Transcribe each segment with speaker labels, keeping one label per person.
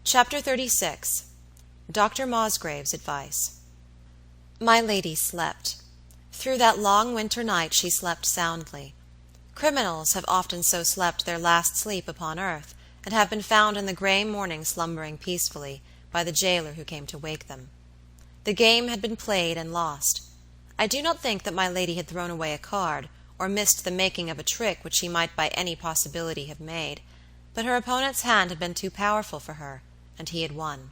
Speaker 1: Chapter 36. Dr. Mosgrave's Advice. My lady slept. Through that long winter night she slept soundly. Criminals have often so slept their last sleep upon earth, and have been found in the gray morning slumbering peacefully by the jailer who came to wake them. The game had been played and lost. I do not think that my lady had thrown away a card, or missed the making of a trick which she might by any possibility have made, but her opponent's hand had been too powerful for her, and he had won.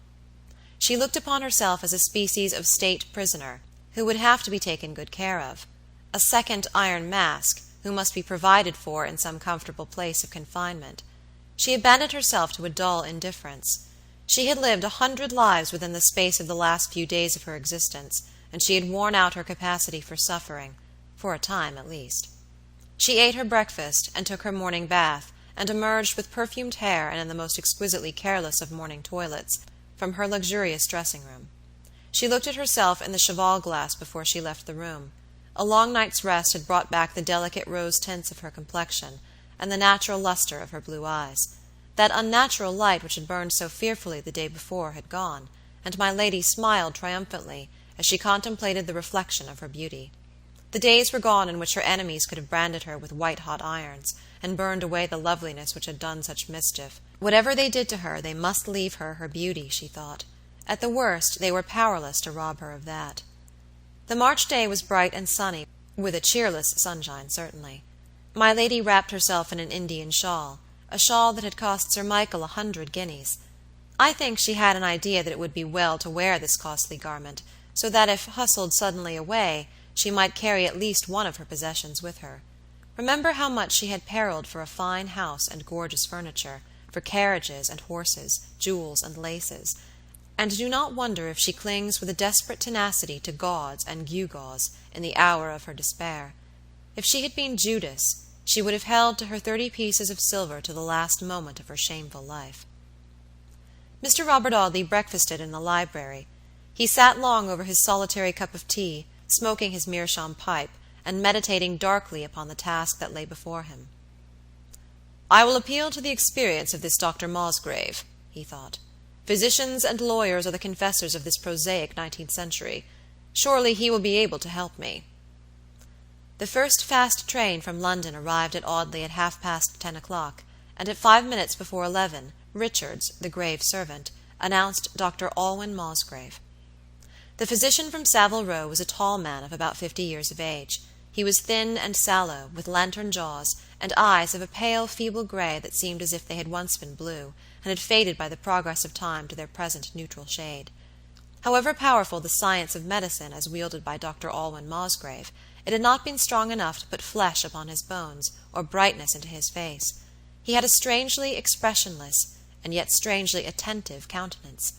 Speaker 1: She looked upon herself as a species of state prisoner, who would have to be taken good care of, a second Iron Mask, who must be provided for in some comfortable place of confinement. She abandoned herself to a dull indifference. She had lived 100 lives within the space of the last few days of her existence, and she had worn out her capacity for suffering, for a time at least. She ate her breakfast, and took her morning bath, and emerged with perfumed hair and in the most exquisitely careless of morning toilets from her luxurious dressing-room. She looked at herself in the cheval glass before she left the room. A long night's rest had brought back the delicate rose tints of her complexion, and the natural luster of her blue eyes. That unnatural light which had burned so fearfully the day before had gone, and my lady smiled triumphantly as she contemplated the reflection of her beauty. The days were gone in which her enemies could have branded her with white-hot irons, and burned away the loveliness which had done such mischief. Whatever they did to her, they must leave her her beauty, she thought. At the worst, they were powerless to rob her of that. The March day was bright and sunny, with a cheerless sunshine, certainly. My lady wrapped herself in an Indian shawl, a shawl that had cost Sir Michael 100 guineas. I think she had an idea that it would be well to wear this costly garment, so that if hustled suddenly away, she might carry at least one of her possessions with her. Remember how much she had periled for a fine house and gorgeous furniture, for carriages and horses, jewels and laces, and do not wonder if she clings with a desperate tenacity to gauds and gewgaws in the hour of her despair. If she had been Judas, she would have held to her 30 pieces of silver to the last moment of her shameful life. Mr. Robert Audley breakfasted in the library. He sat long over his solitary cup of tea, smoking his meerschaum pipe, and meditating darkly upon the task that lay before him. "I will appeal to the experience of this Dr. Mosgrave," he thought. "Physicians and lawyers are the confessors of this prosaic 19th century. Surely he will be able to help me." The first fast train from London arrived at Audley at 10:30, and at 5 minutes before 11, Richards, the grave servant, announced Dr. Alwyn Mosgrave. The physician from Savile Row was a tall man of about 50 years of age. He was thin and sallow, with lantern jaws, and eyes of a pale, feeble gray that seemed as if they had once been blue, and had faded by the progress of time to their present neutral shade. However powerful the science of medicine as wielded by Dr. Alwyn Mosgrave, it had not been strong enough to put flesh upon his bones, or brightness into his face. He had a strangely expressionless, and yet strangely attentive countenance.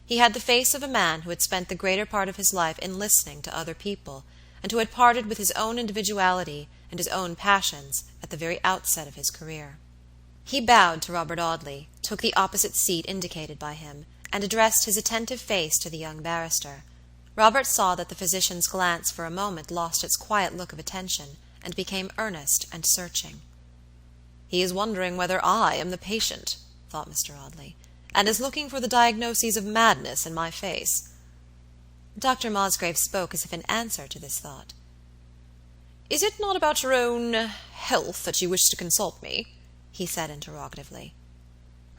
Speaker 1: He had the face of a man who had spent the greater part of his life in listening to other people, and who had parted with his own individuality and his own passions at the very outset of his career. He bowed to Robert Audley, took the opposite seat indicated by him, and addressed his attentive face to the young barrister. Robert saw that the physician's glance for a moment lost its quiet look of attention, and became earnest and searching. "He is wondering whether I am the patient," thought Mr. Audley, "and is looking for the diagnoses of madness in my face." Dr. Mosgrave spoke as if in answer to this thought. "Is it not about your own health that you wish to consult me?" he said interrogatively.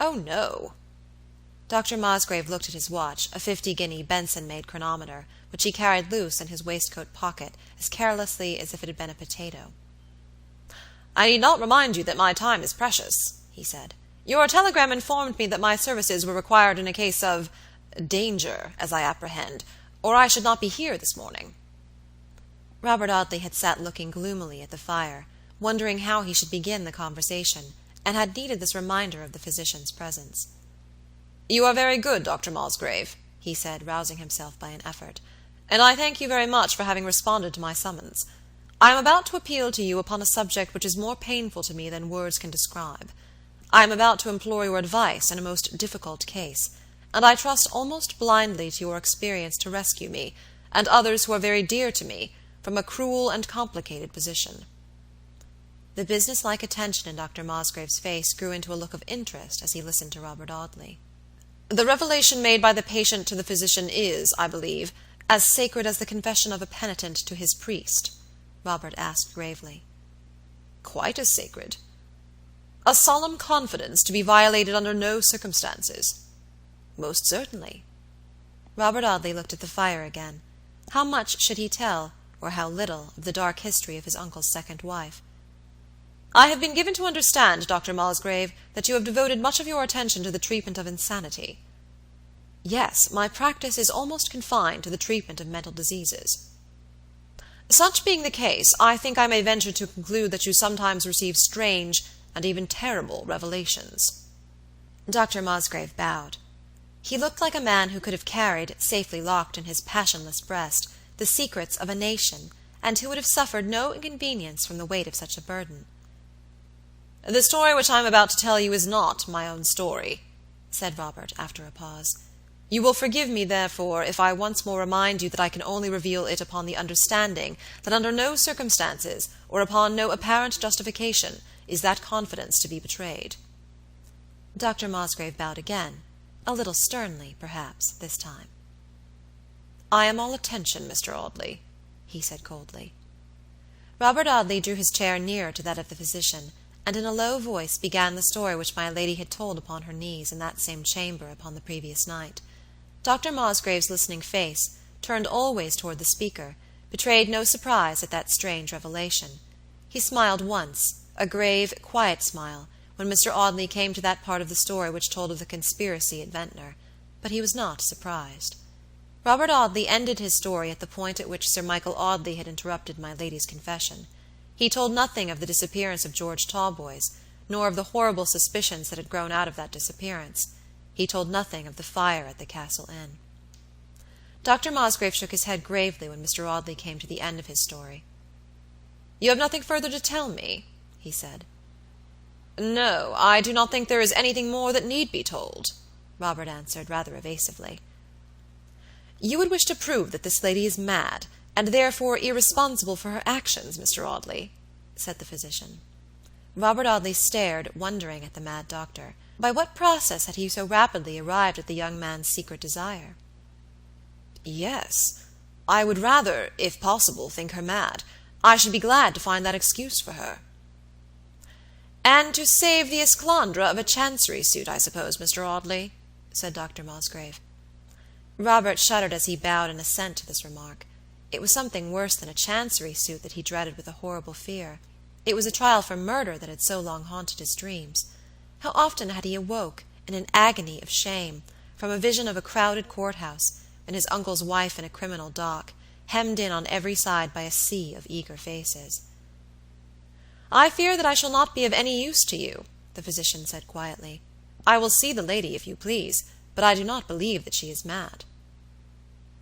Speaker 1: "Oh, no." Dr. Mosgrave looked at his watch, a 50-guinea Benson-made chronometer, which he carried loose in his waistcoat pocket as carelessly as if it had been a potato. "I need not remind you that my time is precious," he said. "Your telegram informed me that my services were required in a case of danger, as I apprehend, or I should not be here this morning." Robert Audley had sat looking gloomily at the fire, wondering how he should begin the conversation, and had needed this reminder of the physician's presence. "You are very good, Dr. Mosgrave," he said, rousing himself by an effort, "and I thank you very much for having responded to my summons. I am about to appeal to you upon a subject which is more painful to me than words can describe. I am about to implore your advice in a most difficult case, and I trust almost blindly to your experience to rescue me, and others who are very dear to me, from a cruel and complicated position." The business-like attention in Dr. Mosgrave's face grew into a look of interest as he listened to Robert Audley. The revelation made by the patient to the physician is, I believe, as sacred as the confession of a penitent to his priest?" Robert asked gravely. "Quite as sacred." "A solemn confidence to be violated under no circumstances?" "Most certainly." Robert Audley looked at the fire again. How much should he tell, or how little, of the dark history of his uncle's second wife? "I have been given to understand, Dr. Mosgrave, that you have devoted much of your attention to the treatment of insanity." "Yes, my practice is almost confined to the treatment of mental diseases." "Such being the case, I think I may venture to conclude that you sometimes receive strange and even terrible revelations." Dr. Mosgrave bowed. He looked like a man who could have carried, safely locked in his passionless breast, the secrets of a nation, and who would have suffered no inconvenience from the weight of such a burden. "The story which I am about to tell you is not my own story," said Robert, after a pause. "You will forgive me, therefore, if I once more remind you that I can only reveal it upon the understanding that under no circumstances, or upon no apparent justification, is that confidence to be betrayed." Dr. Mosgrave bowed again, a little sternly, perhaps, this time. "I am all attention, Mr. Audley," he said coldly. Robert Audley drew his chair nearer to that of the physician, and in a low voice began the story which my lady had told upon her knees in that same chamber upon the previous night. Dr. Mosgrave's listening face, turned always toward the speaker, betrayed no surprise at that strange revelation. He smiled once, a grave, quiet smile, when Mr. Audley came to that part of the story which told of the conspiracy at Ventnor, but he was not surprised. Robert Audley ended his story at the point at which Sir Michael Audley had interrupted my lady's confession. He told nothing of the disappearance of George Talboys, nor of the horrible suspicions that had grown out of that disappearance. He told nothing of the fire at the Castle Inn. Dr. Mosgrave shook his head gravely when Mr. Audley came to the end of his story. "You have nothing further to tell me?" he said. "No, I do not think there is anything more that need be told," Robert answered, rather evasively. "You would wish to prove that this lady is mad, and therefore irresponsible for her actions, Mr. Audley," said the physician. Robert Audley stared, wondering at the mad doctor. By what process had he so rapidly arrived at the young man's secret desire? "Yes, I would rather, if possible, think her mad. I should be glad to find that excuse for her." "And to save the esclandre of a chancery suit, I suppose, Mr. Audley?" said Dr. Mosgrave. Robert shuddered as he bowed in assent to this remark. It was something worse than a chancery suit that he dreaded with a horrible fear. It was a trial for murder that had so long haunted his dreams. How often had he awoke, in an agony of shame, from a vision of a crowded courthouse, and his uncle's wife in a criminal dock, hemmed in on every side by a sea of eager faces. "I fear that I shall not be of any use to you," the physician said quietly. "I will see the lady, if you please, but I do not believe that she is mad."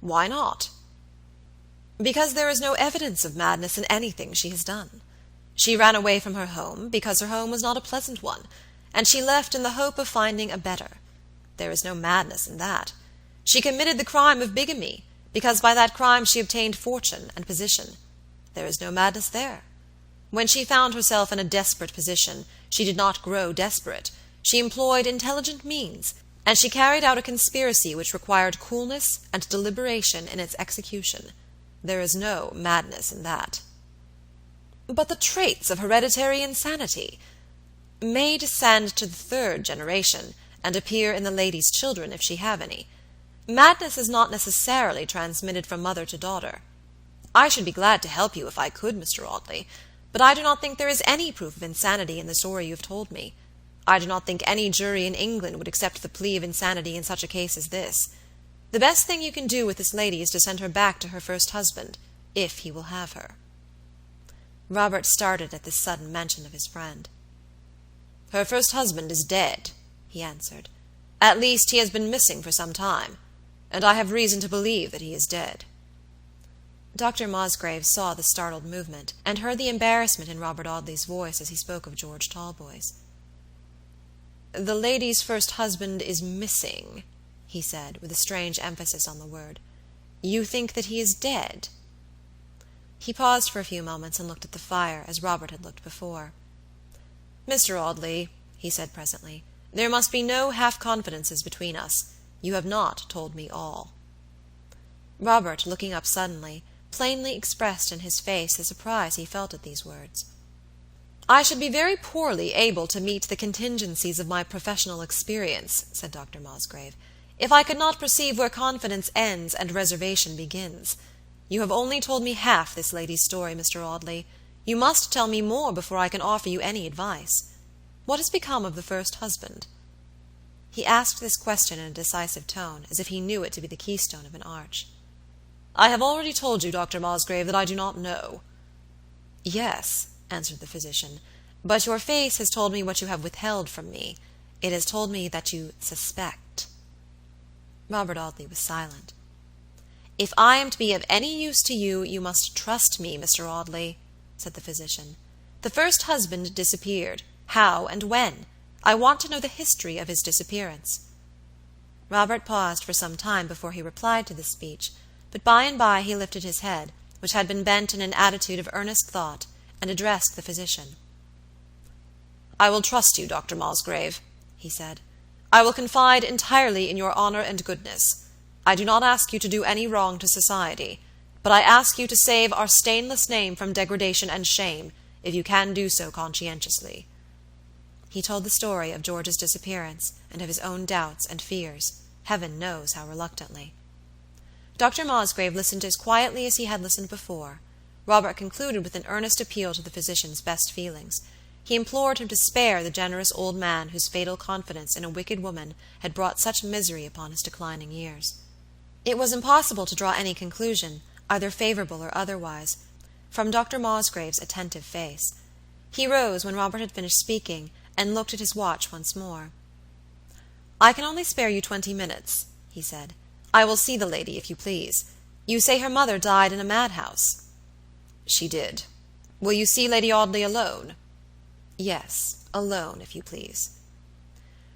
Speaker 1: "Why not?" "Because there is no evidence of madness in anything she has done. She ran away from her home because her home was not a pleasant one, and she left in the hope of finding a better. There is no madness in that. She committed the crime of bigamy, because by that crime she obtained fortune and position. There is no madness there. When she found herself in a desperate position, she did not grow desperate. She employed intelligent means, and she carried out a conspiracy which required coolness and deliberation in its execution. There is no madness in that." "But the traits of hereditary insanity?" "May descend to the third generation, and appear in the lady's children, if she have any. Madness is not necessarily transmitted from mother to daughter. I should be glad to help you if I could, Mr. Audley, but I do not think there is any proof of insanity in the story you have told me. I do not think any jury in England would accept the plea of insanity in such a case as this. The best thing you can do with this lady is to send her back to her first husband, if he will have her." Robert started at this sudden mention of his friend. "Her first husband is dead," he answered. "At least he has been missing for some time, and I have reason to believe that he is dead." Dr. Mosgrave saw the startled movement, and heard the embarrassment in Robert Audley's voice as he spoke of George Talboys. "The lady's first husband is missing," he said, with a strange emphasis on the word. "You think that he is dead?" He paused for a few moments and looked at the fire, as Robert had looked before. "Mr. Audley," he said presently, "there must be no half-confidences between us. You have not told me all." Robert, looking up suddenly, plainly expressed in his face the surprise he felt at these words. "I should be very poorly able to meet the contingencies of my professional experience," said Dr. Mosgrave, "if I could not perceive where confidence ends and reservation begins. You have only told me half this lady's story, Mr. Audley. You must tell me more before I can offer you any advice. What has become of the first husband?" He asked this question in a decisive tone, as if he knew it to be the keystone of an arch. "I have already told you, Dr. Mosgrave, that I do not know." "Yes," answered the physician, "but your face has told me what you have withheld from me. It has told me that you suspect." Robert Audley was silent. "If I am to be of any use to you, you must trust me, Mr. Audley," said the physician. "The first husband disappeared. How and when? I want to know the history of his disappearance." Robert paused for some time before he replied to this speech, but by and by he lifted his head, which had been bent in an attitude of earnest thought, and addressed the physician. "I will trust you, Dr. Mosgrave," he said. "I will confide entirely in your honor and goodness. I do not ask you to do any wrong to society, but I ask you to save our stainless name from degradation and shame, if you can do so conscientiously." He told the story of George's disappearance and of his own doubts and fears, heaven knows how reluctantly. Dr. Mosgrave listened as quietly as he had listened before. Robert concluded with an earnest appeal to the physician's best feelings. He implored him to spare the generous old man whose fatal confidence in a wicked woman had brought such misery upon his declining years. It was impossible to draw any conclusion, either favorable or otherwise, from Dr. Mosgrave's attentive face. He rose when Robert had finished speaking, and looked at his watch once more. "I can only spare you 20 minutes," he said. "I will see the lady, if you please. You say her mother died in a madhouse?" "She did. Will you see Lady Audley alone?" "Yes, alone, if you please."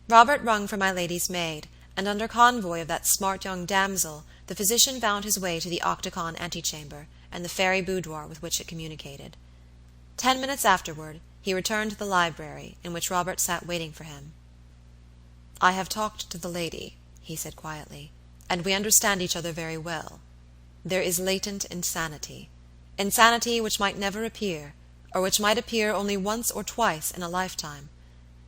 Speaker 1: Robert rung for my lady's maid, and under convoy of that smart young damsel the physician found his way to the octagon antechamber, and the fairy boudoir with which it communicated. 10 minutes afterward he returned to the library, in which Robert sat waiting for him. "I have talked to the lady," he said quietly, "and we understand each other very well. There is latent insanity which might never appear, or which might appear only once or twice in a lifetime.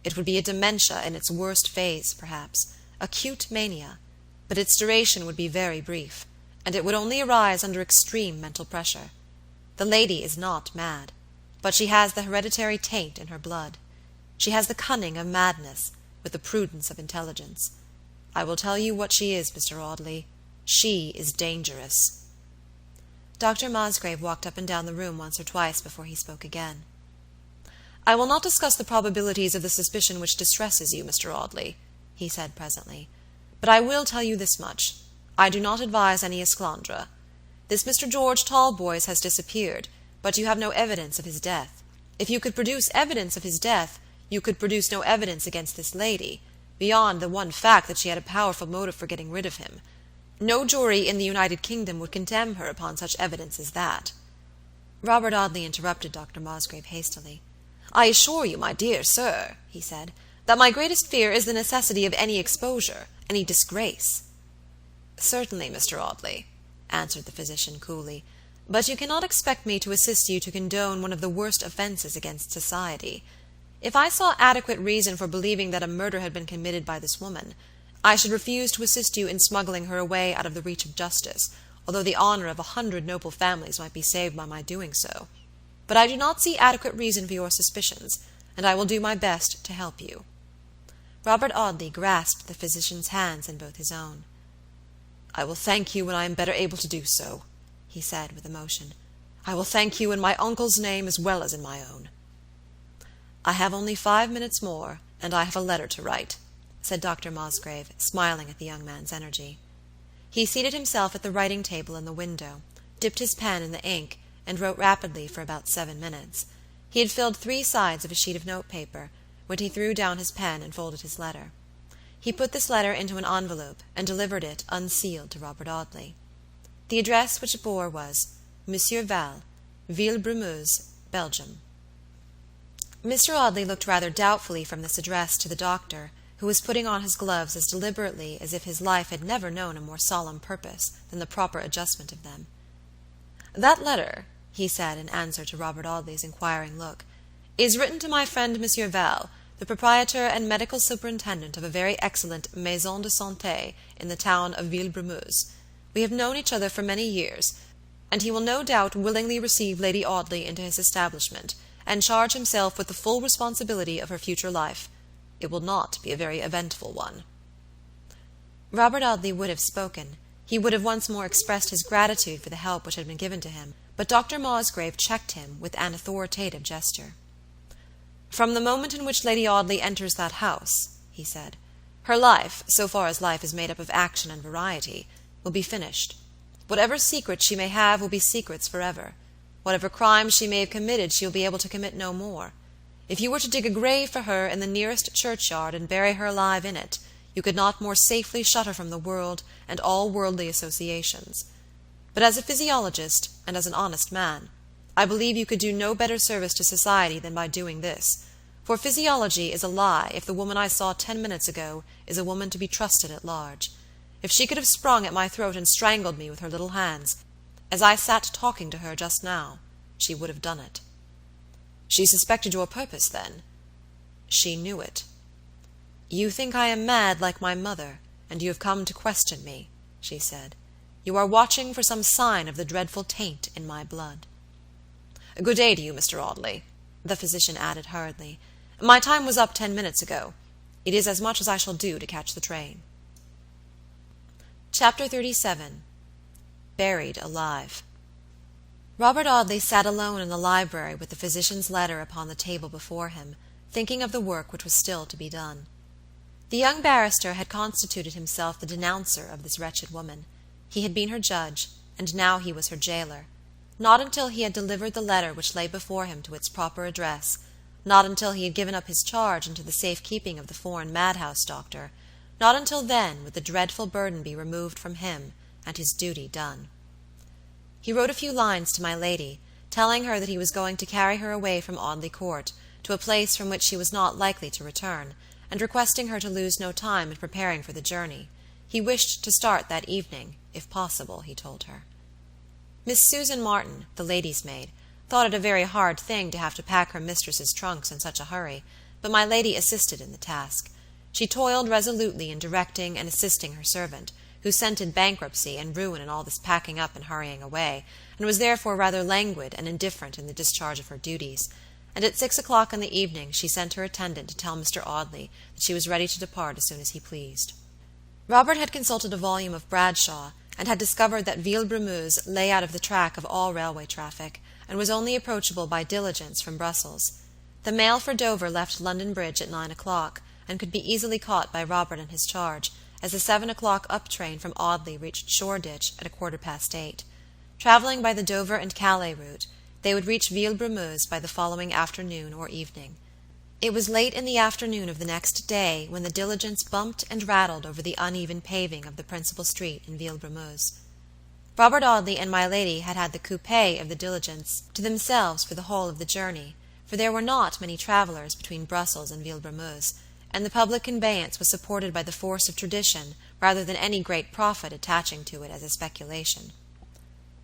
Speaker 1: It would be a dementia in its worst phase, perhaps, acute mania, but its duration would be very brief, and it would only arise under extreme mental pressure. The lady is not mad, but she has the hereditary taint in her blood. She has the cunning of madness, with the prudence of intelligence. I will tell you what she is, Mr. Audley. She is dangerous." Dr. Mosgrave walked up and down the room once or twice before he spoke again. "I will not discuss the probabilities of the suspicion which distresses you, Mr. Audley," he said presently, "but I will tell you this much. I do not advise any esclandre. This Mr. George Talboys has disappeared, but you have no evidence of his death. If you could produce evidence of his death, you could produce no evidence against this lady, beyond the one fact that she had a powerful motive for getting rid of him. No jury in the United Kingdom would condemn her upon such evidence as that." Robert Audley interrupted Dr. Mosgrave hastily. "I assure you, my dear sir," he said, "that my greatest fear is the necessity of any exposure, any disgrace." "Certainly, Mr. Audley," answered the physician coolly, "but you cannot expect me to assist you to condone one of the worst offenses against society. If I saw adequate reason for believing that a murder had been committed by this woman, I should refuse to assist you in smuggling her away out of the reach of justice, although the honor of 100 noble families might be saved by my doing so. But I do not see adequate reason for your suspicions, and I will do my best to help you." Robert Audley grasped the physician's hands in both his own. "I will thank you when I am better able to do so," he said with emotion. "I will thank you in my uncle's name as well as in my own." "I have only 5 minutes more, and I have a letter to write," said Dr. Mosgrave, smiling at the young man's energy. He seated himself at the writing table in the window, dipped his pen in the ink, and wrote rapidly for about 7 minutes. He had filled 3 sides of a sheet of notepaper, when he threw down his pen and folded his letter. He put this letter into an envelope, and delivered it unsealed to Robert Audley. The address which it bore was Monsieur Val, Villebrumeuse, Belgium. Mr. Audley looked rather doubtfully from this address to the doctor, who was putting on his gloves as deliberately as if his life had never known a more solemn purpose than the proper adjustment of them. "That letter," he said in answer to Robert Audley's inquiring look, "is written to my friend Monsieur Val, the proprietor and medical superintendent of a very excellent maison de santé in the town of Villebrumeuse. We have known each other for many years, and he will no doubt willingly receive Lady Audley into his establishment, and charge himself with the full responsibility of her future life. It will not be a very eventful one." Robert Audley would have spoken. He would have once more expressed his gratitude for the help which had been given to him, but Dr. Mosgrave checked him with an authoritative gesture. "From the moment in which Lady Audley enters that house," he said, "her life, so far as life is made up of action and variety, will be finished. Whatever secrets she may have will be secrets forever. Whatever crimes she may have committed she will be able to commit no more. If you were to dig a grave for her in the nearest churchyard and bury her alive in it, you could not more safely shut her from the world and all worldly associations. But as a physiologist, and as an honest man, I believe you could do no better service to society than by doing this, for physiology is a lie if the woman I saw 10 minutes ago is a woman to be trusted at large. If she could have sprung at my throat and strangled me with her little hands, as I sat talking to her just now, she would have done it." "She suspected your purpose, then?" "She knew it." "You think I am mad like my mother, and you have come to question me," she said. "You are watching for some sign of the dreadful taint in my blood." "Good day to you, Mr. Audley," the physician added hurriedly. "My time was up 10 minutes ago. It is as much as I shall do to catch the train." Chapter 37. Buried Alive. Robert Audley sat alone in the library with the physician's letter upon the table before him, thinking of the work which was still to be done. The young barrister had constituted himself the denouncer of this wretched woman. He had been her judge, and now he was her jailer. Not until he had delivered the letter which lay before him to its proper address, not until he had given up his charge into the safe keeping of the foreign madhouse doctor, not until then would the dreadful burden be removed from him and his duty done. He wrote a few lines to my lady, telling her that he was going to carry her away from Audley Court, to a place from which she was not likely to return, and requesting her to lose no time in preparing for the journey. He wished to start that evening, if possible, he told her. Miss Susan Martin, the lady's maid, thought it a very hard thing to have to pack her mistress's trunks in such a hurry, but my lady assisted in the task. She toiled resolutely in directing and assisting her servant, who scented bankruptcy and ruin in all this packing up and hurrying away, and was therefore rather languid and indifferent in the discharge of her duties, and at 6 o'clock in the evening she sent her attendant to tell Mr. Audley that she was ready to depart as soon as he pleased. Robert had consulted a volume of Bradshaw, and had discovered that Villebrumeuse lay out of the track of all railway traffic, and was only approachable by diligence from Brussels. The mail for Dover left London Bridge at 9 o'clock, and could be easily caught by Robert and his charge, as the 7 o'clock up train from Audley reached Shoreditch at 8:15. Traveling by the Dover and Calais route, they would reach Villebrumeuse by the following afternoon or evening. It was late in the afternoon of the next day when the diligence bumped and rattled over the uneven paving of the principal street in Villebrumeuse. Robert Audley and my lady had had the coupé of the diligence to themselves for the whole of the journey, for there were not many travellers between Brussels and Villebrumeuse, and the public conveyance was supported by the force of tradition rather than any great profit attaching to it as a speculation.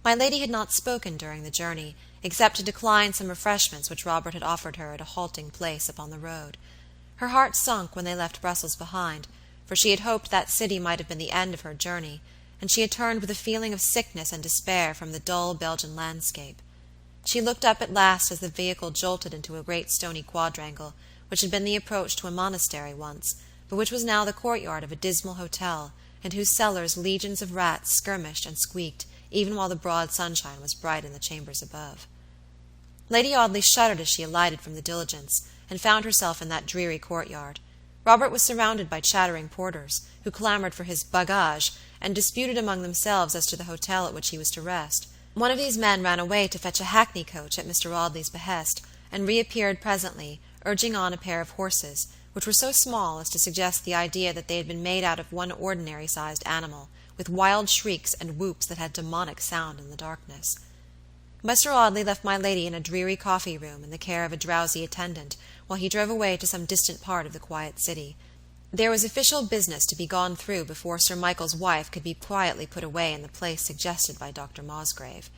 Speaker 1: My lady had not spoken during the journey, except to decline some refreshments which Robert had offered her at a halting place upon the road. Her heart sunk when they left Brussels behind, for she had hoped that city might have been the end of her journey, and she had turned with a feeling of sickness and despair from the dull Belgian landscape. She looked up at last as the vehicle jolted into a great stony quadrangle, which had been the approach to a monastery once, but which was now the courtyard of a dismal hotel, in whose cellars legions of rats skirmished and squeaked, even while the broad sunshine was bright in the chambers above. Lady Audley shuddered as she alighted from the diligence, and found herself in that dreary courtyard. Robert was surrounded by chattering porters, who clamoured for his bagage, and disputed among themselves as to the hotel at which he was to rest. One of these men ran away to fetch a hackney coach at Mr. Audley's behest, and reappeared presently, urging on a pair of horses, which were so small as to suggest the idea that they had been made out of one ordinary-sized animal, with wild shrieks and whoops that had demonic sound in the darkness. Mr. Audley left my lady in a dreary coffee-room in the care of a drowsy attendant, while he drove away to some distant part of the quiet city. There was official business to be gone through before Sir Michael's wife could be quietly put away in the place suggested by Dr. Mosgrave.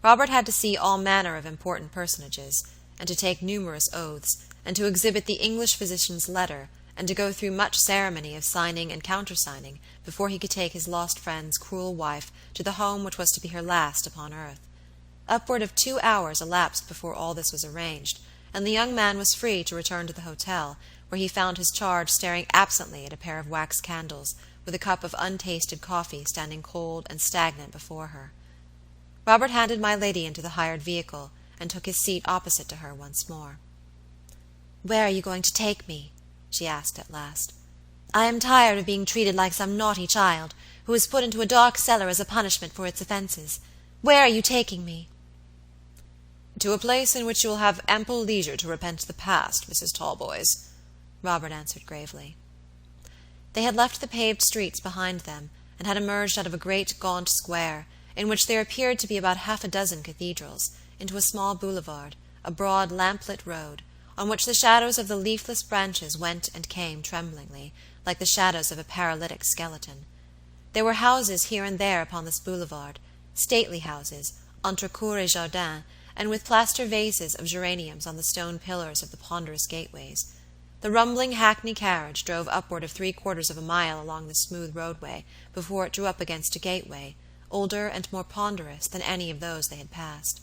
Speaker 1: Robert had to see all manner of important personages, and to take numerous oaths, and to exhibit the English physician's letter, and to go through much ceremony of signing and countersigning before he could take his lost friend's cruel wife to the home which was to be her last upon earth. Upward of 2 hours elapsed before all this was arranged, and the young man was free to return to the hotel, where he found his charge staring absently at a pair of wax candles, with a cup of untasted coffee standing cold and stagnant before her. Robert handed my lady into the hired vehicle, and took his seat opposite to her once more. "Where are you going to take me?" she asked at last. "I am tired of being treated like some naughty child, who is put into a dark cellar as a punishment for its offenses. Where are you taking me?"
Speaker 2: "To a place in which you will have ample leisure to repent the past, Mrs. Talboys," Robert answered gravely.
Speaker 1: They had left the paved streets behind them, and had emerged out of a great gaunt square, in which there appeared to be about half a dozen cathedrals, into a small boulevard, a broad lamplit road, on which the shadows of the leafless branches went and came tremblingly, like the shadows of a paralytic skeleton. There were houses here and there upon this boulevard, stately houses, entre cour et jardin, and with plaster vases of geraniums on the stone pillars of the ponderous gateways. The rumbling hackney carriage drove upward of 3/4 of a mile along the smooth roadway before it drew up against a gateway, older and more ponderous than any of those they had passed.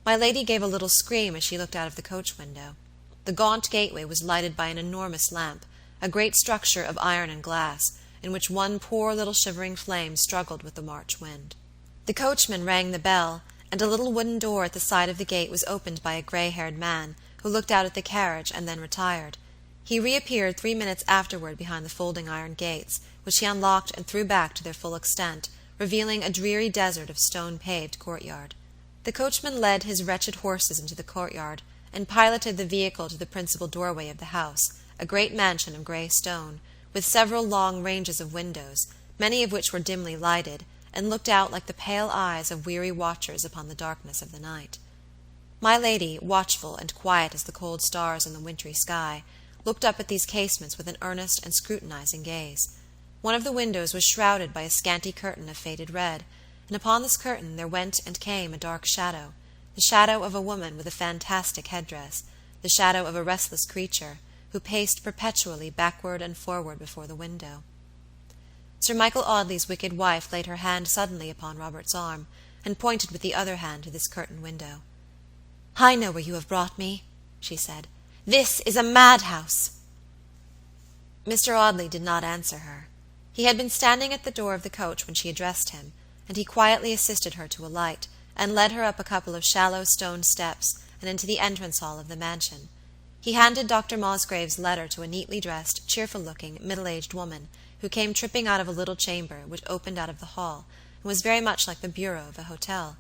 Speaker 1: My lady gave a little scream as she looked out of the coach window. The gaunt gateway was lighted by an enormous lamp, a great structure of iron and glass, in which one poor little shivering flame struggled with the March wind. The coachman rang the bell, and a little wooden door at the side of the gate was opened by a gray-haired man, who looked out at the carriage and then retired. He reappeared 3 minutes afterward behind the folding iron gates, which he unlocked and threw back to their full extent, revealing a dreary desert of stone-paved courtyard. The coachman led his wretched horses into the courtyard, and piloted the vehicle to the principal doorway of the house, a great mansion of gray stone, with several long ranges of windows, many of which were dimly lighted, and looked out like the pale eyes of weary watchers upon the darkness of the night. My lady, watchful and quiet as the cold stars in the wintry sky, looked up at these casements with an earnest and scrutinizing gaze. One of the windows was shrouded by a scanty curtain of faded red, and upon this curtain there went and came a dark shadow, the shadow of a woman with a fantastic headdress, the shadow of a restless creature, who paced perpetually backward and forward before the window. Sir Michael Audley's wicked wife laid her hand suddenly upon Robert's arm, and pointed with the other hand to this curtained window. "I know where you have brought me," she said. "This is a madhouse." Mr. Audley did not answer her. He had been standing at the door of the coach when she addressed him, and he quietly assisted her to alight, and led her up a couple of shallow stone steps and into the entrance hall of the mansion. He handed Dr. Mosgrave's letter to a neatly dressed, cheerful-looking, middle-aged woman, who came tripping out of a little chamber which opened out of the hall, and was very much like the bureau of a hotel.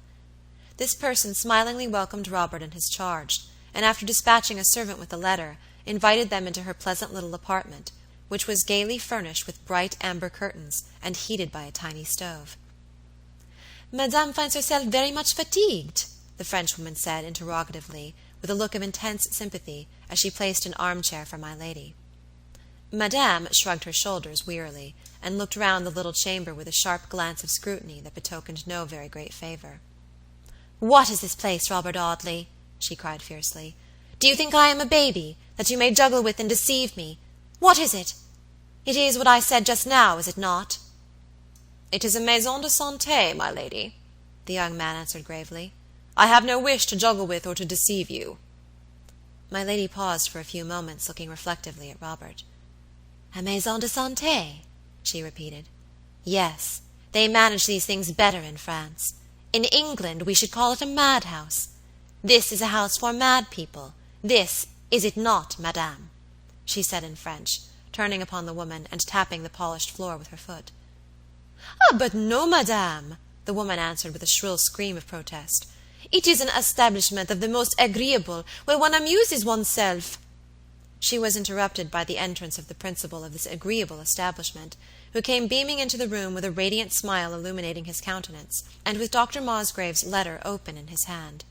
Speaker 1: This person smilingly welcomed Robert and his charge, and after dispatching a servant with the letter, invited them into her pleasant little apartment, which was gaily furnished with bright amber curtains, and heated by a tiny stove. "Madame finds herself very much fatigued?" the Frenchwoman said interrogatively, with a look of intense sympathy, as she placed an armchair for my lady. Madame shrugged her shoulders wearily, and looked round the little chamber with a sharp glance of scrutiny that betokened no very great favor. "What is this place, Robert Audley?" she cried fiercely. "Do you think I am a baby, that you may juggle with and deceive me? What is it? It is what I said just now, is it not?"
Speaker 2: "It is a maison de santé, my lady," the young man answered gravely. "I have no wish to juggle with or to deceive you."
Speaker 1: My lady paused for a few moments, looking reflectively at Robert. "A maison de santé?" she repeated. "Yes, they manage these things better in France. In England we should call it a madhouse. This is a house for mad people. This, is it not, madame?" she said in French, turning upon the woman and tapping the polished floor with her foot.
Speaker 2: "Ah, but no, madame," the woman answered with a shrill scream of protest. "It is an establishment of the most agreeable, where one amuses oneself."
Speaker 1: She was interrupted by the entrance of the principal of this agreeable establishment, who came beaming into the room with a radiant smile illuminating his countenance, and with Dr. Mosgrave's letter open in his hand.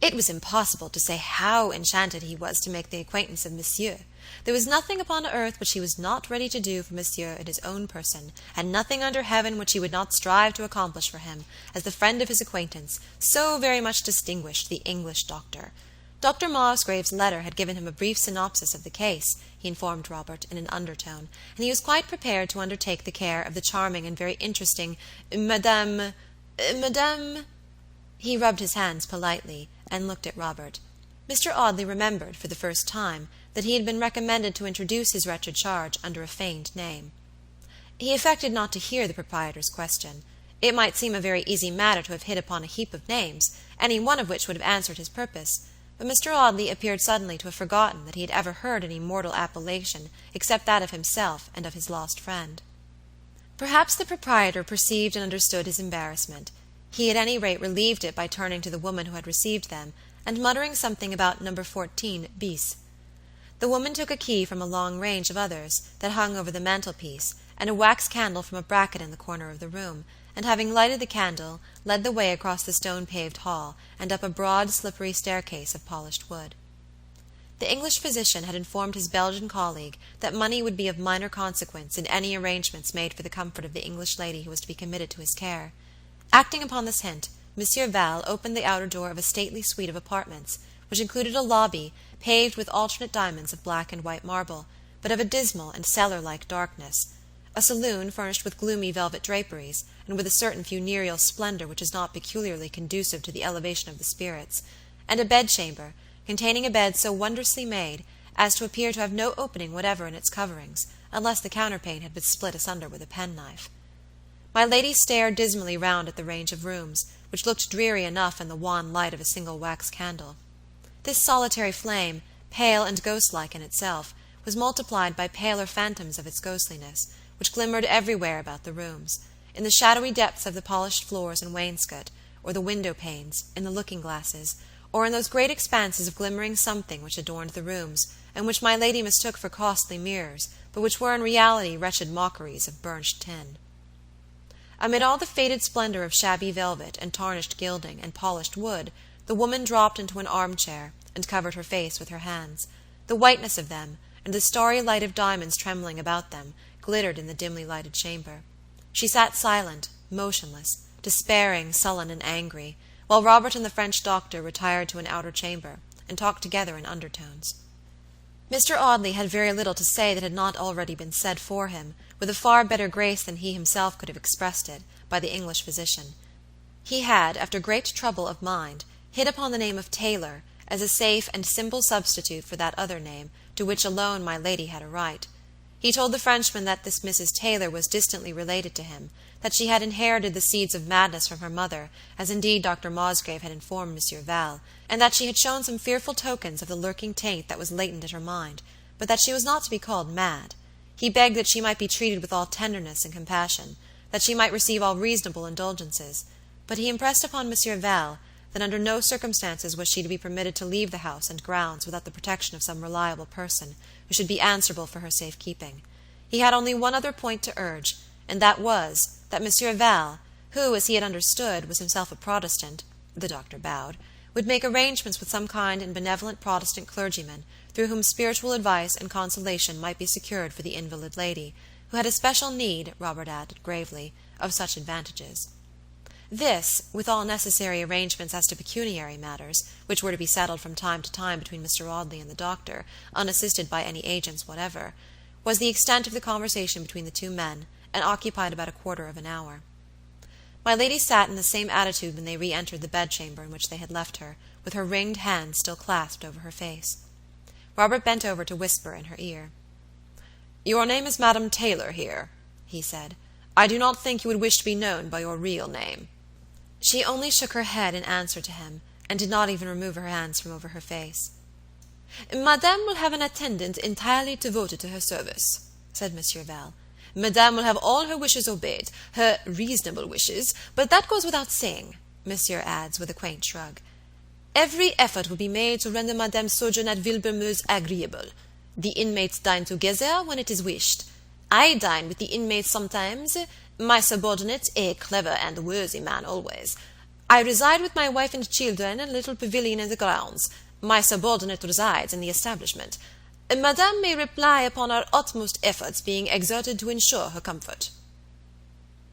Speaker 1: It was impossible to say how enchanted he was to make the acquaintance of Monsieur, There was nothing upon earth which he was not ready to do for Monsieur in his own person, and nothing under heaven which he would not strive to accomplish for him, as the friend of his acquaintance, so very much distinguished, the English doctor. Dr. Mosgrave's letter had given him a brief synopsis of the case, he informed Robert in an undertone, and he was quite prepared to undertake the care of the charming and very interesting Madame. He rubbed his hands politely, and looked at Robert. Mr. Audley remembered, for the first time, that he had been recommended to introduce his wretched charge under a feigned name. He affected not to hear the proprietor's question. It might seem a very easy matter to have hit upon a heap of names, any one of which would have answered his purpose, but Mr. Audley appeared suddenly to have forgotten that he had ever heard any mortal appellation except that of himself and of his lost friend. Perhaps the proprietor perceived and understood his embarrassment. He at any rate relieved it by turning to the woman who had received them, and muttering something about number 14 bis. The woman took a key from a long range of others that hung over the mantelpiece, and a wax candle from a bracket in the corner of the room, and having lighted the candle, led the way across the stone-paved hall, and up a broad, slippery staircase of polished wood. The English physician had informed his Belgian colleague that money would be of minor consequence in any arrangements made for the comfort of the English lady who was to be committed to his care. Acting upon this hint, Monsieur Val opened the outer door of a stately suite of apartments, which included a lobby paved with alternate diamonds of black and white marble, but of a dismal and cellar-like darkness, a saloon furnished with gloomy velvet draperies, and with a certain funereal splendor which is not peculiarly conducive to the elevation of the spirits, and a bedchamber, containing a bed so wondrously made as to appear to have no opening whatever in its coverings, unless the counterpane had been split asunder with a penknife. My lady stared dismally round at the range of rooms, which looked dreary enough in the wan light of a single wax candle. This solitary flame, pale and ghost-like in itself, was multiplied by paler phantoms of its ghostliness, which glimmered everywhere about the rooms, in the shadowy depths of the polished floors and wainscot, or the window-panes, in the looking-glasses, or in those great expanses of glimmering something which adorned the rooms, and which my lady mistook for costly mirrors, but which were in reality wretched mockeries of burnished tin. Amid all the faded splendor of shabby velvet and tarnished gilding and polished wood, the woman dropped into an armchair and covered her face with her hands. The whiteness of them, and the starry light of diamonds trembling about them, glittered in the dimly lighted chamber. She sat silent, motionless, despairing, sullen, and angry, while Robert and the French doctor retired to an outer chamber, and talked together in undertones. Mr. Audley had very little to say that had not already been said for him, with a far better grace than he himself could have expressed it, by the English physician. He had, after great trouble of mind, hit upon the name of Taylor as a safe and simple substitute for that other name, to which alone my lady had a right. He told the Frenchman that this Mrs. Taylor was distantly related to him, that she had inherited the seeds of madness from her mother, as indeed Dr. Mosgrave had informed Monsieur Val, and that she had shown some fearful tokens of the lurking taint that was latent in her mind, but that she was not to be called mad. He begged that she might be treated with all tenderness and compassion, that she might receive all reasonable indulgences, but he impressed upon Monsieur Val that under no circumstances was she to be permitted to leave the house and grounds without the protection of some reliable person, who should be answerable for her safe keeping. He had only one other point to urge, and that was, that Monsieur Val, who, as he had understood, was himself a Protestant, the doctor bowed, would make arrangements with some kind and benevolent Protestant clergyman, through whom spiritual advice and consolation might be secured for the invalid lady, who had especial need, Robert added gravely, of such advantages. This, with all necessary arrangements as to pecuniary matters, which were to be settled from time to time between Mr. Audley and the doctor, unassisted by any agents whatever, was the extent of the conversation between the two men, and occupied about a quarter of an hour. My lady sat in the same attitude when they re-entered the bedchamber in which they had left her, with her ringed hands still clasped over her face. Robert bent over to whisper in her ear. "Your name is Madame Taylor here," he said. "I do not think you would wish to be known by your real name." She only shook her head in answer to him, and did not even remove her hands from over her face. "Madame will have an attendant entirely devoted to her service," said Monsieur Val. "Madame will have all her wishes obeyed, her reasonable wishes, but that goes without saying," Monsieur adds with a quaint shrug. "Every effort will be made to render Madame's sojourn at Villebermeuse agreeable. The inmates dine together when it is wished. I dine with the inmates sometimes, my subordinate, a clever and worthy man always. I reside with my wife and children in a little pavilion in the grounds. My subordinate resides in the establishment.
Speaker 2: Madame may rely upon our utmost efforts being exerted to ensure her comfort."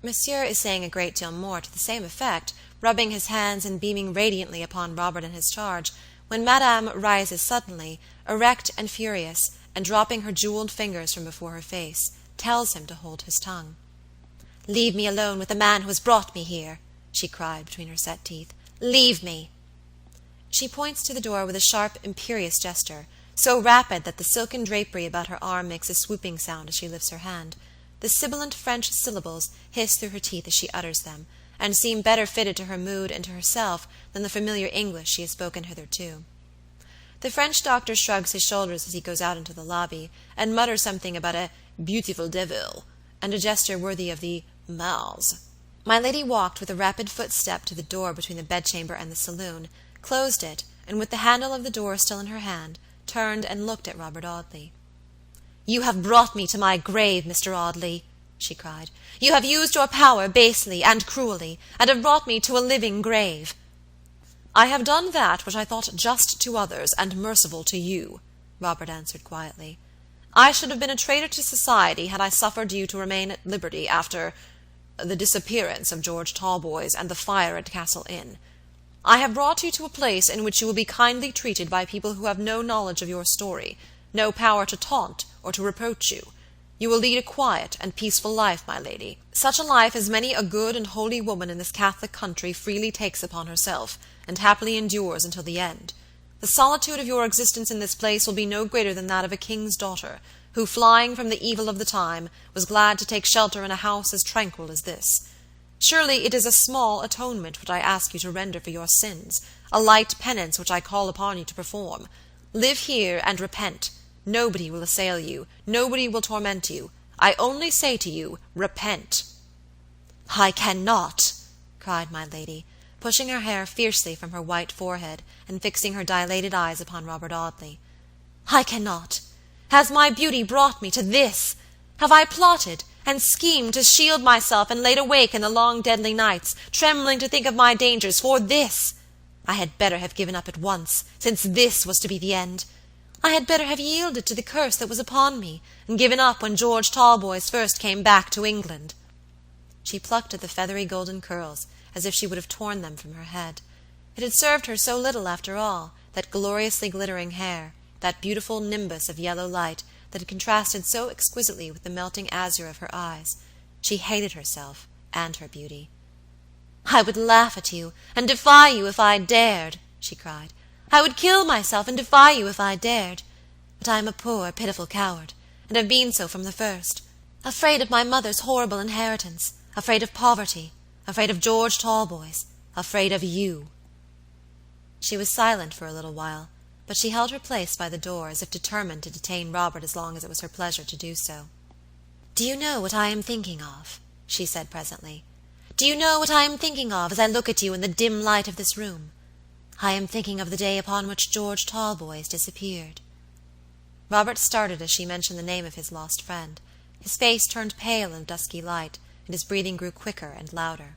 Speaker 1: Monsieur is saying a great deal more to the same effect, rubbing his hands and beaming radiantly upon Robert and his charge, when Madame rises suddenly, erect and furious, and dropping her jeweled fingers from before her face, tells him to hold his tongue.
Speaker 2: "Leave me alone with the man who has brought me here," she cried between her set teeth. "Leave me."
Speaker 1: She points to the door with a sharp, imperious gesture, so rapid that the silken drapery about her arm makes a swooping sound as she lifts her hand. The sibilant French syllables hiss through her teeth as she utters them, and seem better fitted to her mood and to herself than the familiar English she has spoken hitherto. The French doctor shrugs his shoulders as he goes out into the lobby, and mutters something about a beautiful devil, and a gesture worthy of the Mars. My lady walked with a rapid footstep to the door between the bedchamber and the saloon, closed it, and with the handle of the door still in her hand, turned and looked at Robert Audley.
Speaker 2: "You have brought me to my grave, Mr. Audley," she cried. "You have used your power basely and cruelly, and have brought me to a living grave."
Speaker 1: "I have done that which I thought just to others and merciful to you," Robert answered quietly. "I should have been a traitor to society had I suffered you to remain at liberty after the disappearance of George Talboys and the fire at Castle Inn. I have brought you to a place in which you will be kindly treated by people who have no knowledge of your story, no power to taunt or to reproach you. You will lead a quiet and peaceful life, my lady, such a life as many a good and holy woman in this Catholic country freely takes upon herself, and happily endures until the end. The solitude of your existence in this place will be no greater than that of a king's daughter, who, flying from the evil of the time, was glad to take shelter in a house as tranquil as this. Surely it is a small atonement which I ask you to render for your sins, a light penance which I call upon you to perform. Live here and repent. Nobody will assail you, nobody will torment you. I only say to you, repent."
Speaker 2: "I cannot,"
Speaker 1: cried my lady, pushing her hair fiercely from her white forehead, and fixing her dilated eyes upon Robert Audley.
Speaker 2: "I cannot. Has my beauty brought me to this? Have I plotted and schemed to shield myself and laid awake in the long deadly nights, trembling to think of my dangers, for this? I had better have given up at once, since this was to be the end. I had better have yielded to the curse that was upon me, and given up when George Talboys first came back to England." She plucked at the feathery golden curls, as if she would have torn them from her head. It had served her so little after all, that gloriously glittering hair, that beautiful nimbus of yellow light that had contrasted so exquisitely with the melting azure of her eyes. She hated herself and her beauty. "I would laugh at you and defy you if I dared," she cried. "I would kill myself and defy you if I dared. But I am a poor, pitiful coward, and have been so from the first. Afraid of my mother's horrible inheritance, afraid of poverty, afraid of George Talboys, afraid of you."
Speaker 1: She was silent for a little while, but she held her place by the door as if determined to detain Robert as long as it was her pleasure to do so.
Speaker 2: "Do you know what I am thinking of?" she said presently. "Do you know what I am thinking of as I look at you in the dim light of this room? I am thinking of the day upon which George Talboys disappeared."
Speaker 1: Robert started as she mentioned the name of his lost friend. His face turned pale in the dusky light, and his breathing grew quicker and louder.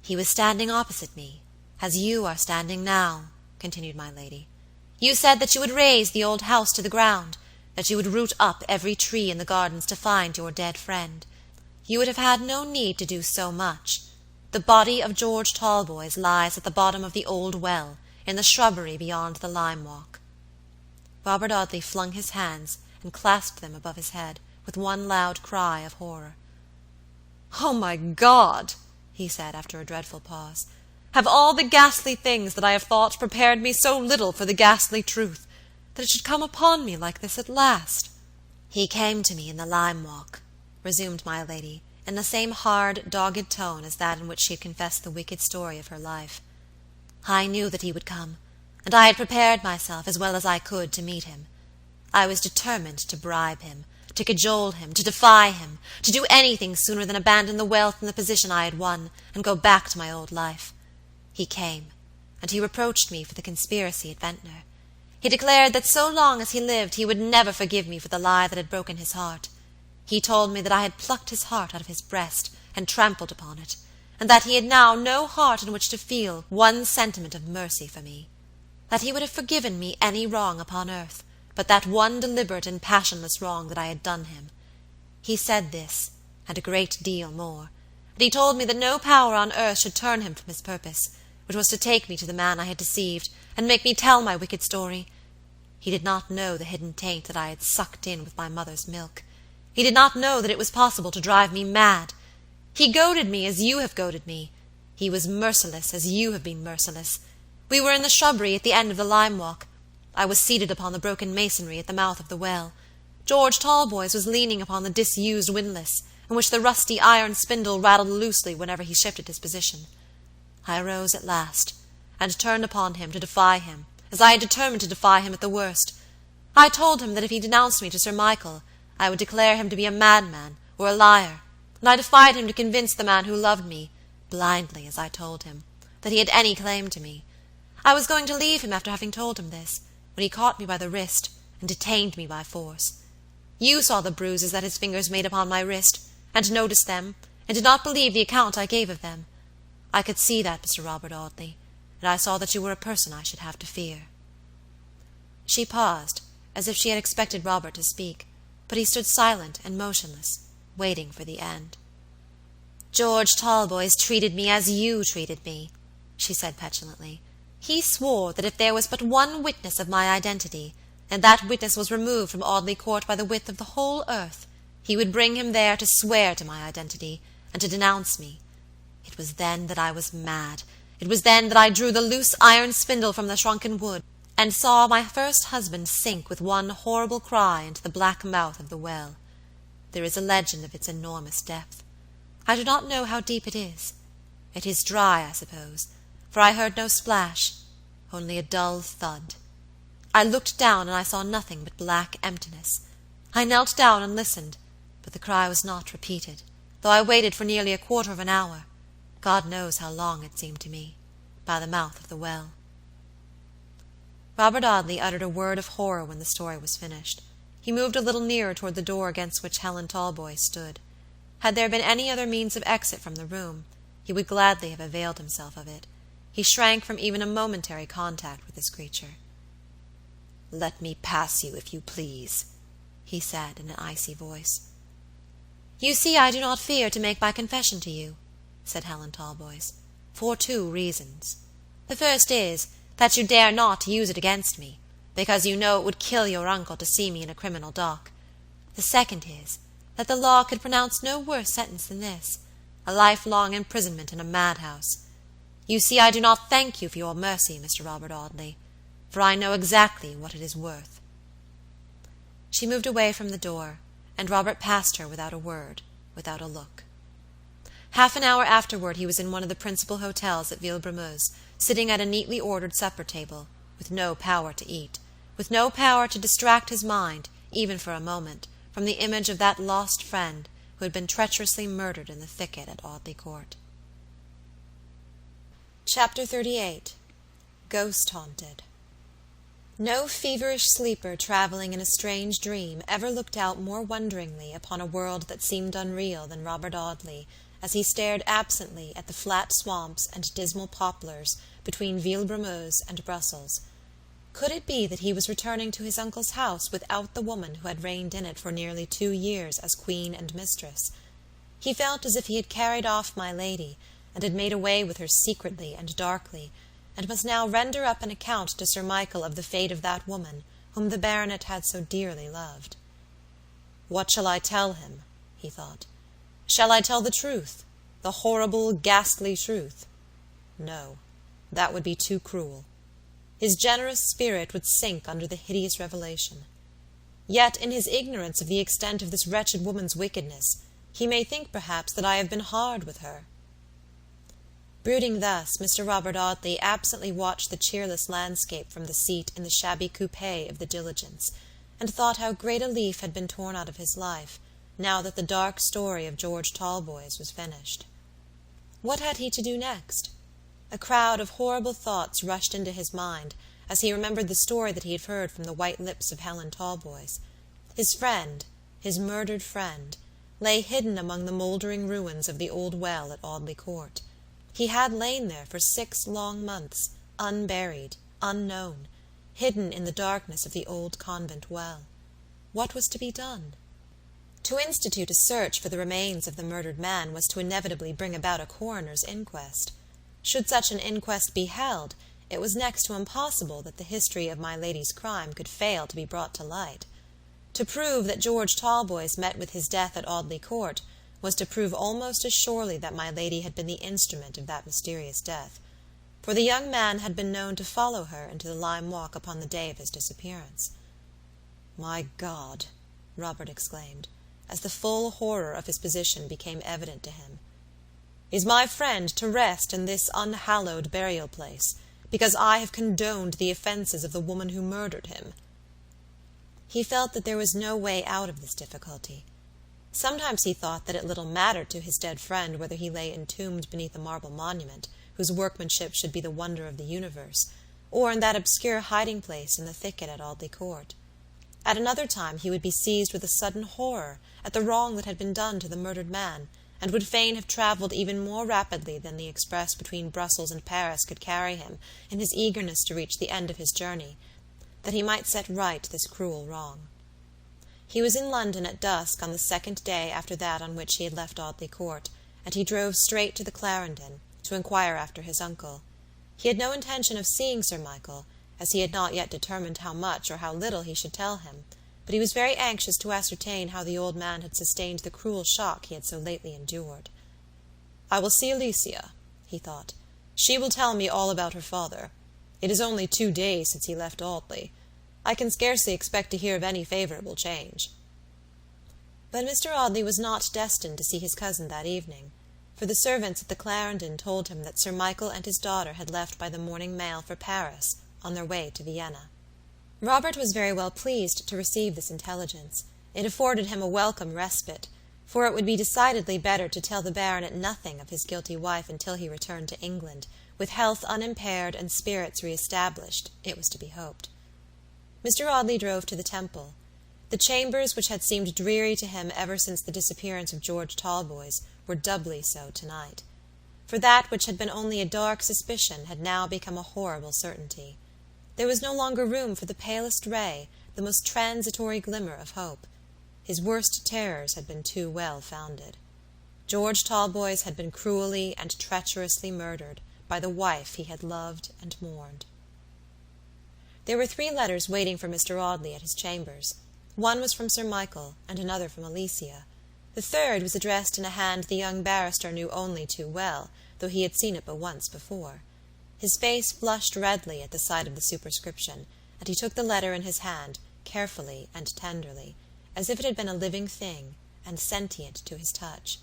Speaker 2: "He was standing opposite me, as you are standing now," continued my lady. "You said that you would raze the old house to the ground, that you would root up every tree in the gardens to find your dead friend. You would have had no need to do so much. The body of George Talboys lies at the bottom of the old well, in the shrubbery beyond the lime walk."
Speaker 1: Robert Audley flung his hands and clasped them above his head, with one loud cry of horror. "Oh, my God!" he said, after a dreadful pause. "Have all the ghastly things that I have thought prepared me so little for the ghastly truth, that it should come upon me like this at last?"
Speaker 2: "He came to me in the lime walk," resumed my lady, in the same hard, dogged tone as that in which she had confessed the wicked story of her life. "I knew that he would come, and I had prepared myself as well as I could to meet him. I was determined to bribe him, to cajole him, to defy him, to do anything sooner than abandon the wealth and the position I had won, and go back to my old life. He came, and he reproached me for the conspiracy at Ventnor. He declared that so long as he lived he would never forgive me for the lie that had broken his heart. He told me that I had plucked his heart out of his breast and trampled upon it, and that he had now no heart in which to feel one sentiment of mercy for me. That he would have forgiven me any wrong upon earth, but that one deliberate and passionless wrong that I had done him. He said this, and a great deal more, and he told me that no power on earth should turn him from his purpose, which was to take me to the man I had deceived, and make me tell my wicked story. He did not know the hidden taint that I had sucked in with my mother's milk. He did not know that it was possible to drive me mad. He goaded me as you have goaded me. He was merciless as you have been merciless. We were in the shrubbery at the end of the lime walk. I was seated upon the broken masonry at the mouth of the well. George Talboys was leaning upon the disused windlass, in which the rusty iron spindle rattled loosely whenever he shifted his position. I arose at last, and turned upon him to defy him, as I had determined to defy him at the worst. I told him that if he denounced me to Sir Michael, I would declare him to be a madman or a liar, and I defied him to convince the man who loved me, blindly as I told him, that he had any claim to me. I was going to leave him after having told him this, when he caught me by the wrist and detained me by force. You saw the bruises that his fingers made upon my wrist, and noticed them, and did not believe the account I gave of them. I could see that, Mr. Robert Audley, and I saw that you were a person I should have to fear." She paused, as if she had expected Robert to speak, but he stood silent and motionless, waiting for the end. "George Talboys treated me as you treated me," she said petulantly. "He swore that if there was but one witness of my identity, and that witness was removed from Audley Court by the width of the whole earth, he would bring him there to swear to my identity, and to denounce me. It was then that I was mad. It was then that I drew the loose iron spindle from the shrunken wood, and saw my first husband sink with one horrible cry into the black mouth of the well. There is a legend of its enormous depth. I do not know how deep it is. It is dry, I suppose, for I heard no splash, only a dull thud. I looked down, and I saw nothing but black emptiness. I knelt down and listened, but the cry was not repeated, though I waited for nearly a quarter of an hour, God knows how long it seemed to me, by the mouth of the well." Robert Audley uttered a word of horror when the story was finished. He moved a little nearer toward the door against which Helen Talboys stood. Had there been any other means of exit from the room, he would gladly have availed himself of it. He shrank from even a momentary contact with this creature. "Let me pass you, if you please," he said in an icy voice. "You see I do not fear to make my confession to you," said Helen Talboys, "for two reasons. The first is, that you dare not use it against me, because you know it would kill your uncle to see me in a criminal dock. The second is, that the law could pronounce no worse sentence than this, a lifelong imprisonment in a madhouse. You see I do not thank you for your mercy, Mr. Robert Audley, for I know exactly what it is worth." She moved away from the door, and Robert passed her without a word, without a look. Half an hour afterward he was in one of the principal hotels at Villebremeuse, sitting at a neatly ordered supper table, with no power to eat, with no power to distract his mind, even for a moment, from the image of that lost friend who had been treacherously murdered in the thicket at Audley Court. Chapter 38. Ghost Haunted. No feverish sleeper traveling in a strange dream ever looked out more wonderingly upon a world that seemed unreal than Robert Audley, as he stared absently at the flat swamps and dismal poplars between Villebremeuse and Brussels. Could it be that he was returning to his uncle's house without the woman who had reigned in it for nearly 2 years as queen and mistress? He felt as if he had carried off my lady, and had made away with her secretly and darkly, and must now render up an account to Sir Michael of the fate of that woman, whom the baronet had so dearly loved. "What shall I tell him?" he thought. "Shall I tell the truth, the horrible, ghastly truth? No, that would be too cruel. His generous spirit would sink under the hideous revelation. Yet, in his ignorance of the extent of this wretched woman's wickedness, he may think perhaps that I have been hard with her." Brooding thus, Mr. Robert Audley absently watched the cheerless landscape from the seat in the shabby coupé of the diligence, and thought how great a leaf had been torn out of his life, now that the dark story of George Talboys was finished. What had he to do next? A crowd of horrible thoughts rushed into his mind, as he remembered the story that he had heard from the white lips of Helen Talboys. His friend, his murdered friend, lay hidden among the mouldering ruins of the old well at Audley Court. He had lain there for 6 long months, unburied, unknown.
Speaker 1: hidden in the darkness of the old convent well. What was to be done? To institute a search for the remains of the murdered man was to inevitably bring about a coroner's inquest. Should such an inquest be held, it was next to impossible that the history of my lady's crime could fail to be brought to light. To prove that George Talboys met with his death at Audley Court was to prove almost as surely that my lady had been the instrument of that mysterious death, for the young man had been known to follow her into the lime walk upon the day of his disappearance. "My God!" Robert exclaimed, as the full horror of his position became evident to him. "Is my friend to rest in this unhallowed burial place, because I have condoned the offences of the woman who murdered him?" He felt that there was no way out of this difficulty. Sometimes he thought that it little mattered to his dead friend whether he lay entombed beneath a marble monument, whose workmanship should be the wonder of the universe, or in that obscure hiding-place in the thicket at Audley Court. At another time he would be seized with a sudden horror at the wrong that had been done to the murdered man, and would fain have travelled even more rapidly than the express between Brussels and Paris could carry him, in his eagerness to reach the end of his journey, that he might set right this cruel wrong. He was in London at dusk on the second day after that on which he had left Audley Court, and he drove straight to the Clarendon, to inquire after his uncle. He had no intention of seeing Sir Michael, as he had not yet determined how much or how little he should tell him, but he was very anxious to ascertain how the old man had sustained the cruel shock he had so lately endured. "I will see Alicia," he thought. "She will tell me all about her father. It is only 2 days since he left Audley. I can scarcely expect to hear of any favourable change." But Mr. Audley was not destined to see his cousin that evening, for the servants at the Clarendon told him that Sir Michael and his daughter had left by the morning mail for Paris, on their way to Vienna. Robert was very well pleased to receive this intelligence. It afforded him a welcome respite, for it would be decidedly better to tell the baronet nothing of his guilty wife until he returned to England, with health unimpaired and spirits re-established, it was to be hoped. Mr. Audley drove to the Temple. The chambers which had seemed dreary to him ever since the disappearance of George Talboys were doubly so tonight, for that which had been only a dark suspicion had now become a horrible certainty. There was no longer room for the palest ray, the most transitory glimmer of hope. His worst terrors had been too well founded. George Talboys had been cruelly and treacherously murdered by the wife he had loved and mourned. There were 3 letters waiting for Mr. Audley at his chambers. One was from Sir Michael, and another from Alicia. The third was addressed in a hand the young barrister knew only too well, though he had seen it but once before. His face flushed redly at the sight of the superscription, and he took the letter in his hand, carefully and tenderly, as if it had been a living thing, and sentient to his touch.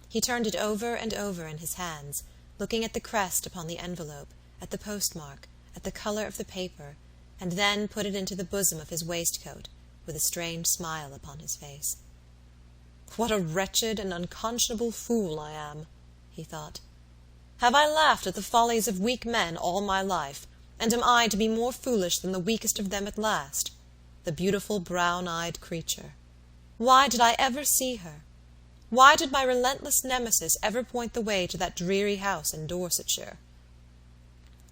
Speaker 1: He turned it over and over in his hands, looking at the crest upon the envelope, at the postmark, at the colour of the paper, and then put it into the bosom of his waistcoat, with a strange smile upon his face. "What a wretched and unconscionable fool I am," he thought. "Have I laughed at the follies of weak men all my life, and am I to be more foolish than the weakest of them at last? The beautiful brown-eyed creature. Why did I ever see her? Why did my relentless nemesis ever point the way to that dreary house in Dorsetshire?"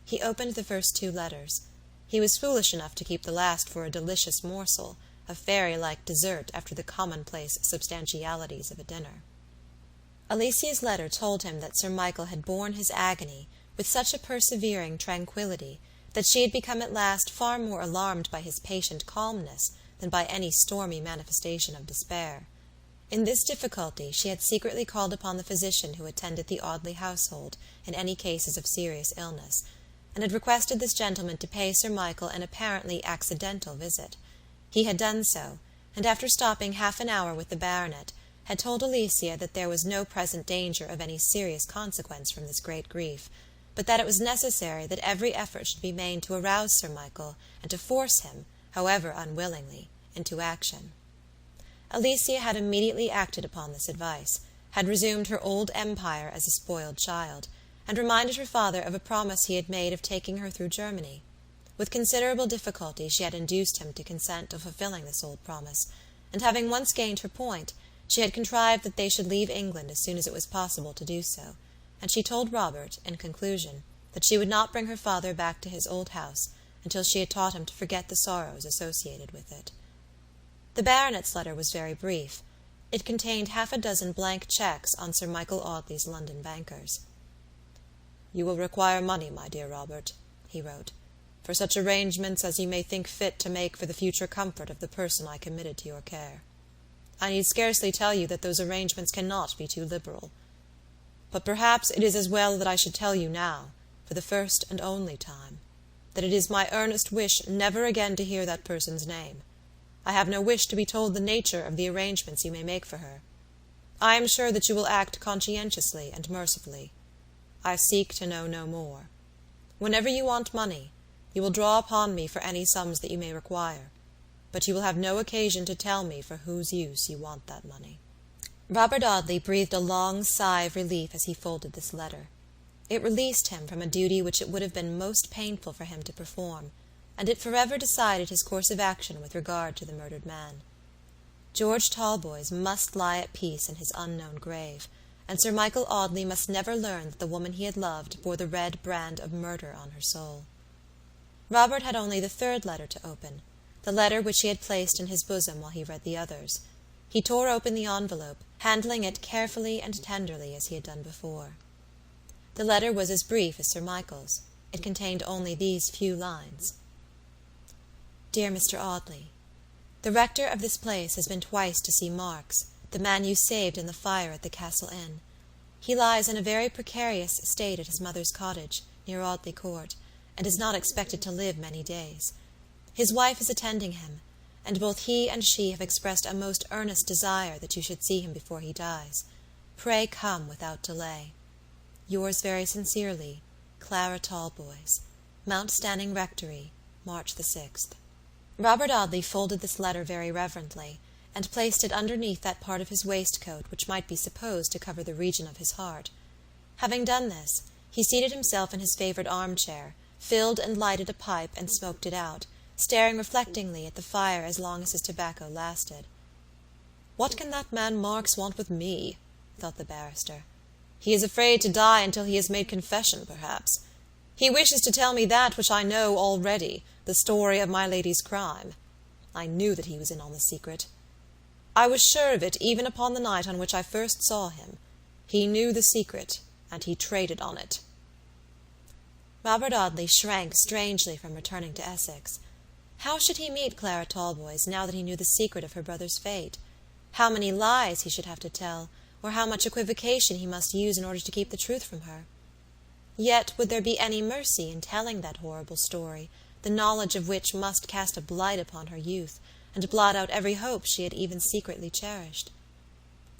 Speaker 1: He opened the first 2 letters. He was foolish enough to keep the last for a delicious morsel, a fairy-like dessert after the commonplace substantialities of a dinner. Alicia's letter told him that Sir Michael had borne his agony with such a persevering tranquillity that she had become at last far more alarmed by his patient calmness than by any stormy manifestation of despair. In this difficulty she had secretly called upon the physician who attended the Audley household in any cases of serious illness, and had requested this gentleman to pay Sir Michael an apparently accidental visit. He had done so, and after stopping half an hour with the baronet, had told Alicia that there was no present danger of any serious consequence from this great grief, but that it was necessary that every effort should be made to arouse Sir Michael, and to force him, however unwillingly, into action. Alicia had immediately acted upon this advice, had resumed her old empire as a spoiled child, and reminded her father of a promise he had made of taking her through Germany. With considerable difficulty she had induced him to consent to fulfilling this old promise, and having once gained her point, she had contrived that they should leave England as soon as it was possible to do so, and she told Robert, in conclusion, that she would not bring her father back to his old house, until she had taught him to forget the sorrows associated with it. The baronet's letter was very brief. It contained 6 blank cheques on Sir Michael Audley's London bankers. "You will require money, my dear Robert," he wrote, "for such arrangements as you may think fit to make for the future comfort of the person I committed to your care. I need scarcely tell you that those arrangements cannot be too liberal. But perhaps it is as well that I should tell you now, for the first and only time, that it is my earnest wish never again to hear that person's name. I have no wish to be told the nature of the arrangements you may make for her. I am sure that you will act conscientiously and mercifully. I seek to know no more. Whenever you want money, you will draw upon me for any sums that you may require, but you will have no occasion to tell me for whose use you want that money." Robert Audley breathed a long sigh of relief as he folded this letter. It released him from a duty which it would have been most painful for him to perform, and it forever decided his course of action with regard to the murdered man. George Talboys must lie at peace in his unknown grave, and Sir Michael Audley must never learn that the woman he had loved bore the red brand of murder on her soul. Robert had only the 3rd letter to open, the letter which he had placed in his bosom while he read the others. He tore open the envelope, handling it carefully and tenderly as he had done before. The letter was as brief as Sir Michael's. It contained only these few lines. "Dear Mr. Audley, the rector of this place has been twice to see Marks, the man you saved in the fire at the Castle Inn. He lies in a very precarious state at his mother's cottage, near Audley Court, and is not expected to live many days. His wife is attending him, and both he and she have expressed a most earnest desire that you should see him before he dies. Pray come without delay. Yours very sincerely, Clara Talboys, Mount Stanning Rectory, March the 6th." Robert Audley folded this letter very reverently, and placed it underneath that part of his waistcoat which might be supposed to cover the region of his heart. Having done this, he seated himself in his favourite armchair, filled and lighted a pipe, and smoked it out, staring reflectingly at the fire as long as his tobacco lasted. "What can that man Marks want with me?" thought the barrister. "He is afraid to die until he has made confession, perhaps. He wishes to tell me that which I know already, the story of my lady's crime. I knew that he was in on the secret. I was sure of it even upon the night on which I first saw him. He knew the secret, and he traded on it." Robert Audley shrank strangely from returning to Essex. How should he meet Clara Talboys now that he knew the secret of her brother's fate? How many lies he should have to tell, or how much equivocation he must use in order to keep the truth from her? Yet would there be any mercy in telling that horrible story, the knowledge of which must cast a blight upon her youth, and blot out every hope she had even secretly cherished?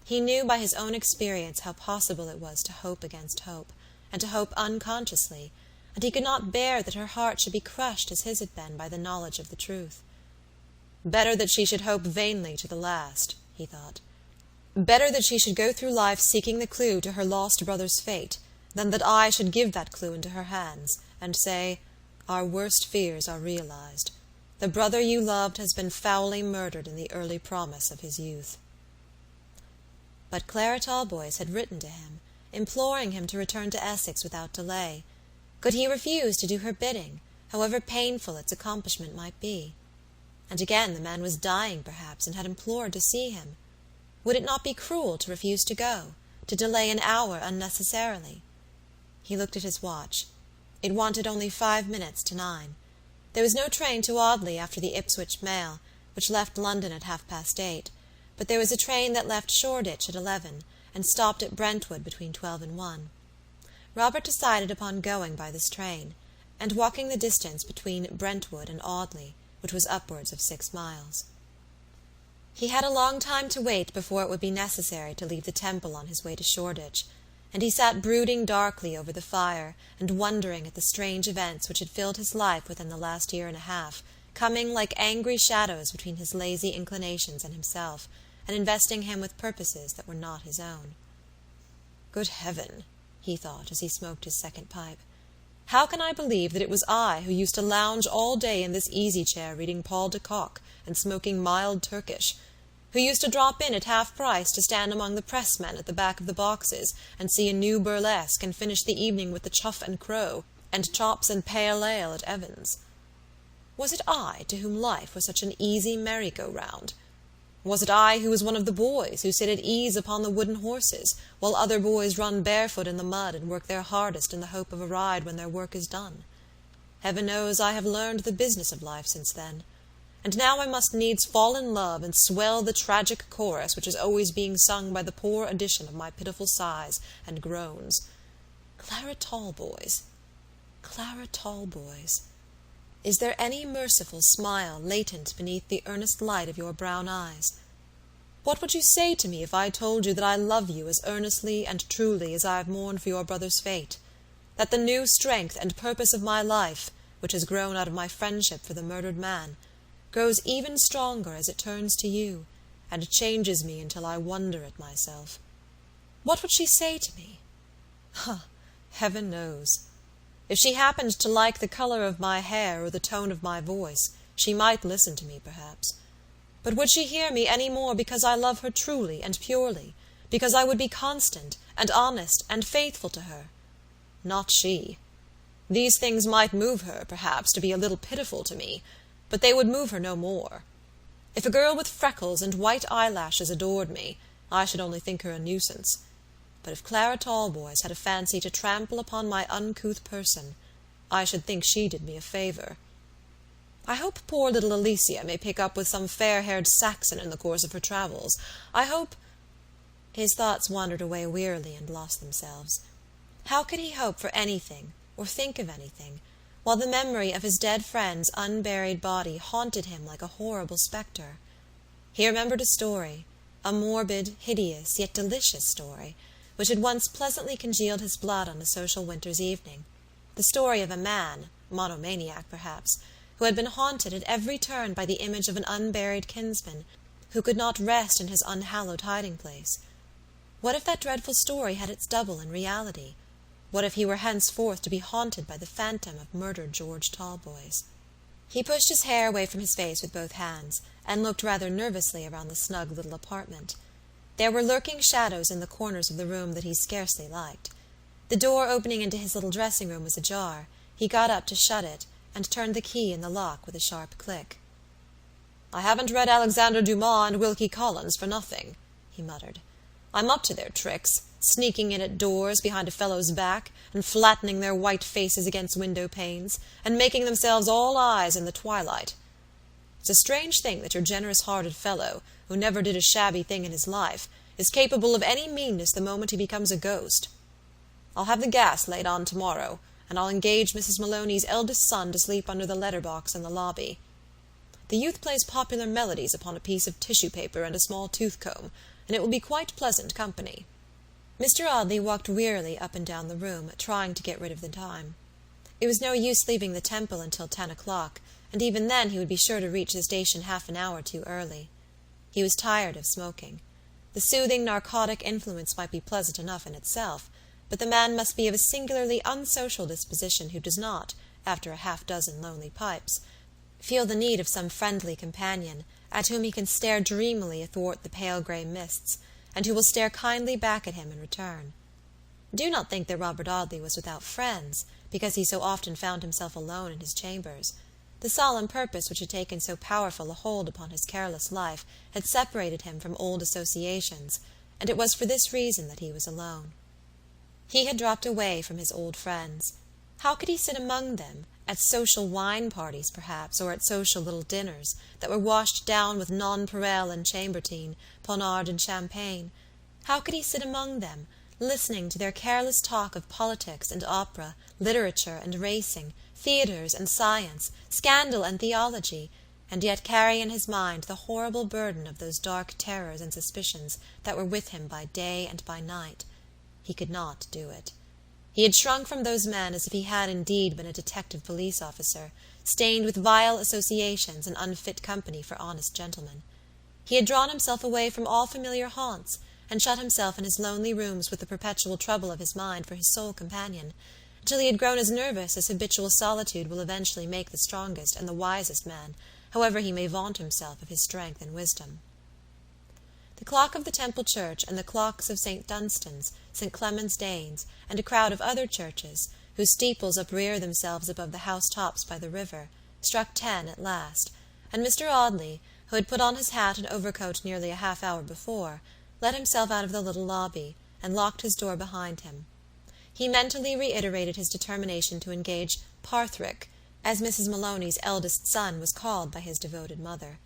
Speaker 1: He knew by his own experience how possible it was to hope against hope, and to hope unconsciously, and he could not bear that her heart should be crushed as his had been by the knowledge of the truth. Better that she should hope vainly to the last, he thought. Better that she should go through life seeking the clue to her lost brother's fate, than that I should give that clue into her hands, and say, "Our worst fears are realized. The brother you loved has been foully murdered in the early promise of his youth." But Clara Talboys had written to him, imploring him to return to Essex without delay. Could he refuse to do her bidding, however painful its accomplishment might be? And again the man was dying, perhaps, and had implored to see him. Would it not be cruel to refuse to go, to delay an hour unnecessarily? He looked at his watch. It wanted only 5 minutes to 9. There was no train to Audley after the Ipswich mail, which left London at 8:30, but there was a train that left Shoreditch at 11, and stopped at Brentwood between 12 and 1. Robert decided upon going by this train, and walking the distance between Brentwood and Audley, which was upwards of 6 miles. He had a long time to wait before it would be necessary to leave the Temple on his way to Shoreditch, and he sat brooding darkly over the fire, and wondering at the strange events which had filled his life within the last year and a half, coming like angry shadows between his lazy inclinations and himself, and investing him with purposes that were not his own. "Good heaven," he thought as he smoked his second pipe, "how can I believe that it was I who used to lounge all day in this easy-chair reading Paul de Kock and smoking mild Turkish, who used to drop in at half-price to stand among the pressmen at the back of the boxes and see a new burlesque and finish the evening with the Chuff and Crow and chops and pale ale at Evans? Was it I to whom life was such an easy merry-go-round? Was it I who was one of the boys who sit at ease upon the wooden horses, while other boys run barefoot in the mud and work their hardest in the hope of a ride when their work is done? Heaven knows I have learned the business of life since then, and now I must needs fall in love and swell the tragic chorus which is always being sung by the poor addition of my pitiful sighs and groans. Clara Talboys, Clara Talboys, is there any merciful smile latent beneath the earnest light of your brown eyes? What would you say to me if I told you that I love you as earnestly and truly as I have mourned for your brother's fate, that the new strength and purpose of my life, which has grown out of my friendship for the murdered man, grows even stronger as it turns to you, and changes me until I wonder at myself? What would she say to me? Heaven knows. If she happened to like the color of my hair or the tone of my voice, she might listen to me, perhaps. But would she hear me any more because I love her truly and purely, because I would be constant and honest and faithful to her? Not she. These things might move her, perhaps, to be a little pitiful to me, but they would move her no more. If a girl with freckles and white eyelashes adored me, I should only think her a nuisance. But if Clara Talboys had a fancy to trample upon my uncouth person, I should think she did me a favour. I hope poor little Alicia may pick up with some fair-haired Saxon in the course of her travels. I hope—" His thoughts wandered away wearily and lost themselves. How could he hope for anything, or think of anything, while the memory of his dead friend's unburied body haunted him like a horrible spectre? He remembered a story, a morbid, hideous, yet delicious story, which had once pleasantly congealed his blood on a social winter's evening, the story of a man, monomaniac perhaps, who had been haunted at every turn by the image of an unburied kinsman, who could not rest in his unhallowed hiding-place. What if that dreadful story had its double in reality? What if he were henceforth to be haunted by the phantom of murdered George Talboys? He pushed his hair away from his face with both hands, and looked rather nervously around the snug little apartment. There were lurking shadows in the corners of the room that he scarcely liked. The door opening into his little dressing-room was ajar. He got up to shut it, and turned the key in the lock with a sharp click. "I haven't read Alexander Dumas and Wilkie Collins for nothing," he muttered. "I'm up to their tricks, sneaking in at doors behind a fellow's back, and flattening their white faces against window-panes, and making themselves all eyes in the twilight. It's a strange thing that your generous-hearted fellow, who never did a shabby thing in his life, is capable of any meanness the moment he becomes a ghost. I'll have the gas laid on tomorrow, and I'll engage Mrs. Maloney's eldest son to sleep under the letter-box in the lobby. The youth plays popular melodies upon a piece of tissue-paper and a small tooth-comb, and it will be quite pleasant company." Mr. Audley walked wearily up and down the room, trying to get rid of the time. It was no use leaving the Temple until 10 o'clock, and even then he would be sure to reach the station half an hour too early. He was tired of smoking. The soothing narcotic influence might be pleasant enough in itself, but the man must be of a singularly unsocial disposition who does not, after a half-dozen lonely pipes, feel the need of some friendly companion, at whom he can stare dreamily athwart the pale grey mists, and who will stare kindly back at him in return. Do not think that Robert Audley was without friends, because he so often found himself alone in his chambers. The solemn purpose which had taken so powerful a hold upon his careless life had separated him from old associations, and it was for this reason that he was alone. He had dropped away from his old friends. How could he sit among them, at social wine-parties perhaps, or at social little dinners, that were washed down with nonpareil and chambertin, Ponnard and champagne? How could he sit among them, listening to their careless talk of politics and opera, literature and racing, theatres and science, scandal and theology, and yet carry in his mind the horrible burden of those dark terrors and suspicions that were with him by day and by night? He could not do it. He had shrunk from those men as if he had indeed been a detective police officer, stained with vile associations and unfit company for honest gentlemen. He had drawn himself away from all familiar haunts, and shut himself in his lonely rooms with the perpetual trouble of his mind for his sole companion, till he had grown as nervous as habitual solitude will eventually make the strongest and the wisest man, however he may vaunt himself of his strength and wisdom. The clock of the Temple Church and the clocks of St. Dunstan's, St. Clement's Danes, and a crowd of other churches, whose steeples uprear themselves above the housetops by the river, struck 10 at last, and Mr. Audley, who had put on his hat and overcoat nearly a half-hour before, let himself out of the little lobby, and locked his door behind him. He mentally reiterated his determination to engage Parthrick, as Mrs. Maloney's eldest son was called by his devoted mother.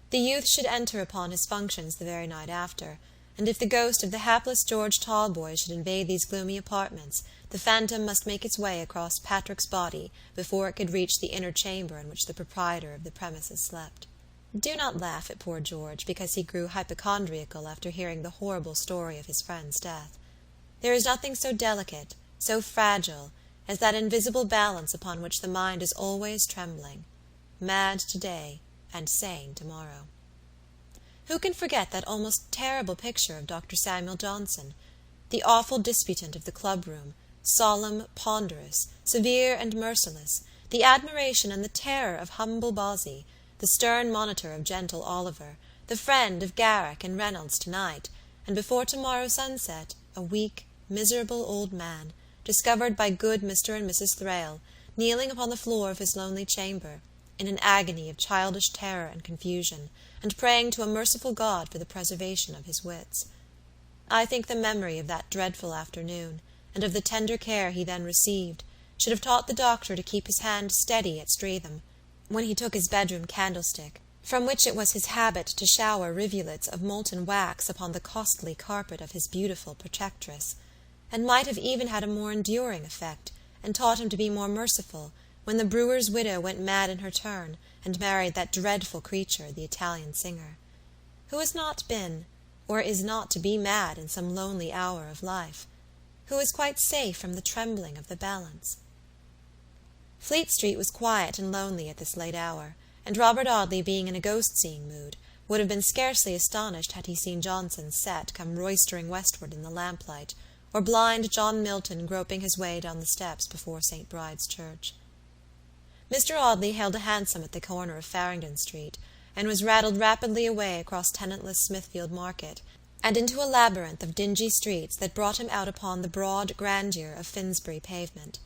Speaker 1: The youth should enter upon his functions the very night after, and if the ghost of the hapless George Talboys should invade these gloomy apartments, the phantom must make its way across Patrick's body before it could reach the inner chamber in which the proprietor of the premises slept. Do not laugh at poor George because he grew hypochondriacal after hearing the horrible story of his friend's death. There is nothing so delicate, so fragile, as that invisible balance upon which the mind is always trembling, mad today and sane tomorrow. Who can forget that almost terrible picture of Dr. Samuel Johnson, the awful disputant of the club-room, solemn, ponderous, severe and merciless, the admiration and the terror of humble Bossy, the stern monitor of gentle Oliver, the friend of Garrick and Reynolds tonight, and before tomorrow's sunset, a weak, miserable old man, discovered by good Mr. and Mrs. Thrale, kneeling upon the floor of his lonely chamber, in an agony of childish terror and confusion, and praying to a merciful God for the preservation of his wits. I think the memory of that dreadful afternoon, and of the tender care he then received, should have taught the doctor to keep his hand steady at Streatham, when he took his bedroom candlestick, from which it was his habit to shower rivulets of molten wax upon the costly carpet of his beautiful protectress, and might have even had a more enduring effect, and taught him to be more merciful, when the brewer's widow went mad in her turn, and married that dreadful creature, the Italian singer. Who has not been, or is not to be mad in some lonely hour of life? Who is quite safe from the trembling of the balance? Fleet Street was quiet and lonely at this late hour, and Robert Audley, being in a ghost-seeing mood, would have been scarcely astonished had he seen Johnson's set come roistering westward in the lamplight, or blind John Milton groping his way down the steps before St. Bride's Church. Mr. Audley hailed a hansom at the corner of Farringdon Street, and was rattled rapidly away across tenantless Smithfield Market, and into a labyrinth of dingy streets that brought him out upon the broad grandeur of Finsbury pavement.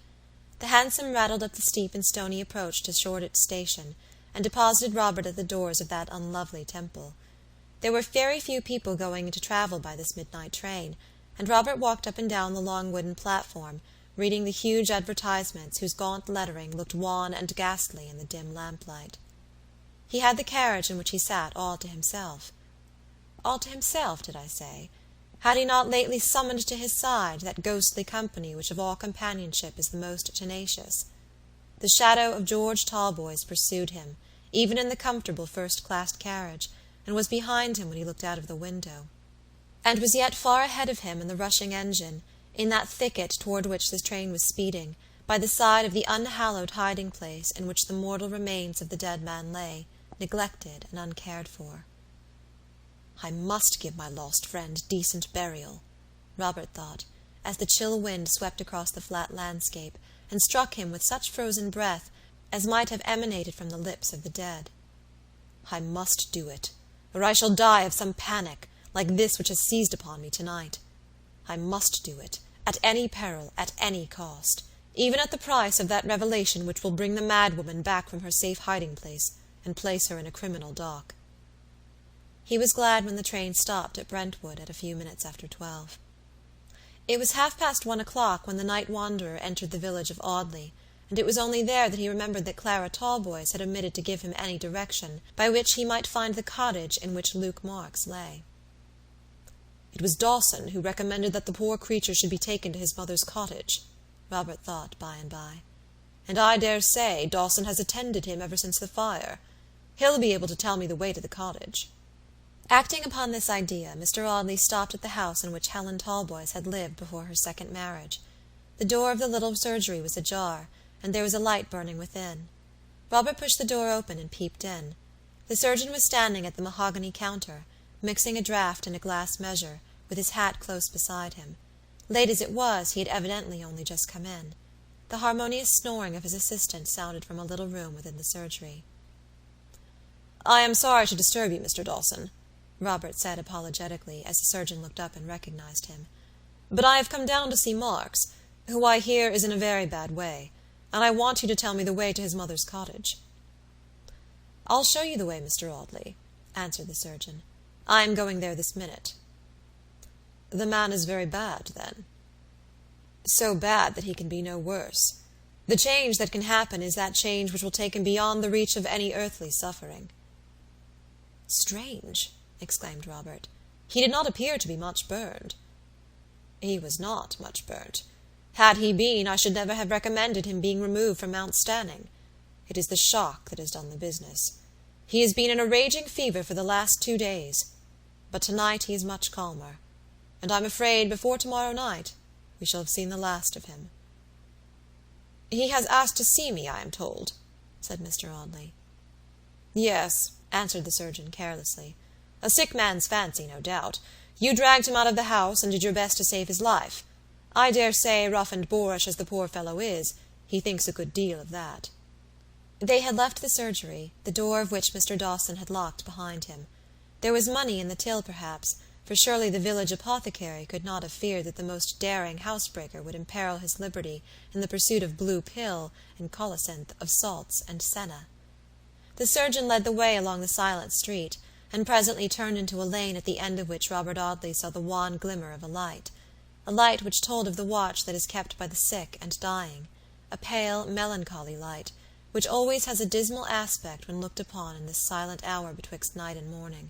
Speaker 1: The hansom rattled up the steep and stony approach to Shoreditch Station, and deposited Robert at the doors of that unlovely temple. There were very few people going into travel by this midnight train, and Robert walked up and down the long wooden platform, reading the huge advertisements whose gaunt lettering looked wan and ghastly in the dim lamplight. He had the carriage in which he sat all to himself. All to himself, did I say? Had he not lately summoned to his side that ghostly company which of all companionship is the most tenacious? The shadow of George Talboys pursued him, even in the comfortable first-class carriage, and was behind him when he looked out of the window, and was yet far ahead of him in the rushing engine, in that thicket toward which the train was speeding, by the side of the unhallowed hiding-place in which the mortal remains of the dead man lay, neglected and uncared for. "I must give my lost friend decent burial," Robert thought, as the chill wind swept across the flat landscape, and struck him with such frozen breath as might have emanated from the lips of the dead. "I must do it, or I shall die of some panic, like this which has seized upon me tonight. I must do it, at any peril, at any cost, even at the price of that revelation which will bring the madwoman back from her safe hiding-place, and place her in a criminal dock." He was glad when the train stopped at Brentwood at a few minutes after 12. It was 1:30 when the night wanderer entered the village of Audley, and it was only there that he remembered that Clara Talboys had omitted to give him any direction by which he might find the cottage in which Luke Marks lay. "It was Dawson who recommended that the poor creature should be taken to his mother's cottage," Robert thought by and by. "And I dare say Dawson has attended him ever since the fire. He'll be able to tell me the way to the cottage." Acting upon this idea, Mr. Audley stopped at the house in which Helen Talboys had lived before her second marriage. The door of the little surgery was ajar, and there was a light burning within. Robert pushed the door open and peeped in. The surgeon was standing at the mahogany counter, mixing a draught in a glass measure, with his hat close beside him. Late as it was, he had evidently only just come in. The harmonious snoring of his assistant sounded from a little room within the surgery. "I am sorry to disturb you, Mr. Dawson," Robert said apologetically, as the surgeon looked up and recognized him. "But I have come down to see Marks, who I hear is in a very bad way, and I want you to tell me the way to his mother's cottage." "I'll show you the way, Mr. Audley," answered the surgeon. "I am going there this minute." "The man is very bad, then?" "So bad that he can be no worse. The change that can happen is that change which will take him beyond the reach of any earthly suffering." "Strange!" exclaimed Robert. "He did not appear to be much burned." "He was not much burnt. Had he been, I should never have recommended him being removed from Mount Stanning. It is the shock that has done the business. He has been in a raging fever for the last 2 days, but tonight he is much calmer, and I'm afraid before tomorrow night we shall have seen the last of him." "He has asked to see me, I am told," said Mr. Audley. "Yes," answered the surgeon carelessly. "A sick man's fancy, no doubt. You dragged him out of the house, and did your best to save his life. I dare say, rough and boorish as the poor fellow is, he thinks a good deal of that." They had left the surgery, the door of which Mr. Dawson had locked behind him. There was money in the till, perhaps, for surely the village apothecary could not have feared that the most daring housebreaker would imperil his liberty in the pursuit of blue pill and colocynth, of salts and senna. The surgeon led the way along the silent street, and presently turned into a lane at the end of which Robert Audley saw the wan glimmer of a light which told of the watch that is kept by the sick and dying, a pale, melancholy light, which always has a dismal aspect when looked upon in this silent hour betwixt night and morning.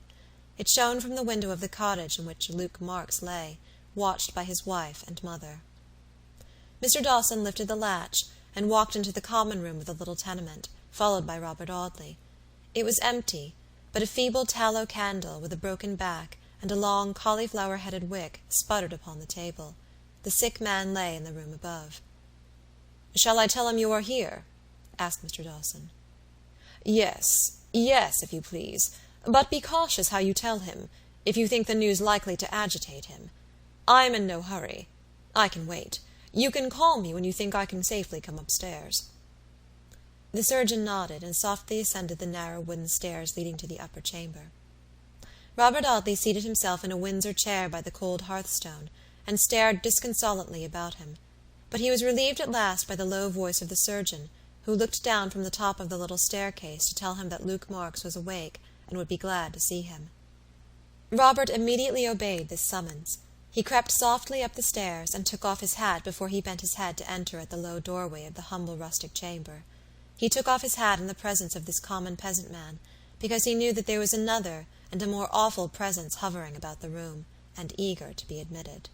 Speaker 1: It shone from the window of the cottage in which Luke Marks lay, watched by his wife and mother. Mr. Dawson lifted the latch, and walked into the common room of the little tenement, followed by Robert Audley. It was empty, but a feeble tallow candle, with a broken back, and a long cauliflower-headed wick, sputtered upon the table. The sick man lay in the room above. "Shall I tell him you are here?" asked Mr. Dawson. Yes, if you please. But be cautious how you tell him, if you think the news likely to agitate him. I am in no hurry. I can wait. You can call me when you think I can safely come upstairs." The surgeon nodded, and softly ascended the narrow wooden stairs leading to the upper chamber. Robert Audley seated himself in a Windsor chair by the cold hearthstone, and stared disconsolately about him. But he was relieved at last by the low voice of the surgeon, who looked down from the top of the little staircase to tell him that Luke Marks was awake, and would be glad to see him. Robert immediately obeyed this summons. He crept softly up the stairs, and took off his hat before he bent his head to enter at the low doorway of the humble rustic chamber. He took off his hat in the presence of this common peasant man, because he knew that there was another and a more awful presence hovering about the room, and eager to be admitted.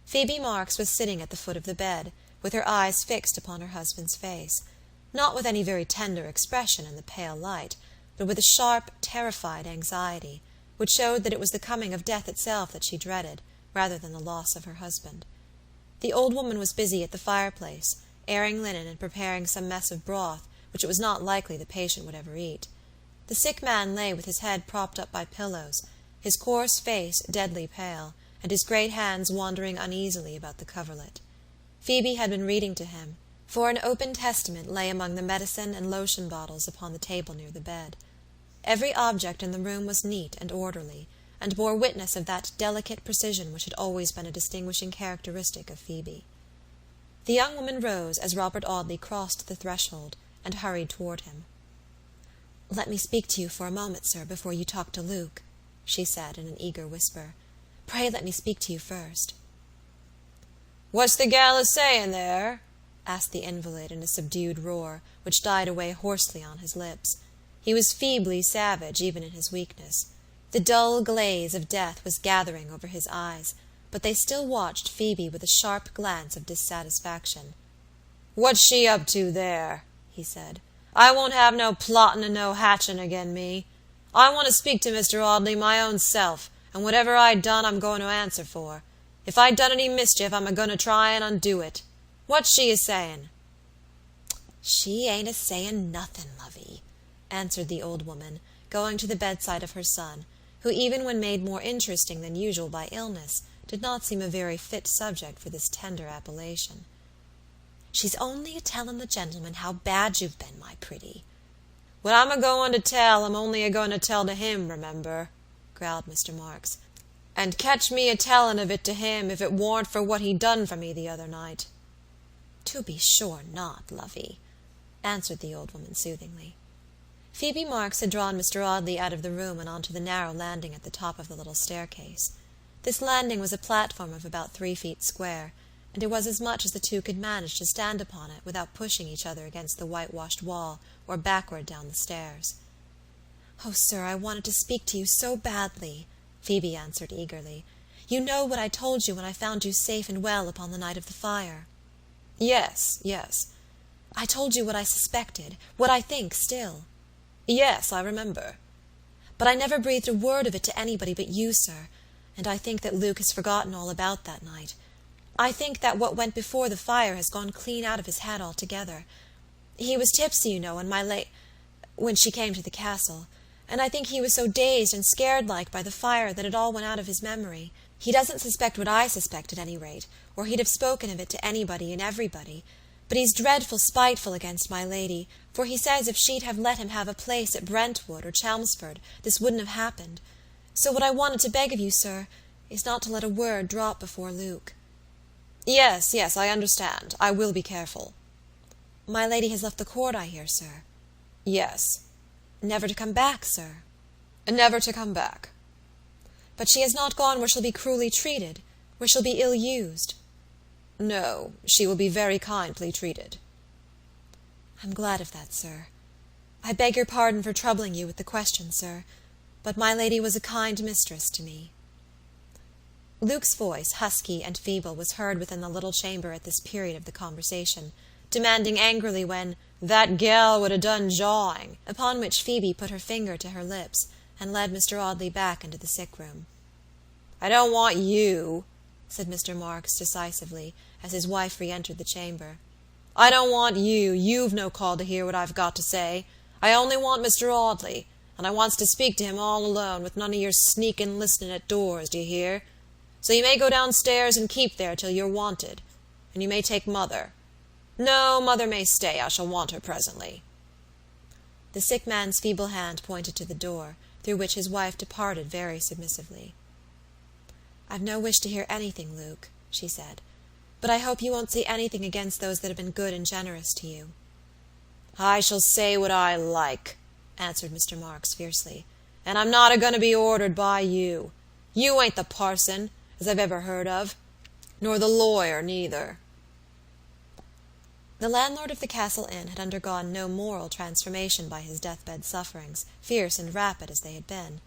Speaker 1: Phoebe Marks was sitting at the foot of the bed, with her eyes fixed upon her husband's face, not with any very tender expression in the pale light, but with a sharp, terrified anxiety, which showed that it was the coming of death itself that she dreaded, rather than the loss of her husband. The old woman was busy at the fireplace, airing linen and preparing some mess of broth, which it was not likely the patient would ever eat. The sick man lay with his head propped up by pillows, his coarse face deadly pale, and his great hands wandering uneasily about the coverlet. Phoebe had been reading to him, for an open Testament lay among the medicine and lotion bottles upon the table near the bed. Every object in the room was neat and orderly, and bore witness of that delicate precision which had always been a distinguishing characteristic of Phoebe. The young woman rose as Robert Audley crossed the threshold, and hurried toward him. "Let me speak to you for a moment, sir, before you talk to Luke," she said in an eager whisper. "Pray let me speak to you first." "What's the gal a-saying there?" asked the invalid in a subdued roar, which died away hoarsely on his lips. He was feebly savage, even in his weakness. The dull glaze of death was gathering over his eyes, but they still watched Phoebe with a sharp glance of dissatisfaction. "What's she up to there?" he said. "I won't have no plotting and no hatching again me. I want to speak to Mr. Audley my own self, and whatever I done I'm going to answer for. If I done any mischief, I'm a-going to try and undo it. What's she a-saying?" "She ain't a-saying nothin', lovey," answered the old woman, going to the bedside of her son, who, even when made more interesting than usual by illness, did not seem a very fit subject for this tender appellation. "She's only a-telling the gentleman how bad you've been, my pretty." "What I'm a-going to tell, I'm only a-going to tell to him, remember," growled Mr. Marks. "And catch me a-telling of it to him, if it warn't for what he done for me the other night." "To be sure not, lovey," answered the old woman soothingly. Phoebe Marks had drawn Mr. Audley out of the room and onto the narrow landing at the top of the little staircase. This landing was a platform of about 3 feet square, and it was as much as the two could manage to stand upon it without pushing each other against the whitewashed wall or backward down the stairs. "Oh, sir, I wanted to speak to you so badly," Phoebe answered eagerly. "You know what I told you when I found you safe and well upon the night of the fire."
Speaker 2: Yes, yes.
Speaker 1: "I told you what I suspected, what I think still."
Speaker 2: "Yes, I remember."
Speaker 1: "But I never breathed a word of it to anybody but you, sir, and I think that Luke has forgotten all about that night. I think that what went before the fire has gone clean out of his head altogether. He was tipsy, you know, when she came to the castle, and I think he was so dazed and scared-like by the fire that it all went out of his memory. He doesn't suspect what I suspect at any rate, or he'd have spoken of it to anybody and everybody, but he's dreadful spiteful against my lady, for he says if she'd have let him have a place at Brentwood or Chelmsford, this wouldn't have happened. So what I wanted to beg of you, sir, is not to let a word drop before Luke."
Speaker 2: "Yes, yes, I understand. I will be careful."
Speaker 1: "My lady has left the court, I hear, sir."
Speaker 2: "Yes."
Speaker 1: "Never to come back, sir."
Speaker 2: "Never to come back."
Speaker 1: "But she has not gone where she'll be cruelly treated, where she'll be ill-used."
Speaker 2: "No, she will be very kindly treated."
Speaker 1: "I'm glad of that, sir. I beg your pardon for troubling you with the question, sir, but my lady was a kind mistress to me." Luke's voice, husky and feeble, was heard within the little chamber at this period of the conversation, demanding angrily when "that gal would have done jawing," upon which Phoebe put her finger to her lips and led Mr. Audley back into the sick-room.
Speaker 2: "I don't want you,"
Speaker 1: said Mr. Marks decisively, as his wife re-entered the chamber.
Speaker 2: "I don't want you. You've no call to hear what I've got to say. I only want Mr. Audley, and I wants to speak to him all alone, with none of your sneaking listening at doors, d'ye hear? So you may go downstairs and keep there till you're wanted, and you may take Mother. No, Mother may stay. I shall want her presently."
Speaker 1: The sick man's feeble hand pointed to the door, through which his wife departed very submissively. "I've no wish to hear anything, Luke," she said, "but I hope you won't say anything against those that have been good and generous to you."
Speaker 2: "I shall say what I like," answered Mr. Marks fiercely, "and I'm not a-going to be ordered by you. You ain't the parson, as I've ever heard of, nor the lawyer neither."
Speaker 1: The landlord of the Castle Inn had undergone no moral transformation by his deathbed sufferings, fierce and rapid as they had been.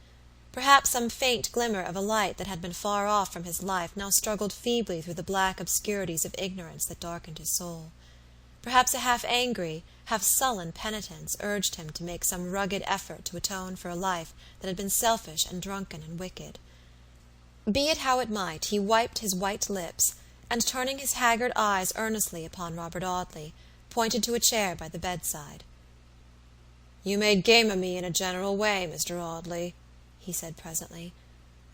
Speaker 1: Perhaps some faint glimmer of a light that had been far off from his life now struggled feebly through the black obscurities of ignorance that darkened his soul. Perhaps a half-angry, half-sullen penitence urged him to make some rugged effort to atone for a life that had been selfish and drunken and wicked. Be it how it might, he wiped his white lips, and turning his haggard eyes earnestly upon Robert Audley, pointed to a chair by the bedside.
Speaker 2: "You made game of me in a general way, Mr. Audley," he said presently,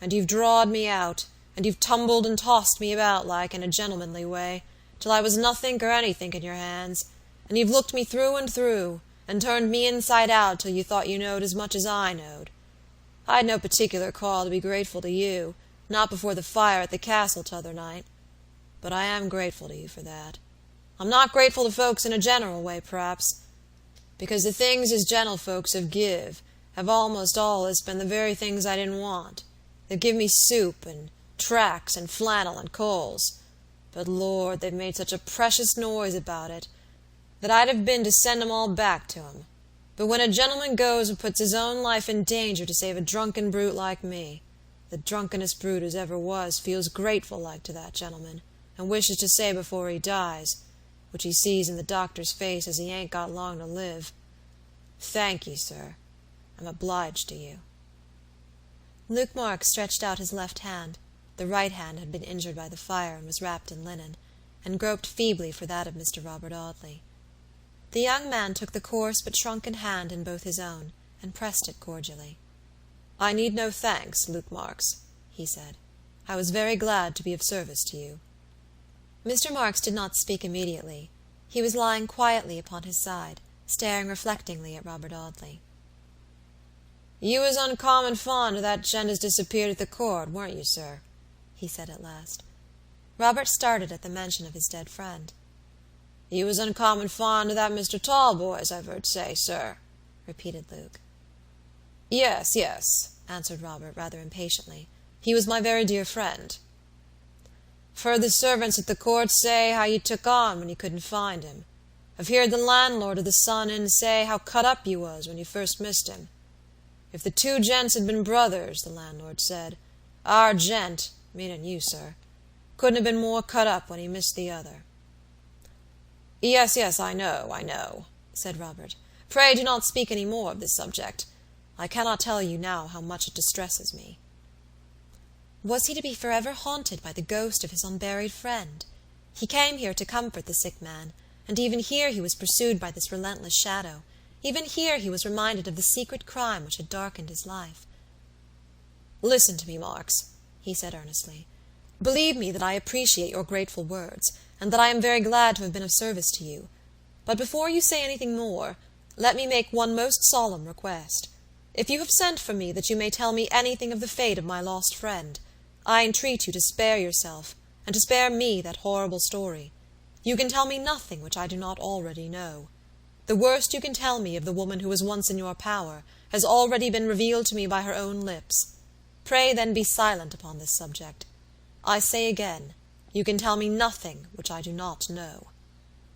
Speaker 2: "and you've drawed me out, and you've tumbled and tossed me about like in a gentlemanly way, till I was nothink or anythink in your hands, and you've looked me through and through, and turned me inside out till you thought you knowed as much as I knowed. I'd no particular call to be grateful to you, not before the fire at the castle t'other night, but I am grateful to you for that. I'm not grateful to folks in a general way, p'raps, because the things as gentlefolks have almost allus been the very things I didn't want. They've give me soup, and tracts, and flannel, and coals, but Lord, they've made such a precious noise about it, that I'd have been to send 'em all back to 'em. But when a gentleman goes and puts his own life in danger to save a drunken brute like me, the drunkenest brute as ever was feels grateful like to that gentleman, and wishes to say before he dies, which he sees in the doctor's face as he ain't got long to live, 'Thank ye, sir. I'm obliged to you.'"
Speaker 1: Luke Marks stretched out his left hand, the right hand had been injured by the fire and was wrapped in linen, and groped feebly for that of Mr. Robert Audley. The young man took the coarse but shrunken hand in both his own, and pressed it cordially.
Speaker 2: "I need no thanks, Luke Marks," he said. "I was very glad to be of service to you."
Speaker 1: Mr. Marks did not speak immediately. He was lying quietly upon his side, staring reflectingly at Robert Audley.
Speaker 2: "You was uncommon fond of that gent as disappeared at the court, weren't you, sir?" he said at last.
Speaker 1: Robert started at the mention of his dead friend.
Speaker 2: "You was uncommon fond of that Mr. Talboys, I've heard say, sir,"
Speaker 1: repeated Luke.
Speaker 3: Yes, answered Robert, rather impatiently. He was my very dear friend. I've heard the servants at the court say how you took on when you couldn't find him. I've heard the landlord of the Sun Inn say how cut up you was when you first missed him. If the two gents had been brothers, the landlord said, our gent, meaning you, sir, couldn't have been more cut up when he missed the other. Yes, I know, said Robert. Pray do not speak any more of this subject. I cannot tell you now how much it distresses me.
Speaker 1: Was he to be forever haunted by the ghost of his unburied friend? He came here to comfort the sick man, and even here he was pursued by this relentless shadow. Even here he was reminded of the secret crime which had darkened his life.
Speaker 3: Listen to me, Marks, he said earnestly. Believe me that I appreciate your grateful words, and that I am very glad to have been of service to you. But before you say anything more, let me make one most solemn request. If you have sent for me that you may tell me anything of the fate of my lost friend, I entreat you to spare yourself, and to spare me that horrible story. You can tell me nothing which I do not already know. The worst you can tell me of the woman who was once in your power has already been revealed to me by her own lips. Pray then be silent upon this subject. I say again, you can tell me nothing which I do not know.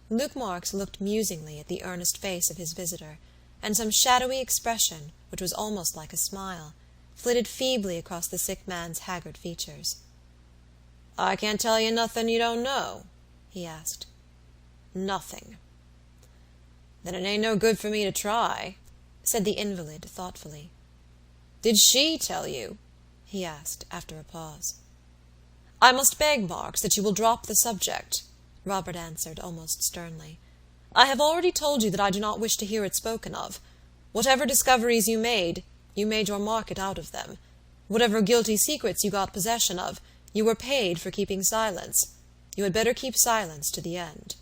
Speaker 1: Luke Marks looked musingly at the earnest face of his visitor, and some shadowy expression, which was almost like a smile, flitted feebly across the sick man's haggard features.
Speaker 3: I can't tell you nothing you don't know, he asked. Nothing. Then it ain't no good for me to try, said the invalid thoughtfully. Did she tell you? He asked after a pause. I must beg, Marks, that you will drop the subject, Robert answered almost sternly. I have already told you that I do not wish to hear it spoken of. Whatever discoveries you made your market out of them. Whatever guilty secrets you got possession of, you were paid for keeping silence. You had better keep silence to the end.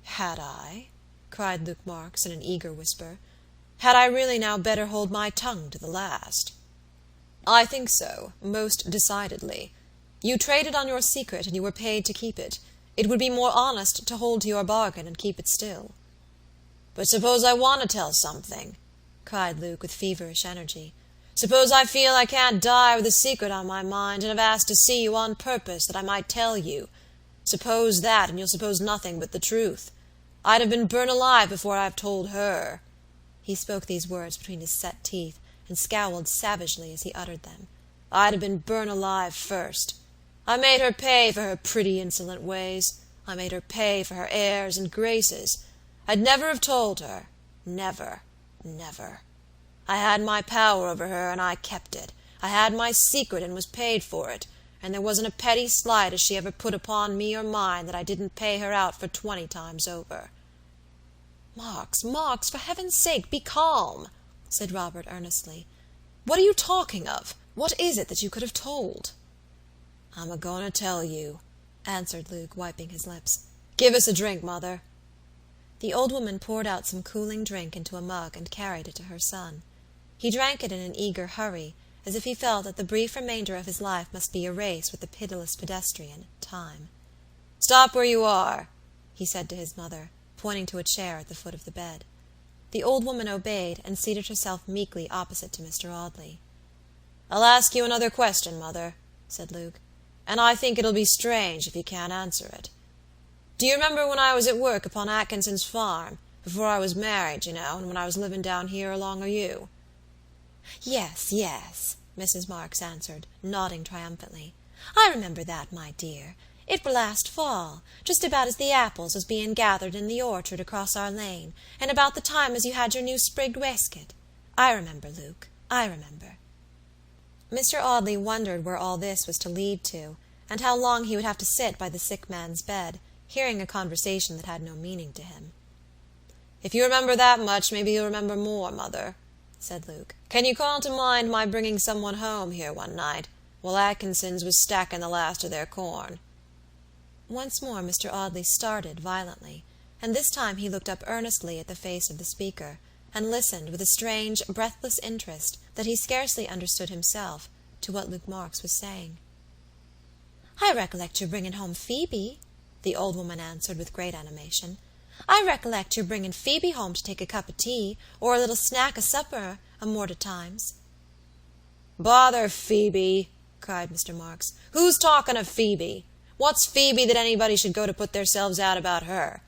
Speaker 1: Had I? Cried Luke Marks in an eager whisper. Had I really now better hold my tongue to the last?
Speaker 3: I think so, most decidedly. You traded on your secret, and you were paid to keep it. It would be more honest to hold to your bargain and keep it still. But suppose I want to tell something, cried Luke with feverish energy. Suppose I feel I can't die with a secret on my mind, and have asked to see you on purpose that I might tell you. Suppose that, and you'll suppose nothing but the truth. I'd have been burned alive before I've told her. He spoke these words between his set teeth, and scowled savagely as he uttered them. I'd have been burned alive first. I made her pay for her pretty insolent ways. I made her pay for her airs and graces. I'd never have told her. Never. I had my power over her, and I kept it. I had my secret, and was paid for it, and there wasn't a petty slight as she ever put upon me or mine that I didn't pay her out for 20 times over.
Speaker 1: Marks, for heaven's sake, be calm, said Robert earnestly. What are you talking of? What is it that you could have told?
Speaker 3: I'm a-going to tell you, answered Luke, wiping his lips. Give us a drink, Mother.
Speaker 1: The old woman poured out some cooling drink into a mug and carried it to her son. He drank it in an eager hurry, as if he felt that the brief remainder of his life must be a race with the pitiless pedestrian, time.
Speaker 3: Stop where you are, he said to his mother, pointing to a chair at the foot of the bed.
Speaker 1: The old woman obeyed, and seated herself meekly opposite to Mr. Audley.
Speaker 3: I'll ask you another question, Mother, said Luke, and I think it'll be strange if you can't answer it. Do you remember when I was at work upon Atkinson's farm, before I was married, you know, and when I was living down here along of you?
Speaker 1: Yes, Mrs. Marks answered, nodding triumphantly. I remember that, my dear. It were last fall, just about as the apples was being gathered in the orchard across our lane, and about the time as you had your new sprigged waistcoat. I remember, Luke, I remember. Mr. Audley wondered where all this was to lead to, and how long he would have to sit by the sick man's bed, hearing a conversation that had no meaning to him.
Speaker 3: If you remember that much, maybe you'll remember more, Mother, said Luke. Can you call to mind my bringing someone home here one night, while Atkinsons was stacking the last of their corn?
Speaker 1: Once more Mr. Audley started violently, and this time he looked up earnestly at the face of the speaker, and listened with a strange, breathless interest that he scarcely understood himself to what Luke Marks was saying. I recollect your bringing home Phoebe, the old woman answered with great animation.
Speaker 2: I recollect your bringing Phoebe home to take a cup of tea, or a little snack o' supper, a mort o' times."
Speaker 3: "Bother Phoebe!" cried Mr. Marks. "Who's talking of Phoebe? What's Phoebe that anybody should go to put theirselves out about her?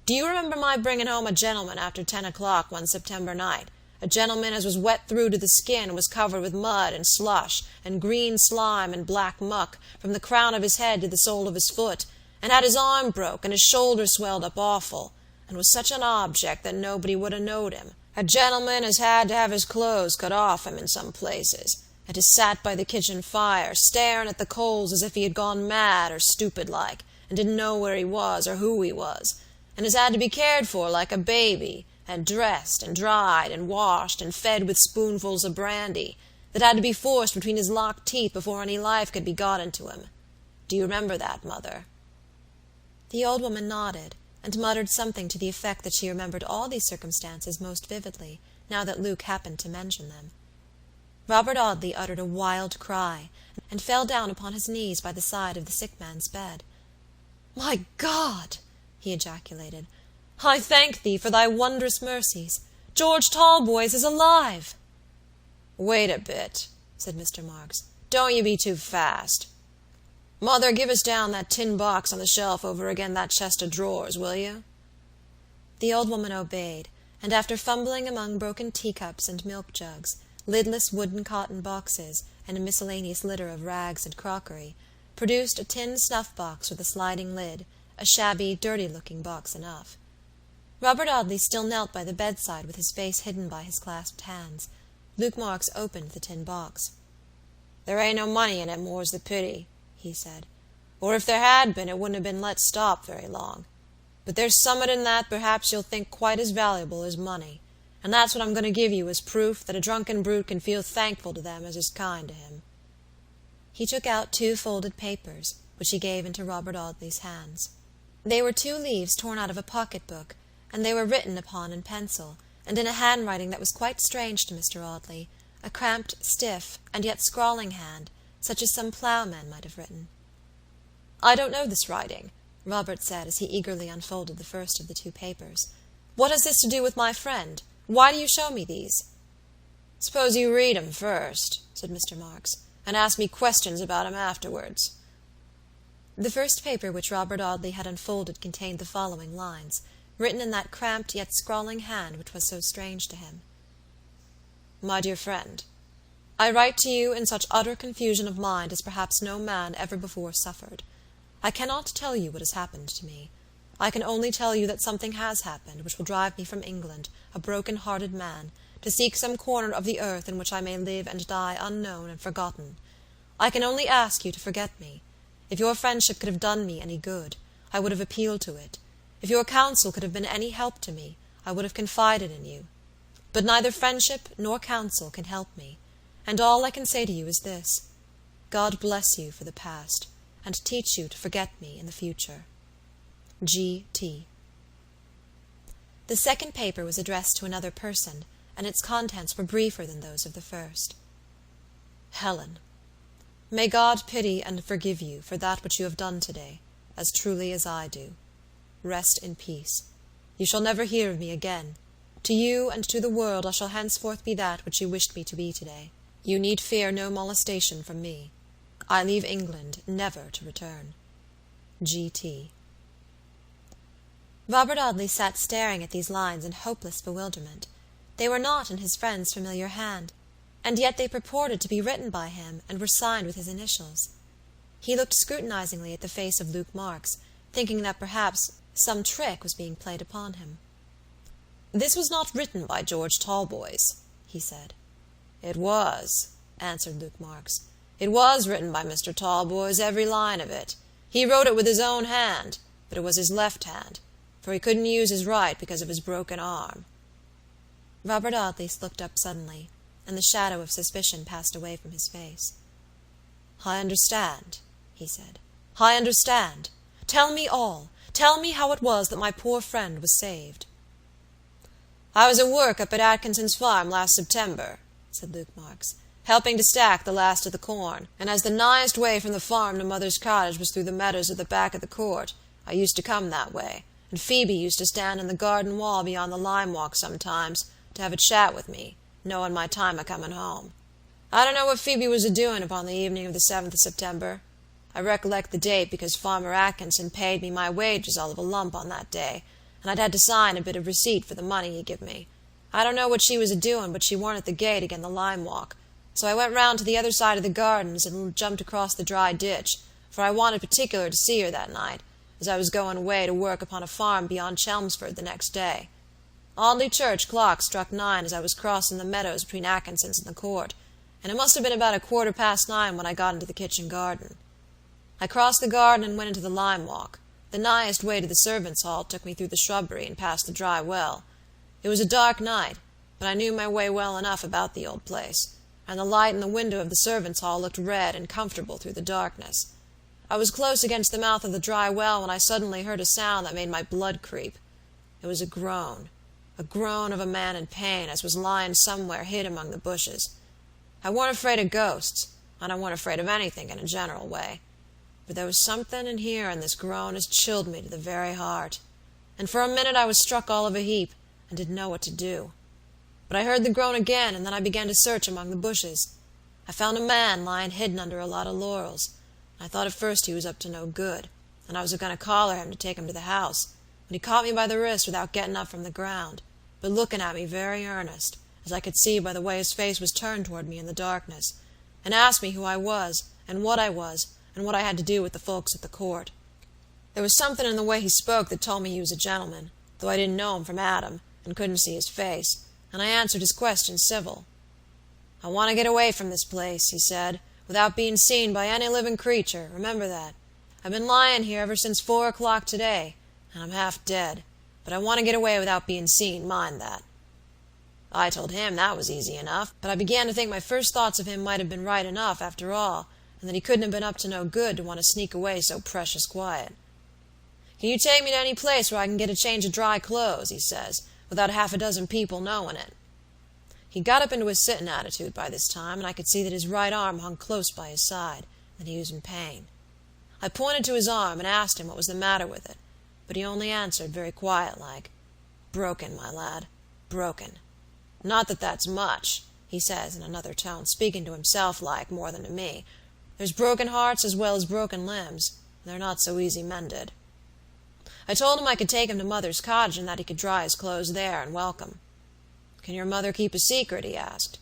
Speaker 3: Do you remember my bringing home a gentleman after 10 o'clock one September night, a gentleman as was wet through to the skin and was covered with mud and slush and green slime and black muck from the crown of his head to the sole of his foot, and had his arm broke and his shoulder swelled up awful, and was such an object that nobody would have knowed him, a gentleman as had to have his clothes cut off him in some places, and has sat by the kitchen fire, staring at the coals as if he had gone mad or stupid like, and didn't know where he was or who he was, and has had to be cared for like a baby, and dressed and dried and washed and fed with spoonfuls of brandy, that had to be forced between his locked teeth before any life could be got into him. Do you remember that, Mother?"
Speaker 2: The old woman nodded, and muttered something to the effect that she remembered all these circumstances most vividly, now that Luke happened to mention them. Robert Audley uttered a wild cry, and fell down upon his knees by the side of the sick man's bed. "My God!" he ejaculated, "I thank thee for thy wondrous mercies. George Talboys is alive!"
Speaker 3: "Wait a bit," said Mr. Marks. "Don't you be too fast. Mother, give us down that tin box on the shelf over again that chest of drawers, will you?"
Speaker 2: The old woman obeyed, and after fumbling among broken teacups and milk jugs, lidless wooden cotton boxes, and a miscellaneous litter of rags and crockery, produced a tin snuff-box with a sliding lid, a shabby, dirty-looking box enough. Robert Audley still knelt by the bedside with his face hidden by his clasped hands. Luke Marks opened the tin box.
Speaker 3: "There ain't no money in it, more's the pity," he said. "Or if there had been, it wouldn't have been let stop very long. But there's summat in that perhaps you'll think quite as valuable as money, and that's what I'm going to give you as proof that a drunken brute can feel thankful to them as is kind to him."
Speaker 2: He took out 2 folded papers, which he gave into Robert Audley's hands. They were 2 leaves torn out of a pocket-book, and they were written upon in pencil, and in a handwriting that was quite strange to Mr. Audley, a cramped, stiff, and yet scrawling hand, such as some ploughman might have written.
Speaker 3: "I don't know this writing," Robert said as he eagerly unfolded the first of the 2 papers. "What has this to do with my friend? Why do you show me these?" "Suppose you read 'em first," said Mr. Marks, "and ask me questions about 'em afterwards."
Speaker 2: The first paper which Robert Audley had unfolded contained the following lines, written in that cramped yet scrawling hand which was so strange to him.
Speaker 3: "My dear friend, I write to you in such utter confusion of mind as perhaps no man ever before suffered. I cannot tell you what has happened to me. I can only tell you that something has happened which will drive me from England, a broken-hearted man, to seek some corner of the earth in which I may live and die unknown and forgotten. I can only ask you to forget me. If your friendship could have done me any good, I would have appealed to it. If your counsel could have been any help to me, I would have confided in you. But neither friendship nor counsel can help me, and all I can say to you is this: God bless you for the past, and teach you to forget me in the future. G.T.
Speaker 2: The second paper was addressed to another person, and its contents were briefer than those of the first.
Speaker 3: Helen, may God pity and forgive you for that which you have done today, as truly as I do. Rest in peace. You shall never hear of me again. To you and to the world I shall henceforth be that which you wished me to be today. You need fear no molestation from me. I leave England never to return. G.T.
Speaker 2: Robert Audley sat staring at these lines in hopeless bewilderment. They were not in his friend's familiar hand, and yet they purported to be written by him and were signed with his initials. He looked scrutinizingly at the face of Luke Marks, thinking that perhaps some trick was being played upon him. "This was not written by George Talboys," he said. "It was," answered Luke Marks. "It was written by Mr. Talboys, every line of it. He wrote it with his own hand, but it was his left hand, for he couldn't use his right because of his broken arm." Robert Audley looked up suddenly, and the shadow of suspicion passed away from his face.
Speaker 3: "I understand," he said. "I understand. Tell me all. Tell me how it was that my poor friend was saved." "I was at work up at Atkinson's farm last September," said Luke Marks, "helping to stack the last of the corn, and as the nighest way from the farm to Mother's cottage was through the meadows at the back of the court, I used to come that way, and Phoebe used to stand in the garden wall beyond the lime walk sometimes to have a chat with me, knowing my time a-comin' home. I don't know what Phoebe was a-doing upon the evening of the 7th of September. I recollect the date because Farmer Atkinson paid me my wages all of a lump on that day, and I'd had to sign a bit of receipt for the money he give me. I don't know what she was a-doing, but she warn't at the gate again the lime walk, so I went round to the other side of the gardens and jumped across the dry ditch, for I wanted particular to see her that night, as I was going away to work upon a farm beyond Chelmsford the next day. Audley church clock struck 9 as I was crossing the meadows between Atkinson's and the court, and it must have been about 9:15 when I got into the kitchen garden. I crossed the garden and went into the lime walk. The nighest way to the servants' hall took me through the shrubbery and past the dry well. It was a dark night, but I knew my way well enough about the old place, and the light in the window of the servants' hall looked red and comfortable through the darkness. I was close against the mouth of the dry well when I suddenly heard a sound that made my blood creep. It was a groan of a man in pain as was lying somewhere hid among the bushes. I warn't afraid of ghosts, and I warn't afraid of anything in a general way, but there was something in here in this groan as chilled me to the very heart, and for a minute I was struck all of a heap, and didn't know what to do. But I heard the groan again, and then I began to search among the bushes. I found a man lying hidden under a lot of laurels, and I thought at first he was up to no good, and I was a-going to collar him to take him to the house, but he caught me by the wrist without getting up from the ground, but looking at me very earnest, as I could see by the way his face was turned toward me in the darkness, and asked me who I was, and what I had to do with the folks at the court. There was something in the way he spoke that told me he was a gentleman, though I didn't know him from Adam, and couldn't see his face, and I answered his question civil. "I want to get away from this place," he said, "without being seen by any living creature, remember that. I've been lying here ever since 4 o'clock today, and I'm half dead, but I want to get away without being seen, mind that." I told him that was easy enough, but I began to think my first thoughts of him might have been right enough, after all, and that he couldn't have been up to no good to want to sneak away so precious quiet. "Can you take me to any place where I can get a change of dry clothes," he says, "without half a dozen people knowing it?" He got up into his sitting attitude by this time, and I could see that his right arm hung close by his side, and that he was in pain. I pointed to his arm and asked him what was the matter with it, but he only answered very quiet-like, "Broken, my lad, broken. Not that that's much," he says in another tone, speaking to himself like more than to me. "There's broken hearts as well as broken limbs, and they're not so easy mended." I told him I could take him to Mother's cottage and that he could dry his clothes there and welcome. "Can your mother keep a secret?" he asked.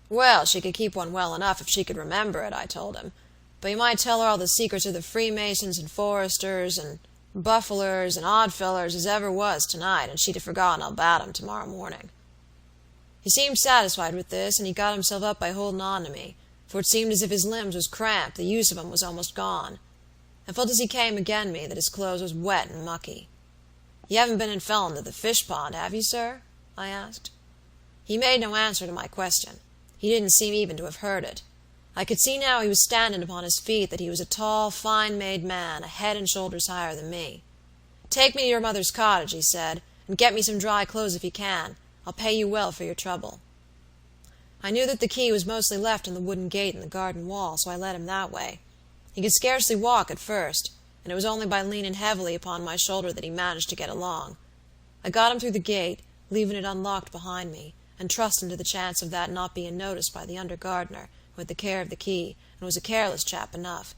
Speaker 3: "Well, she could keep one well enough if she could remember it," I told him, "but you might tell her all the secrets of the Freemasons and Foresters and Buffalers and Oddfellers as ever was tonight, and she'd have forgotten all about 'em tomorrow morning." He seemed satisfied with this, and he got himself up by holding on to me, for it seemed as if his limbs was cramped, the use of 'em was almost gone. I felt as he came again me that his clothes was wet and mucky. "You haven't been and fell into the fish pond, have you, sir?" I asked. He made no answer to my question. He didn't seem even to have heard it. I could see now he was standing upon his feet that he was a tall, fine-made man, a head and shoulders higher than me. "Take me to your mother's cottage," he said, "and get me some dry clothes if you can. I'll pay you well for your trouble." I knew that the key was mostly left in the wooden gate in the garden wall, so I led him that way. He could scarcely walk at first, and it was only by leaning heavily upon my shoulder that he managed to get along. I got him through the gate, leaving it unlocked behind me, and trusting to the chance of that not being noticed by the under gardener, who had the care of the key, and was a careless chap enough.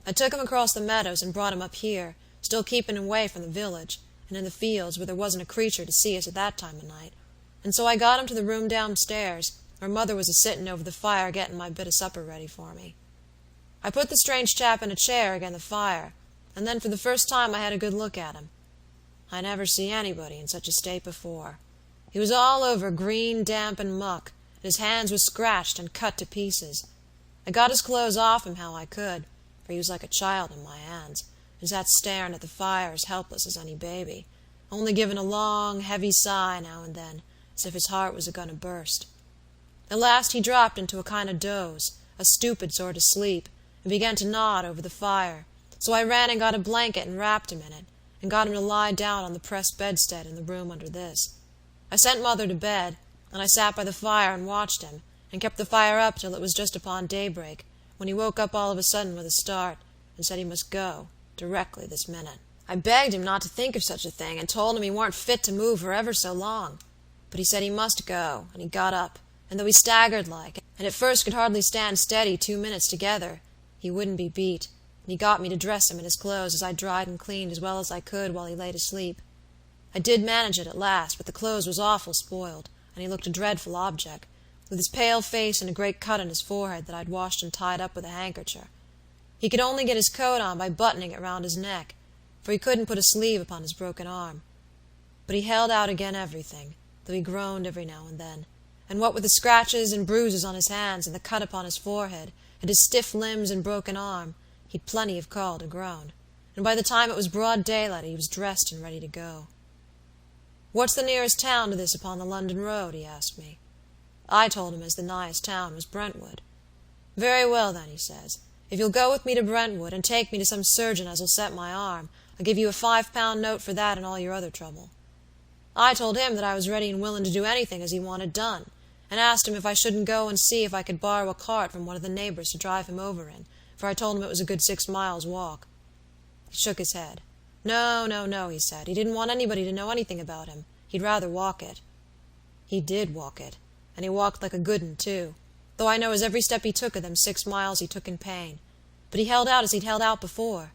Speaker 3: I took him across the meadows and brought him up here, still keeping away from the village, and in the fields where there wasn't a creature to see us at that time of night, and so I got him to the room downstairs, where Mother was a-sitting over the fire getting my bit of supper ready for me. I put the strange chap in a chair again the fire, and then for the first time I had a good look at him. I never see anybody in such a state before. He was all over green, damp, and muck, and his hands was scratched and cut to pieces. I got his clothes off him how I could, for he was like a child in my hands, and sat staring at the fire as helpless as any baby, only giving a long, heavy sigh now and then, as if his heart was a-going to burst. At last he dropped into a kind of doze, a stupid sort of sleep, and began to nod over the fire, so I ran and got a blanket and wrapped him in it, and got him to lie down on the pressed bedstead in the room under this. I sent Mother to bed, and I sat by the fire and watched him, and kept the fire up till it was just upon daybreak, when he woke up all of a sudden with a start, and said he must go, directly this minute. I begged him not to think of such a thing, and told him he weren't fit to move for ever so long. But he said he must go, and he got up, and though he staggered like, and at first could hardly stand steady 2 minutes together, he wouldn't be beat, and he got me to dress him in his clothes as I dried and cleaned as well as I could while he lay to sleep. I did manage it at last, but the clothes was awful spoiled, and he looked a dreadful object, with his pale face and a great cut on his forehead that I'd washed and tied up with a handkercher. He could only get his coat on by buttoning it round his neck, for he couldn't put a sleeve upon his broken arm. But he held out again everything, though he groaned every now and then, and what with the scratches and bruises on his hands and the cut upon his forehead, and his stiff limbs and broken arm, he'd plenty of call to groan, and by the time it was broad daylight he was dressed and ready to go. "What's the nearest town to this upon the London road?" he asked me. I told him as the nighest town was Brentwood. "Very well, then," he says, "if you'll go with me to Brentwood, and take me to some surgeon as'll set my arm, I'll give you a £5 note for that and all your other trouble." I told him that I was ready and willing to do anything as he wanted done, and asked him if I shouldn't go and see if I could borrow a cart from one of the neighbors to drive him over in, for I told him it was a good 6 miles walk. He shook his head. No, no, no, he said. He didn't want anybody to know anything about him. He'd rather walk it. He did walk it, and he walked like a good un, too, though I know as every step he took of them 6 miles he took in pain. But he held out as he'd held out before.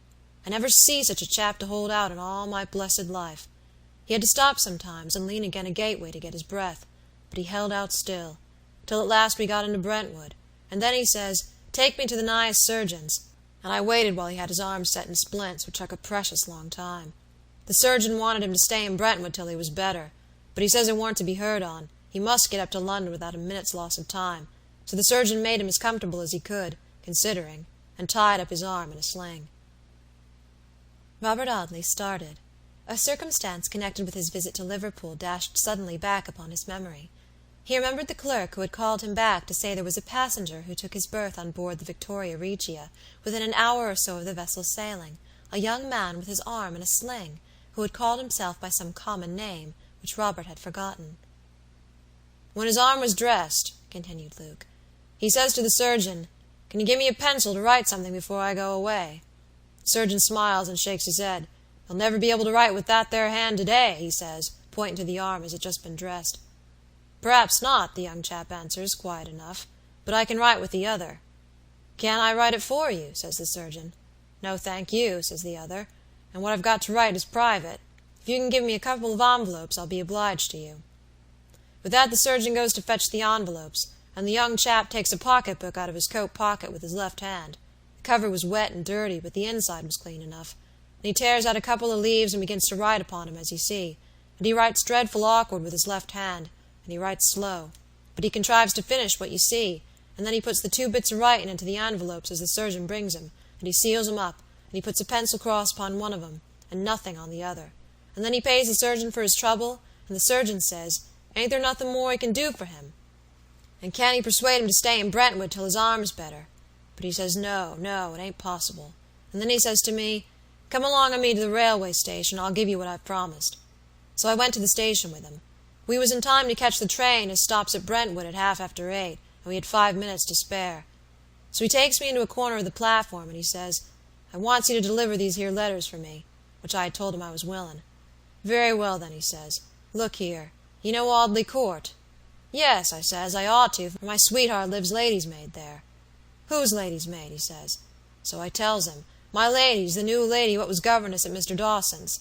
Speaker 3: I never see such a chap to hold out in all my blessed life. He had to stop sometimes and lean again a gateway to get his breath, but he held out still, till at last we got into Brentwood, and then he says, "Take me to the nighest surgeon's," and I waited while he had his arm set in splints, which took a precious long time. The surgeon wanted him to stay in Brentwood till he was better, but he says it warn't to be heard on. He must get up to London without a minute's loss of time, so the surgeon made him as comfortable as he could, considering, and tied up his arm in a sling.
Speaker 1: Robert Audley started. A circumstance connected with his visit to Liverpool dashed suddenly back upon his memory. He remembered the clerk who had called him back to say there was a passenger who took his berth on board the Victoria Regia within an hour or so of the vessel's sailing, a young man with his arm in a sling, who had called himself by some common name, which Robert had forgotten. "When his arm was dressed," continued Luke, "he says to the surgeon, 'Can you give me a pencil to write something before I go away?' The surgeon smiles and shakes his head. 'You'll never be able to write with that there hand today,' he says, pointing to the arm as it just been dressed. 'Perhaps not,' the young chap answers, quiet enough, 'but I can write with the other.' 'Can't I write it for you?' says the surgeon. 'No, thank you,' says the other, 'and what I've got to write is private. If you can give me a couple of envelopes, I'll be obliged to you.' With that the surgeon goes to fetch the envelopes, and the young chap takes a pocket-book out of his coat pocket with his left hand. The cover was wet and dirty, but the inside was clean enough, and he tears out a couple of leaves and begins to write upon 'em, as you see, and he writes dreadful awkward with his left hand, and he writes slow, but he contrives to finish what you see, and then he puts the 2 bits of writing into the envelopes as the surgeon brings 'em, and he seals 'em up, and he puts a pencil cross upon one of 'em, and nothing on the other, and then he pays the surgeon for his trouble, and the surgeon says, ain't there nothing more he can do for him? And can't he persuade him to stay in Brentwood till his arm's better? But he says, no, it ain't possible. And then he says to me, 'Come along with me to the railway station, I'll give you what I've promised.' So I went to the station with him. We was in time to catch the train as stops at Brentwood at 8:30, and we had 5 minutes to spare. So he takes me into a corner of the platform, and he says, 'I wants you to deliver these here letters for me,' which I had told him I was willing. 'Very well, then,' he says, 'look here, you know Audley Court?' 'Yes,' I says, 'I ought to, for my sweetheart lives lady's maid there.' 'Who's lady's maid?' he says. So I tells him, 'My lady's the new lady what was governess at Mr. Dawson's.'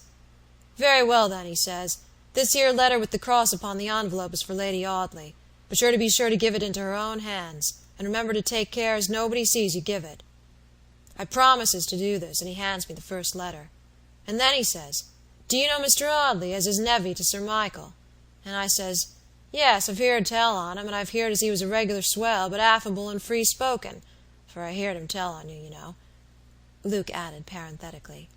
Speaker 1: 'Very well, then,' he says, 'this here letter with the cross upon the envelope is for Lady Audley, but you're to be sure to give it into her own hands, and remember to take care as nobody sees you give it.' I promises to do this, and he hands me the first letter. And then he says, 'Do you know Mr. Audley as is nevy to Sir Michael?' And I says, 'Yes, I've heerd tell on him, and I've heerd as he was a regular swell, but affable and free-spoken, for I heerd him tell on you, you know,' Luke added parenthetically.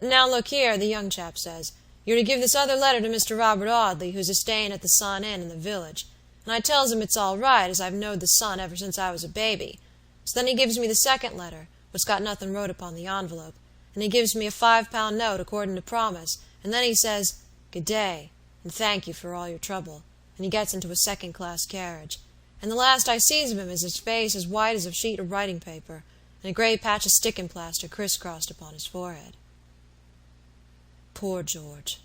Speaker 1: 'Now look here,' the young chap says, 'you're to give this other letter to Mr. Robert Audley, who's a-staying at the Sun Inn in the village,' and I tells him it's all right, as I've knowed the Sun ever since I was a baby. So then he gives me the second letter, which got nothing wrote upon the envelope, and he gives me a £5 note according to promise, and then he says, 'Good day, and thank you for all your trouble,' and he gets into a second-class carriage, and the last I sees of him is his face as white as a sheet of writing paper, and a grey patch of sticking plaster criss-crossed upon his forehead."
Speaker 3: Poor George.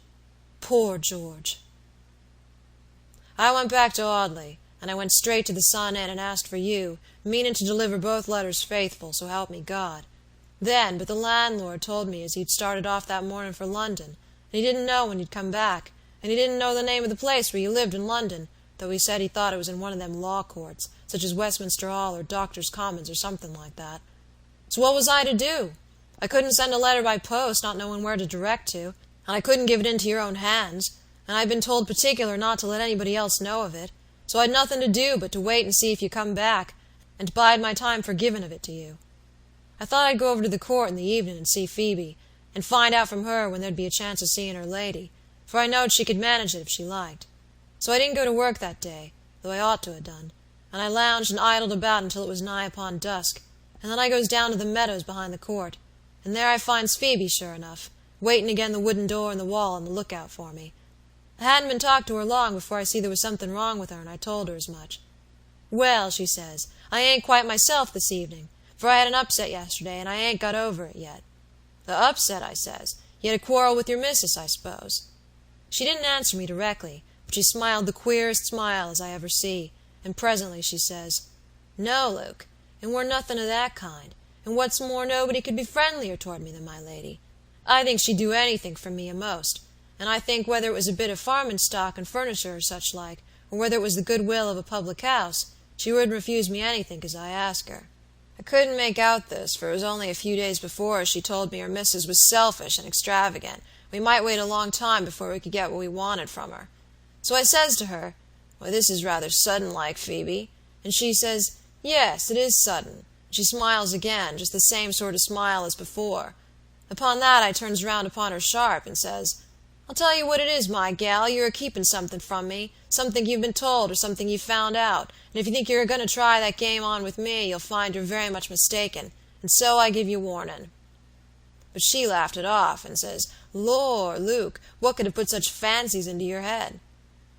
Speaker 3: Poor George. I went back to Audley, and I went straight to the Sun Inn and asked for you, meaning to deliver both letters faithful, so help me God. But the landlord told me as he'd started off that morning for London, and he didn't know when you'd come back, and he didn't know the name of the place where you lived in London, though he said he thought it was in one of them law courts, such as Westminster Hall or Doctors' Commons or something like that. So what was I to do? I couldn't send a letter by post, not knowing where to direct to, and I couldn't give it into your own hands, and I'd been told particular not to let anybody else know of it, so I'd nothing to do but to wait and see if you come back, and bide my time for giving of it to you. I thought I'd go over to the court in the evening and see Phoebe, and find out from her when there'd be a chance of seeing her lady, for I knowed she could manage it if she liked. So I didn't go to work that day, though I ought to ha' done, and I lounged and idled about until it was nigh upon dusk, and then I goes down to the meadows behind the court, and there I finds Phoebe, sure enough, waiting agin the wooden door in the wall on the lookout for me. I hadn't been talked to her long before I see there was something wrong with her, and I told her as much. Well, she says, I ain't quite myself this evening, for I had an upset yesterday, and I ain't got over it yet. The upset, I says, you had a quarrel with your missus, I suppose. She didn't answer me directly, but she smiled the queerest smile as I ever see, and presently she says, No, Luke, and we're nothing of that kind, and what's more, nobody could be friendlier toward me than my lady. I think she'd do anything for me a'most, and I think whether it was a bit of farming stock and furniture or such like, or whether it was the goodwill of a public house, she wouldn't refuse me anything 'cause I asked her. I couldn't make out this, for it was only a few days before she told me her missus was selfish and extravagant. We might wait a long time before we could get what we wanted from her. So I says to her, Why, this is rather sudden like, Phoebe, and she says, Yes, it is sudden. She smiles again, just the same sort of smile as before. Upon that I turns round upon her sharp, and says, I'll tell you what it is, my gal, you're a-keeping something from me, something you've been told or something you've found out, and if you think you're a-going to try that game on with me, you'll find you're very much mistaken, and so I give you warning. But she laughed it off, and says, Lor, Luke, what could have put such fancies into your head?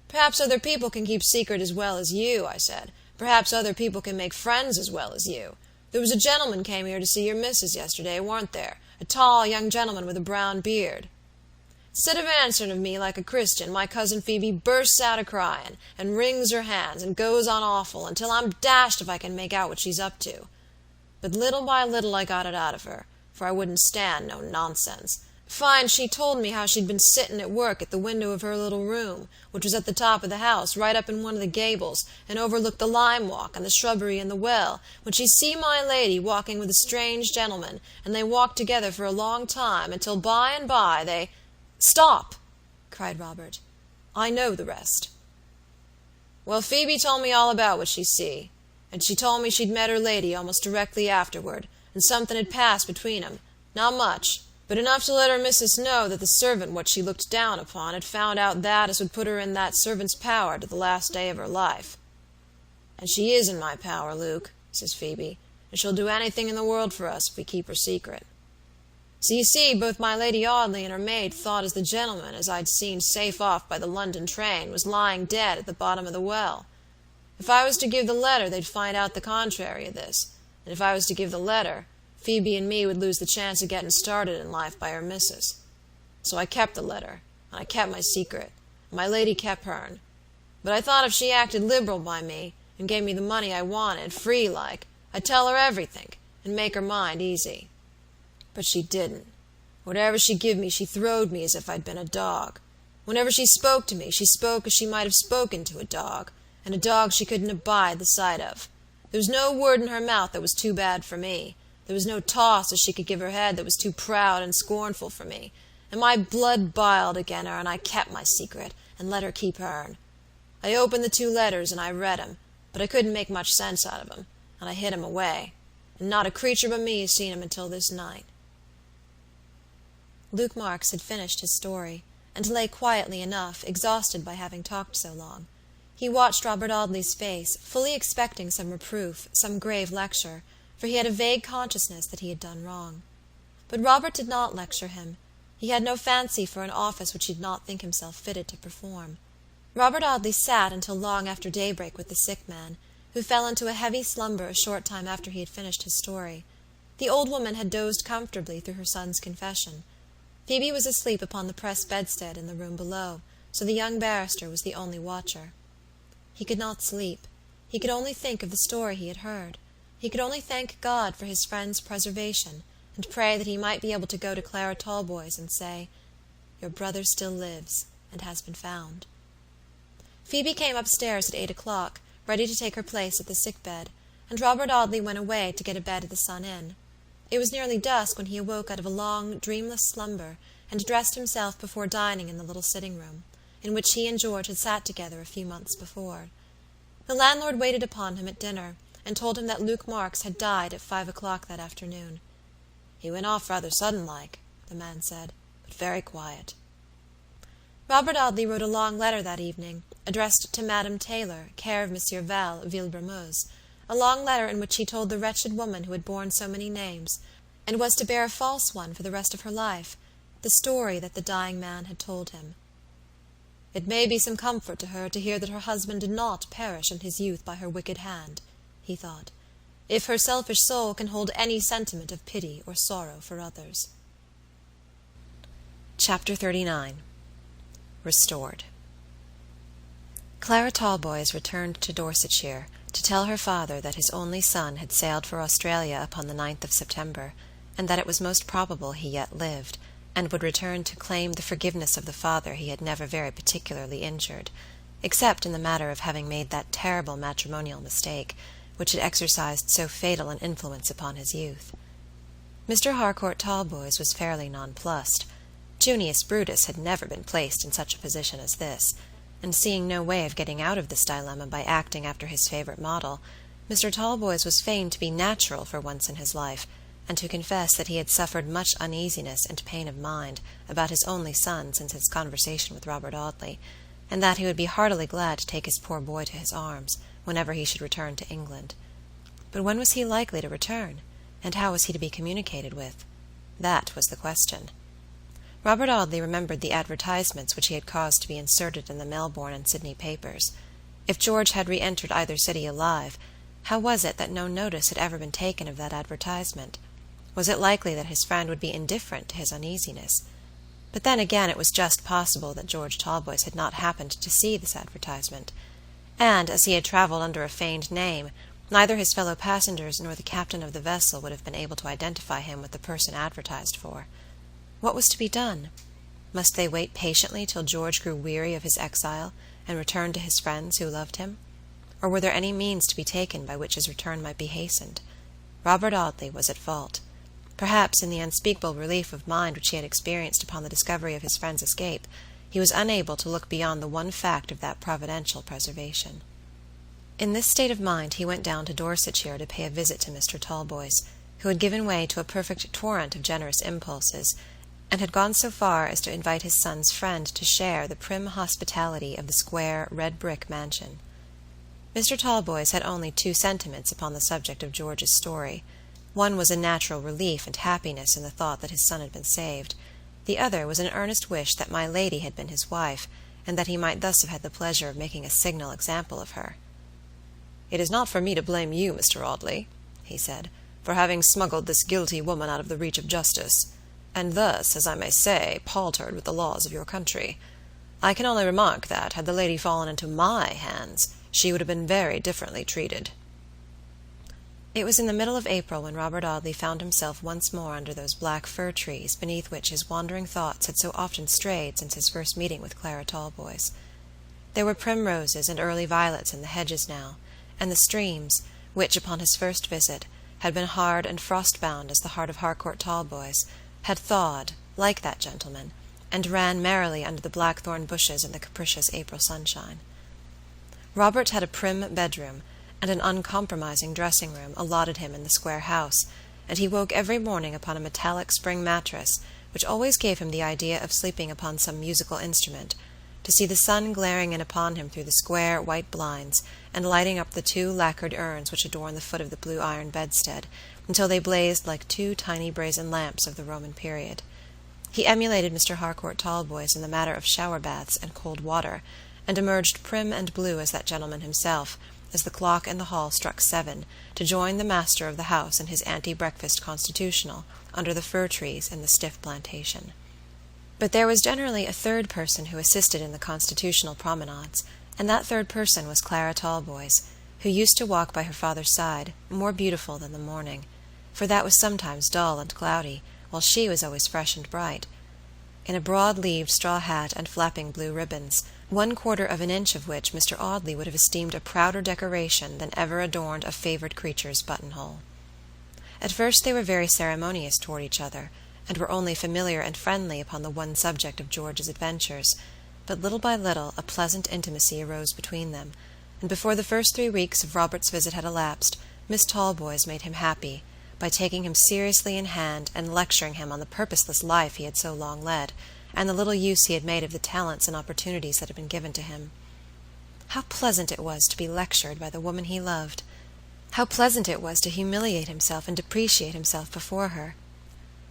Speaker 3: Perhaps other people can keep secret as well as you, I said. Perhaps other people can make friends as well as you. There was a gentleman came here to see your missus yesterday, warn't there? A tall young gentleman with a brown beard. Instead of answering of me like a Christian, my cousin Phoebe bursts out a-crying, and wrings her hands, and goes on awful, until I'm dashed if I can make out what she's up to. But little by little I got it out of her, for I wouldn't stand no nonsense. Fine, she told me how she'd been sitting at work at the window of her little room, which was at the top of the house, right up in one of the gables, and overlooked the lime walk and the shrubbery and the well, when she see my lady walking with a strange gentleman, and they walked together for a long time, until by and by they— Stop! Cried Robert. I know the rest. Well, Phoebe told me all about what she see, and she told me she'd met her lady almost directly afterward, and something had passed between 'em, not much, but enough to let her missus know that the servant what she looked down upon had found out that as would put her in that servant's power to the last day of her life. And she is in my power, Luke, says Phoebe, and she'll do anything in the world for us if we keep her secret. So you see, both my Lady Audley and her maid thought as the gentleman, as I'd seen safe off by the London train, was lying dead at the bottom of the well. If I was to give the letter, they'd find out the contrary of this, and if I was to give the letter, Phoebe and me would lose the chance of getting started in life by her missus. So I kept the letter, and I kept my secret, and my lady kept hern. But I thought if she acted liberal by me, and gave me the money I wanted, free like, I'd tell her everything, and make her mind easy. But she didn't. Whatever she give me, she throwed me as if I'd been a dog. Whenever she spoke to me, she spoke as she might have spoken to a dog, and a dog she couldn't abide the sight of. There was no word in her mouth that was too bad for me. There was no toss as she could give her head that was too proud and scornful for me. And my blood biled agin her, and I kept my secret, and let her keep hern. I opened the 2 letters, and I read 'em, but I couldn't make much sense out of 'em, and I hid 'em away, and not a creature but me has seen 'em until this night.
Speaker 1: Luke Marks had finished his story, and lay quietly enough, exhausted by having talked so long. He watched Robert Audley's face, fully expecting some reproof, some grave lecture, for he had a vague consciousness that he had done wrong. But Robert did not lecture him. He had no fancy for an office which he did not think himself fitted to perform. Robert Audley sat until long after daybreak with the sick man, who fell into a heavy slumber a short time after he had finished his story. The old woman had dozed comfortably through her son's confession. Phoebe was asleep upon the press bedstead in the room below, so the young barrister was the only watcher. He could not sleep. He could only think of the story he had heard. He could only thank God for his friend's preservation, and pray that he might be able to go to Clara Talboys and say, "Your brother still lives, and has been found." Phoebe came upstairs at 8 o'clock, ready to take her place at the sick-bed, and Robert Audley went away to get a bed at the Sun Inn. It was nearly dusk when he awoke out of a long, dreamless slumber, and dressed himself before dining in the little sitting-room, in which he and George had sat together a few months before. The landlord waited upon him at dinner, and told him that Luke Marks had died at 5 o'clock that afternoon. "He went off rather sudden-like," the man said, "but very quiet." Robert Audley wrote a long letter that evening, addressed to Madame Taylor, care of Monsieur Val, Villebremeuse, a long letter in which he told the wretched woman who had borne so many names, and was to bear a false one for the rest of her life, the story that the dying man had told him. "It may be some comfort to her to hear that her husband did not perish in his youth by her wicked hand," he thought, "if her selfish soul can hold any sentiment of pity or sorrow for others."
Speaker 2: Chapter 39. Restored. Clara Talboys returned to Dorsetshire to tell her father that his only son had sailed for Australia upon the 9th of September, and that it was most probable he yet lived, and would return to claim the forgiveness of the father he had never very particularly injured, except in the matter of having made that terrible matrimonial mistake, which had exercised so fatal an influence upon his youth. Mr. Harcourt Talboys was fairly nonplussed. Junius Brutus had never been placed in such a position as this, and seeing no way of getting out of this dilemma by acting after his favorite model, Mr. Talboys was fain to be natural for once in his life, and to confess that he had suffered much uneasiness and pain of mind about his only son since his conversation with Robert Audley, and that he would be heartily glad to take his poor boy to his arms whenever he should return to England. But when was he likely to return, and how was he to be communicated with? That was the question. Robert Audley remembered the advertisements which he had caused to be inserted in the Melbourne and Sydney papers. If George had re-entered either city alive, how was it that no notice had ever been taken of that advertisement? Was it likely that his friend would be indifferent to his uneasiness? But then again it was just possible that George Talboys had not happened to see this advertisement, and, as he had travelled under a feigned name, neither his fellow passengers nor the captain of the vessel would have been able to identify him with the person advertised for. What was to be done? Must they wait patiently till George grew weary of his exile, and returned to his friends who loved him? Or were there any means to be taken by which his return might be hastened? Robert Audley was at fault. Perhaps in the unspeakable relief of mind which he had experienced upon the discovery of his friend's escape, he was unable to look beyond the one fact of that providential preservation. In this state of mind he went down to Dorsetshire to pay a visit to Mr. Talboys, who had given way to a perfect torrent of generous impulses, and had gone so far as to invite his son's friend to share the prim hospitality of the square, red-brick mansion. Mr. Talboys had only two sentiments upon the subject of George's story. One was a natural relief and happiness in the thought that his son had been saved. The other was an earnest wish that my lady had been his wife, and that he might thus have had the pleasure of making a signal example of her. "It is not for me to blame you, Mr. Audley," he said, "for having smuggled this guilty woman out of the reach of justice, and thus, as I may say, paltered with the laws of your country. I can only remark that, had the lady fallen into my hands, she would have been very differently treated." It was in the middle of April when Robert Audley found himself once more under those black fir trees beneath which his wandering thoughts had so often strayed since his first meeting with Clara Talboys. There were primroses and early violets in the hedges now, and the streams, which, upon his first visit, had been hard and frost-bound as the heart of Harcourt Talboys, had thawed, like that gentleman, and ran merrily under the blackthorn bushes in the capricious April sunshine. Robert had a prim bedroom, and an uncompromising dressing-room allotted him in the square house, and he woke every morning upon a metallic spring mattress, which always gave him the idea of sleeping upon some musical instrument, to see the sun glaring in upon him through the square white blinds, and lighting up the two lacquered urns which adorn the foot of the blue iron bedstead, until they blazed like two tiny brazen lamps of the Roman period. He emulated Mr. Harcourt Talboys in the matter of shower baths and cold water, and emerged prim and blue as that gentleman himself, as the clock in the hall struck 7, to join the master of the house in his ante-breakfast constitutional under the fir trees in the stiff plantation.
Speaker 1: But there was generally a third person who assisted in the constitutional promenades, and that third person was Clara Talboys, who used to walk by her father's side, more beautiful than the morning, for that was sometimes dull and cloudy, while she was always fresh and bright. In a broad-leaved straw hat and flapping blue ribbons, 1/4 of an inch of which Mr. Audley would have esteemed a prouder decoration than ever adorned a favored creature's buttonhole. At first they were very ceremonious toward each other, and were only familiar and friendly upon the one subject of George's adventures, but little by little a pleasant intimacy arose between them, and before the first 3 weeks of Robert's visit had elapsed, Miss Talboys made him happy, by taking him seriously in hand and lecturing him on the purposeless life he had so long led, and the little use he had made of the talents and opportunities that had been given to him. How pleasant it was to be lectured by the woman he loved! How pleasant it was to humiliate himself and depreciate himself before her!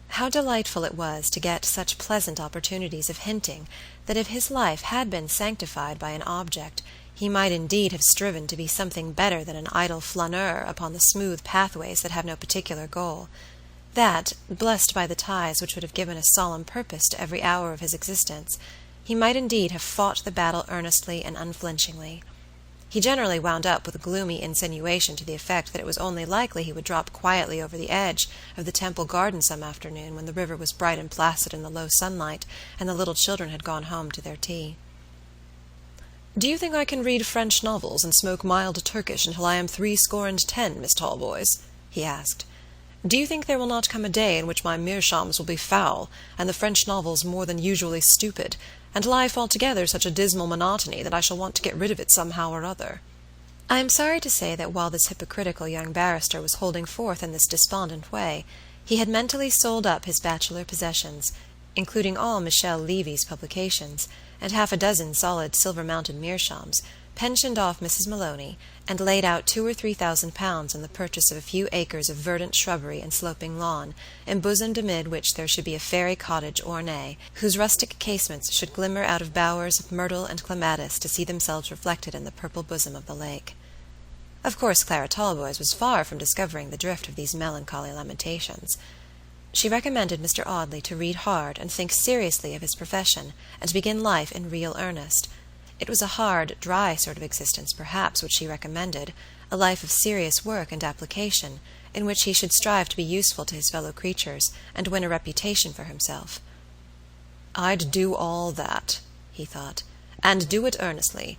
Speaker 1: How delightful it was to get such pleasant opportunities of hinting that if his life had been sanctified by an object, he might indeed have striven to be something better than an idle flaneur upon the smooth pathways that have no particular goal; that, blessed by the ties which would have given a solemn purpose to every hour of his existence, he might indeed have fought the battle earnestly and unflinchingly. He generally wound up with a gloomy insinuation to the effect that it was only likely he would drop quietly over the edge of the Temple Garden some afternoon when the river was bright and placid in the low sunlight, and the little children had gone home to their tea.
Speaker 3: "Do you think I can read French novels and smoke mild Turkish until I am 70, Miss Talboys?" he asked. "Do you think there will not come a day in which my meerschaums will be foul, and the French novels more than usually stupid, and life altogether such a dismal monotony that I shall want to get rid of it somehow or other?"
Speaker 1: I am sorry to say that while this hypocritical young barrister was holding forth in this despondent way, he had mentally sold up his bachelor possessions, including all Michel Levy's publications, and 6 solid silver-mounted meerschaums, pensioned off Mrs. Maloney, and laid out £2,000 or £3,000 in the purchase of a few acres of verdant shrubbery and sloping lawn, embosomed amid which there should be a fairy cottage ornée, whose rustic casements should glimmer out of bowers of myrtle and clematis to see themselves reflected in the purple bosom of the lake. Of course Clara Talboys was far from discovering the drift of these melancholy lamentations. She recommended Mr. Audley to read hard and think seriously of his profession, and to begin life in real earnest. It was a hard, dry sort of existence, perhaps, which she recommended, a life of serious work and application, in which he should strive to be useful to his fellow creatures, and win a reputation for himself.
Speaker 3: "I'd do all that," he thought, "and do it earnestly,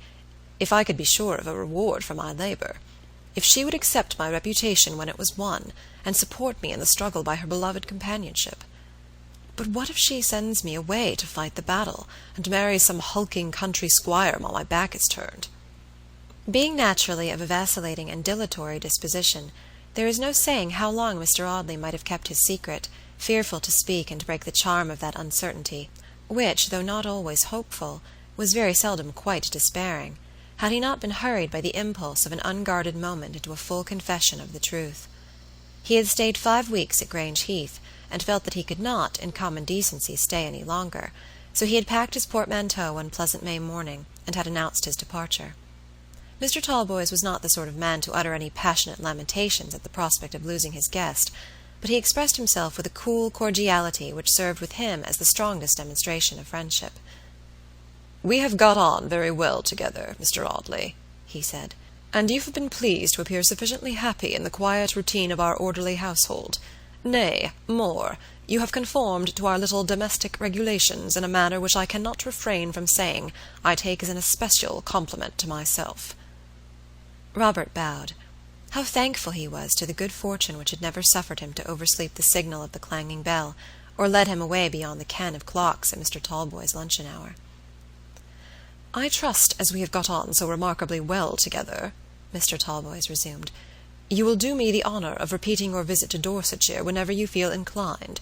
Speaker 3: if I could be sure of a reward for my labor. If she would accept my reputation when it was won, and support me in the struggle by her beloved companionship. But what if she sends me away to fight the battle, and marries some hulking country squire while my back is turned?"
Speaker 1: Being naturally of a vacillating and dilatory disposition, there is no saying how long Mr. Audley might have kept his secret, fearful to speak and break the charm of that uncertainty, which, though not always hopeful, was very seldom quite despairing, had he not been hurried by the impulse of an unguarded moment into a full confession of the truth. He had stayed 5 weeks at Grange Heath, and felt that he could not, in common decency, stay any longer, so he had packed his portmanteau one pleasant May morning, and had announced his departure. Mr. Talboys was not the sort of man to utter any passionate lamentations at the prospect of losing his guest, but he expressed himself with a cool cordiality which served with him as the strongest demonstration of friendship.
Speaker 3: "We have got on very well together, Mr. Audley," he said, "and you have been pleased to appear sufficiently happy in the quiet routine of our orderly household. Nay, more, you have conformed to our little domestic regulations in a manner which I cannot refrain from saying I take as an especial compliment to myself."
Speaker 1: Robert bowed. How thankful he was to the good fortune which had never suffered him to oversleep the signal of the clanging bell, or led him away beyond the ken of clocks at Mr. Talboys' luncheon hour.
Speaker 3: "I trust, as we have got on so remarkably well together," Mr. Talboys resumed, "you will do me the honour of repeating your visit to Dorsetshire whenever you feel inclined.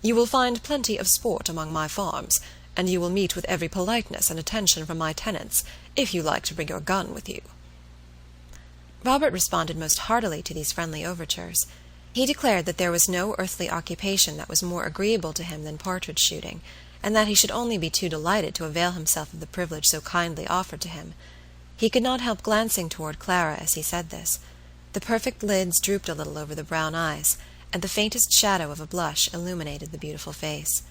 Speaker 3: You will find plenty of sport among my farms, and you will meet with every politeness and attention from my tenants, if you like to bring your gun with you."
Speaker 1: Robert responded most heartily to these friendly overtures. He declared that there was no earthly occupation that was more agreeable to him than partridge shooting, and that he should only be too delighted to avail himself of the privilege so kindly offered to him. He could not help glancing toward Clara as he said this. The perfect lids drooped a little over the brown eyes, and the faintest shadow of a blush illuminated the beautiful face.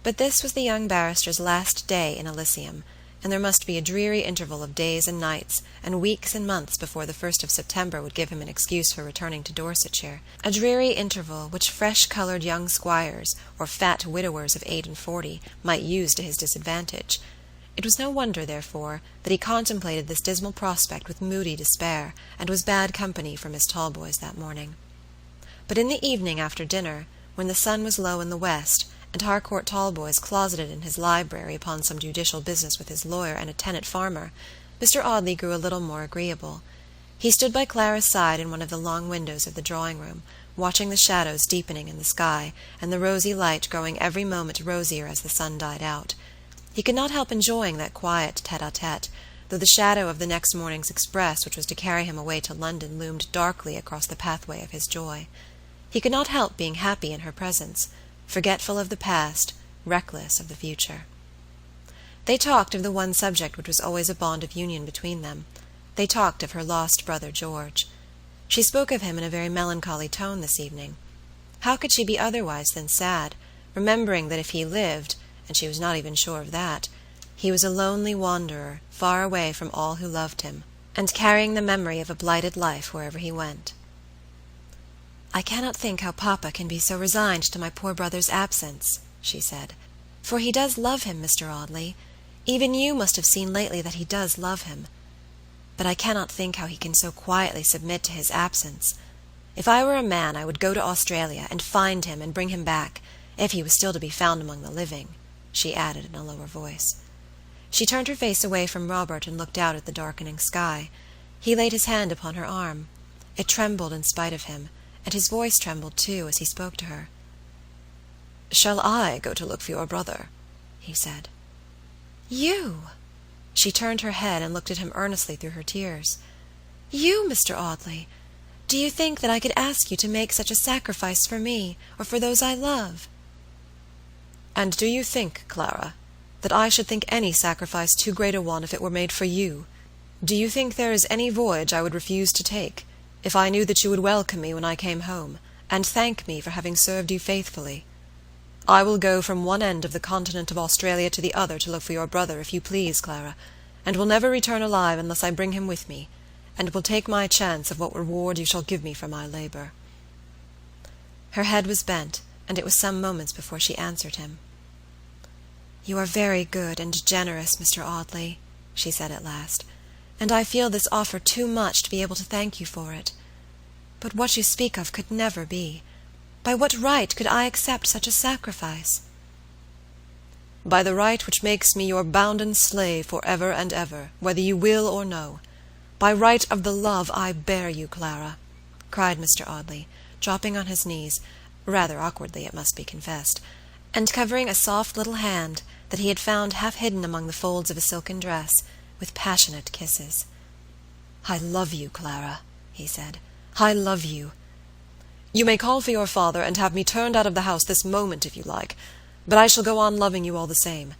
Speaker 1: But this was the young barrister's last day in Elysium, and there must be a dreary interval of days and nights, and weeks and months before the 1st of September would give him an excuse for returning to Dorsetshire, a dreary interval which fresh-coloured young squires, or fat widowers of 8 and 40, might use to his disadvantage. It was no wonder, therefore, that he contemplated this dismal prospect with moody despair, and was bad company for Miss Talboys that morning. But in the evening after dinner, when the sun was low in the west, and Harcourt Talboys closeted in his library upon some judicial business with his lawyer and a tenant farmer, Mr. Audley grew a little more agreeable. He stood by Clara's side in one of the long windows of the drawing-room, watching the shadows deepening in the sky, and the rosy light growing every moment rosier as the sun died out. He could not help enjoying that quiet tete-a-tete, though the shadow of the next morning's express which was to carry him away to London loomed darkly across the pathway of his joy. He could not help being happy in her presence, forgetful of the past, reckless of the future. They talked of the one subject which was always a bond of union between them. They talked of her lost brother George. She spoke of him in a very melancholy tone this evening. How could she be otherwise than sad, remembering that if he lived, and she was not even sure of that, he was a lonely wanderer, far away from all who loved him, and carrying the memory of a blighted life wherever he went. "I cannot think how papa can be so resigned to my poor brother's absence," she said, "for he does love him, Mr. Audley. Even you must have seen lately that he does love him. But I cannot think how he can so quietly submit to his absence. If I were a man, I would go to Australia, and find him, and bring him back, if he was still to be found among the living," she added in a lower voice. She turned her face away from Robert and looked out at the darkening sky. He laid his hand upon her arm. It trembled in spite of him, and his voice trembled too as he spoke to her. "Shall I go to look for your brother?" he said. "You?" She turned her head and looked at him earnestly through her tears. "You, Mr. Audley? Do you think that I could ask you to make such a sacrifice for me, or for those I love?" "And do you think, Clara, that I should think any sacrifice too great a one if it were made for you? Do you think there is any voyage I would refuse to take, if I knew that you would welcome me when I came home, and thank me for having served you faithfully? I will go from one end of the continent of Australia to the other to look for your brother, if you please, Clara, and will never return alive unless I bring him with me, and will take my chance of what reward you shall give me for my labor." Her head was bent, and it was some moments before she answered him. "You are very good and generous, Mr. Audley," she said at last, "and I feel this offer too much to be able to thank you for it. But what you speak of could never be. By what right could I accept such a sacrifice?" "By the right which makes me your bounden slave for ever and ever, whether you will or no. By right of the love I bear you, Clara," cried Mr. Audley, dropping on his knees, rather awkwardly it must be confessed, and covering a soft little hand that he had found half hidden among the folds of a silken dress, with passionate kisses. "I love you, Clara," he said. "I love you. You may call for your father and have me turned out of the house this moment if you like, but I shall go on loving you all the same,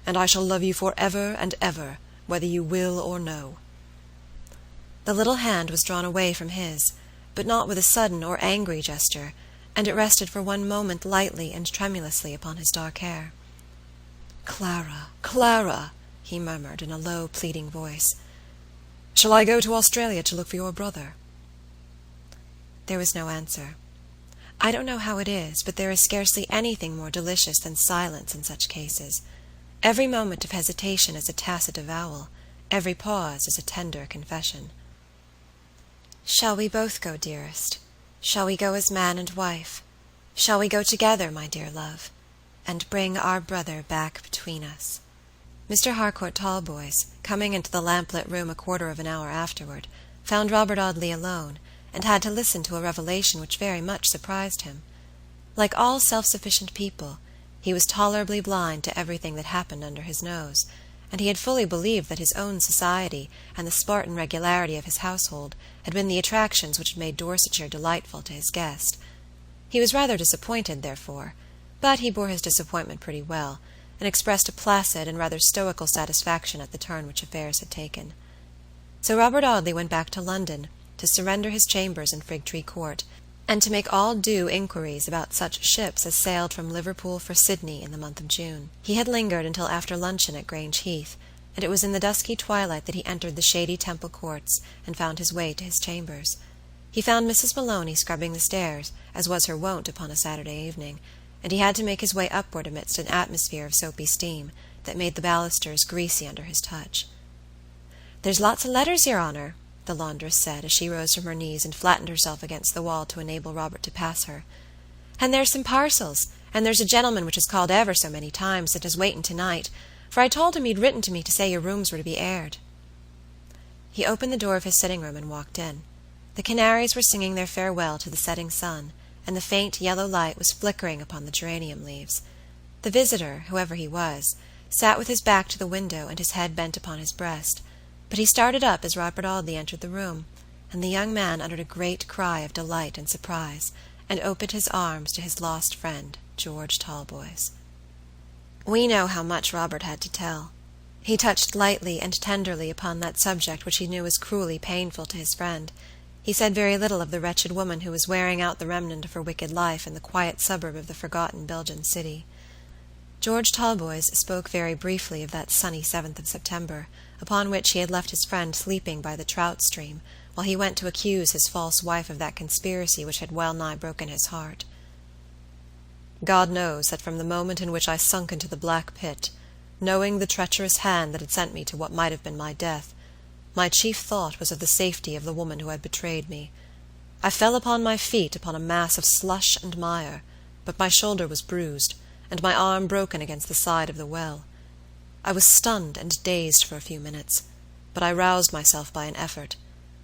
Speaker 1: and I shall love you for ever and ever, whether you will or no." The little hand was drawn away from his, but not with a sudden or angry gesture, and it rested for one moment lightly and tremulously upon his dark hair. "Clara, Clara," he murmured in a low, pleading voice, "shall I go to Australia to look for your brother?" There was no answer. I don't know how it is, but there is scarcely anything more delicious than silence in such cases. Every moment of hesitation is a tacit avowal, every pause is a tender confession. "Shall we both go, dearest? Shall we go as man and wife? Shall we go together, my dear love, and bring our brother back between us?" Mr. Harcourt Talboys, coming into the lamplit room a quarter of an hour afterward, found Robert Audley alone, and had to listen to a revelation which very much surprised him. Like all self-sufficient people, he was tolerably blind to everything that happened under his nose, and he had fully believed that his own society and the Spartan regularity of his household had been the attractions which had made Dorsetshire delightful to his guest. He was rather disappointed, therefore, but he bore his disappointment pretty well, and expressed a placid and rather stoical satisfaction at the turn which affairs had taken. So Robert Audley went back to London, to surrender his chambers in Figtree Court, and to make all due inquiries about such ships as sailed from Liverpool for Sydney in the month of June. He had lingered until after luncheon at Grange Heath, and it was in the dusky twilight that he entered the shady Temple courts and found his way to his chambers. He found Mrs. Maloney scrubbing the stairs, as was her wont upon a Saturday evening, and he had to make his way upward amidst an atmosphere of soapy steam that made the balusters greasy under his touch. "There's lots of letters, your honour," the laundress said, as she rose from her knees and flattened herself against the wall to enable Robert to pass her. "And there's some parcels, and there's a gentleman which has called ever so many times that is waiting to-night, for I told him he'd written to me to say your rooms were to be aired." He opened the door of his sitting-room and walked in. The canaries were singing their farewell to the setting sun, and the faint yellow light was flickering upon the geranium leaves. The visitor, whoever he was, sat with his back to the window and his head bent upon his breast, but he started up as Robert Audley entered the room, and the young man uttered a great cry of delight and surprise, and opened his arms to his lost friend, George Talboys. We know how much Robert had to tell. He touched lightly and tenderly upon that subject which he knew was cruelly painful to his friend. He said very little of the wretched woman who was wearing out the remnant of her wicked life in the quiet suburb of the forgotten Belgian city. George Talboys spoke very briefly of that sunny 7th of September, upon which he had left his friend sleeping by the trout stream, while he went to accuse his false wife of that conspiracy which had well-nigh broken his heart. "God knows that from the moment in which I sunk into the black pit, knowing the treacherous hand that had sent me to what might have been my death, my chief thought was of the safety of the woman who had betrayed me. I fell upon my feet upon a mass of slush and mire, but my shoulder was bruised, and my arm broken against the side of the well. I was stunned and dazed for a few minutes, but I roused myself by an effort,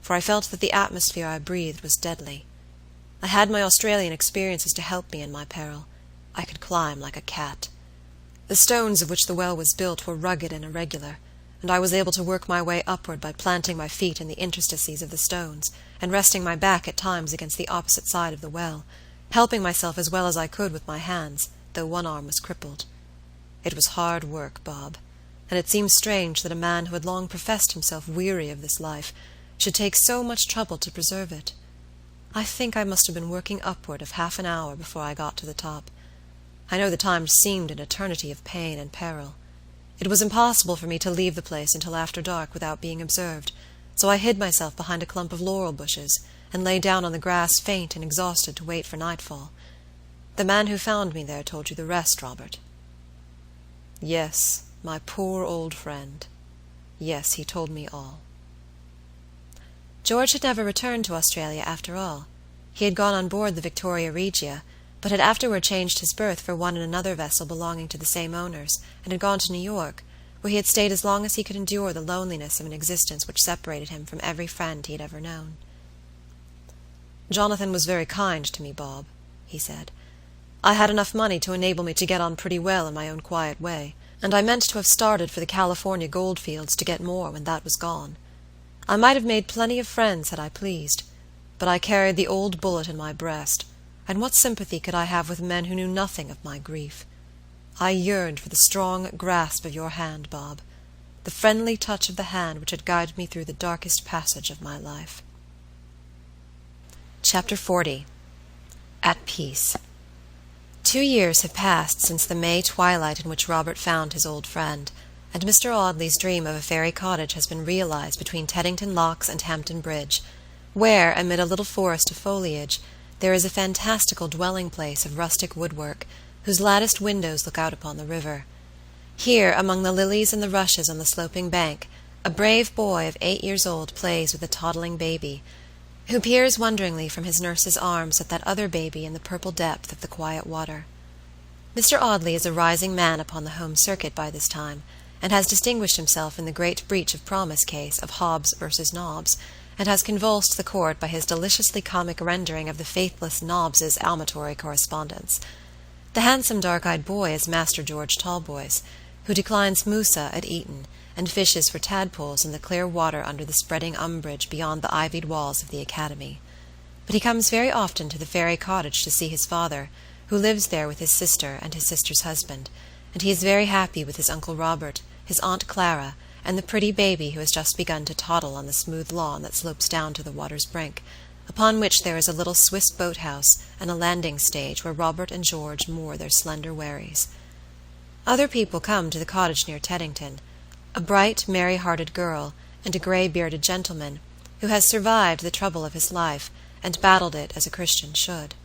Speaker 1: for I felt that the atmosphere I breathed was deadly. I had my Australian experiences to help me in my peril. I could climb like a cat. The stones of which the well was built were rugged and irregular, and I was able to work my way upward by planting my feet in the interstices of the stones, and resting my back at times against the opposite side of the well, helping myself as well as I could with my hands, though one arm was crippled. It was hard work, Bob, and it seemed strange that a man who had long professed himself weary of this life should take so much trouble to preserve it. I think I must have been working upward of half an hour before I got to the top. I know the time seemed an eternity of pain and peril. It was impossible for me to leave the place until after dark without being observed, so I hid myself behind a clump of laurel bushes, and lay down on the grass faint and exhausted to wait for nightfall. The man who found me there told you the rest, Robert." "Yes, my poor old friend. Yes, he told me all." George had never returned to Australia after all. He had gone on board the Victoria Regia, but had afterward changed his berth for one in another vessel belonging to the same owners, and had gone to New York, where he had stayed as long as he could endure the loneliness of an existence which separated him from every friend he had ever known. "Jonathan was very kind to me, Bob," he said. "I had enough money to enable me to get on pretty well in my own quiet way, and I meant to have started for the California goldfields to get more when that was gone. I might have made plenty of friends had I pleased, but I carried the old bullet in my breast, and what sympathy could I have with men who knew nothing of my grief? I yearned for the strong grasp of your hand, Bob, the friendly touch of the hand which had guided me through the darkest passage of my life." Chapter 40. At Peace. 2 years have passed since the May twilight in which Robert found his old friend, and Mr. Audley's dream of a fairy cottage has been realized between Teddington Locks and Hampton Bridge, where, amid a little forest of foliage, there is a fantastical dwelling-place of rustic woodwork, whose latticed windows look out upon the river. Here, among the lilies and the rushes on the sloping bank, a brave boy of 8 years old plays with a toddling baby, who peers wonderingly from his nurse's arms at that other baby in the purple depth of the quiet water. Mr. Audley is a rising man upon the home circuit by this time, and has distinguished himself in the great breach of promise case of Hobbs versus Nobbs, and has convulsed the court by his deliciously comic rendering of the faithless Nobbs's amatory correspondence. The handsome dark-eyed boy is Master George Talboys, who declines Musa at Eton, and fishes for tadpoles in the clear water under the spreading umbrage beyond the ivied walls of the academy. But he comes very often to the fairy cottage to see his father, who lives there with his sister and his sister's husband, and he is very happy with his Uncle Robert, his Aunt Clara, and the pretty baby who has just begun to toddle on the smooth lawn that slopes down to the water's brink, upon which there is a little Swiss boat-house and a landing stage where Robert and George moor their slender wherries. Other people come to the cottage near Teddington, a bright, merry-hearted girl, and a grey-bearded gentleman, who has survived the trouble of his life, and battled it as a Christian should.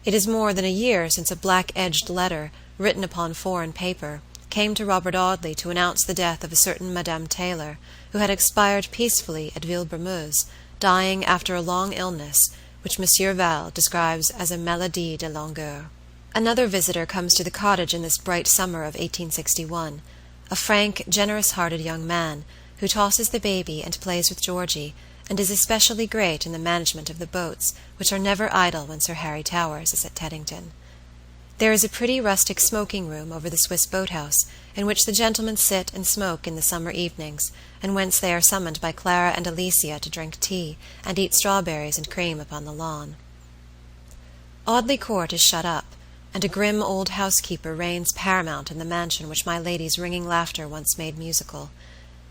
Speaker 1: It is more than a year since a black-edged letter, written upon foreign paper, came to Robert Audley to announce the death of a certain Madame Taylor, who had expired peacefully at Villebremeuse, dying after a long illness, which Monsieur Val describes as a maladie de longueur. Another visitor comes to the cottage in this bright summer of 1861, a frank, generous-hearted young man, who tosses the baby and plays with Georgie, and is especially great in the management of the boats, which are never idle when Sir Harry Towers is at Teddington. There is a pretty rustic smoking-room over the Swiss boat-house, in which the gentlemen sit and smoke in the summer evenings, and whence they are summoned by Clara and Alicia to drink tea, and eat strawberries and cream upon the lawn. Audley Court is shut up, and a grim old housekeeper reigns paramount in the mansion which my lady's ringing laughter once made musical.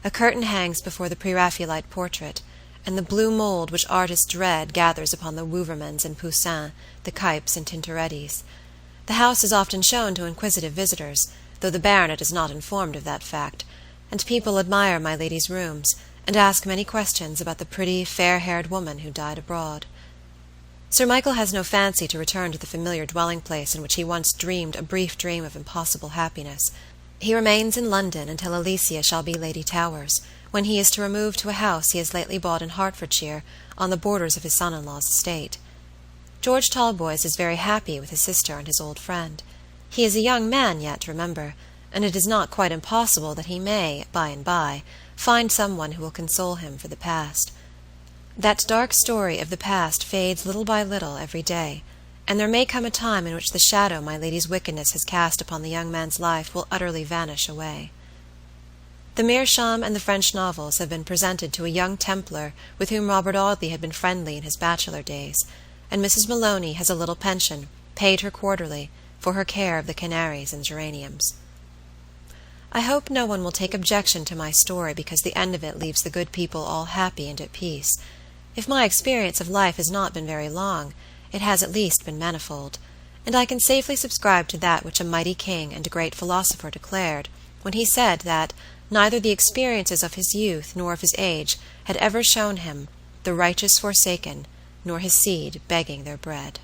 Speaker 1: A curtain hangs before the Pre-Raphaelite portrait, and the blue mould which artists dread gathers upon the Wouvermans and Poussins, the Cuyps and Tintorettis. The house is often shown to inquisitive visitors, though the baronet is not informed of that fact, and people admire my lady's rooms, and ask many questions about the pretty, fair-haired woman who died abroad. Sir Michael has no fancy to return to the familiar dwelling-place in which he once dreamed a brief dream of impossible happiness. He remains in London until Alicia shall be Lady Towers, when he is to remove to a house he has lately bought in Hertfordshire, on the borders of his son-in-law's estate. George Talboys is very happy with his sister and his old friend. He is a young man yet, remember, and it is not quite impossible that he may, by and by, find someone who will console him for the past. That dark story of the past fades little by little every day, and there may come a time in which the shadow my lady's wickedness has cast upon the young man's life will utterly vanish away. The Meerschaum and the French novels have been presented to a young Templar with whom Robert Audley had been friendly in his bachelor days, and Mrs. Maloney has a little pension, paid her quarterly, for her care of the canaries and geraniums. I hope no one will take objection to my story because the end of it leaves the good people all happy and at peace. If my experience of life has not been very long, it has at least been manifold, and I can safely subscribe to that which a mighty king and a great philosopher declared, when he said that neither the experiences of his youth nor of his age had ever shown him the righteous forsaken, nor his seed begging their bread.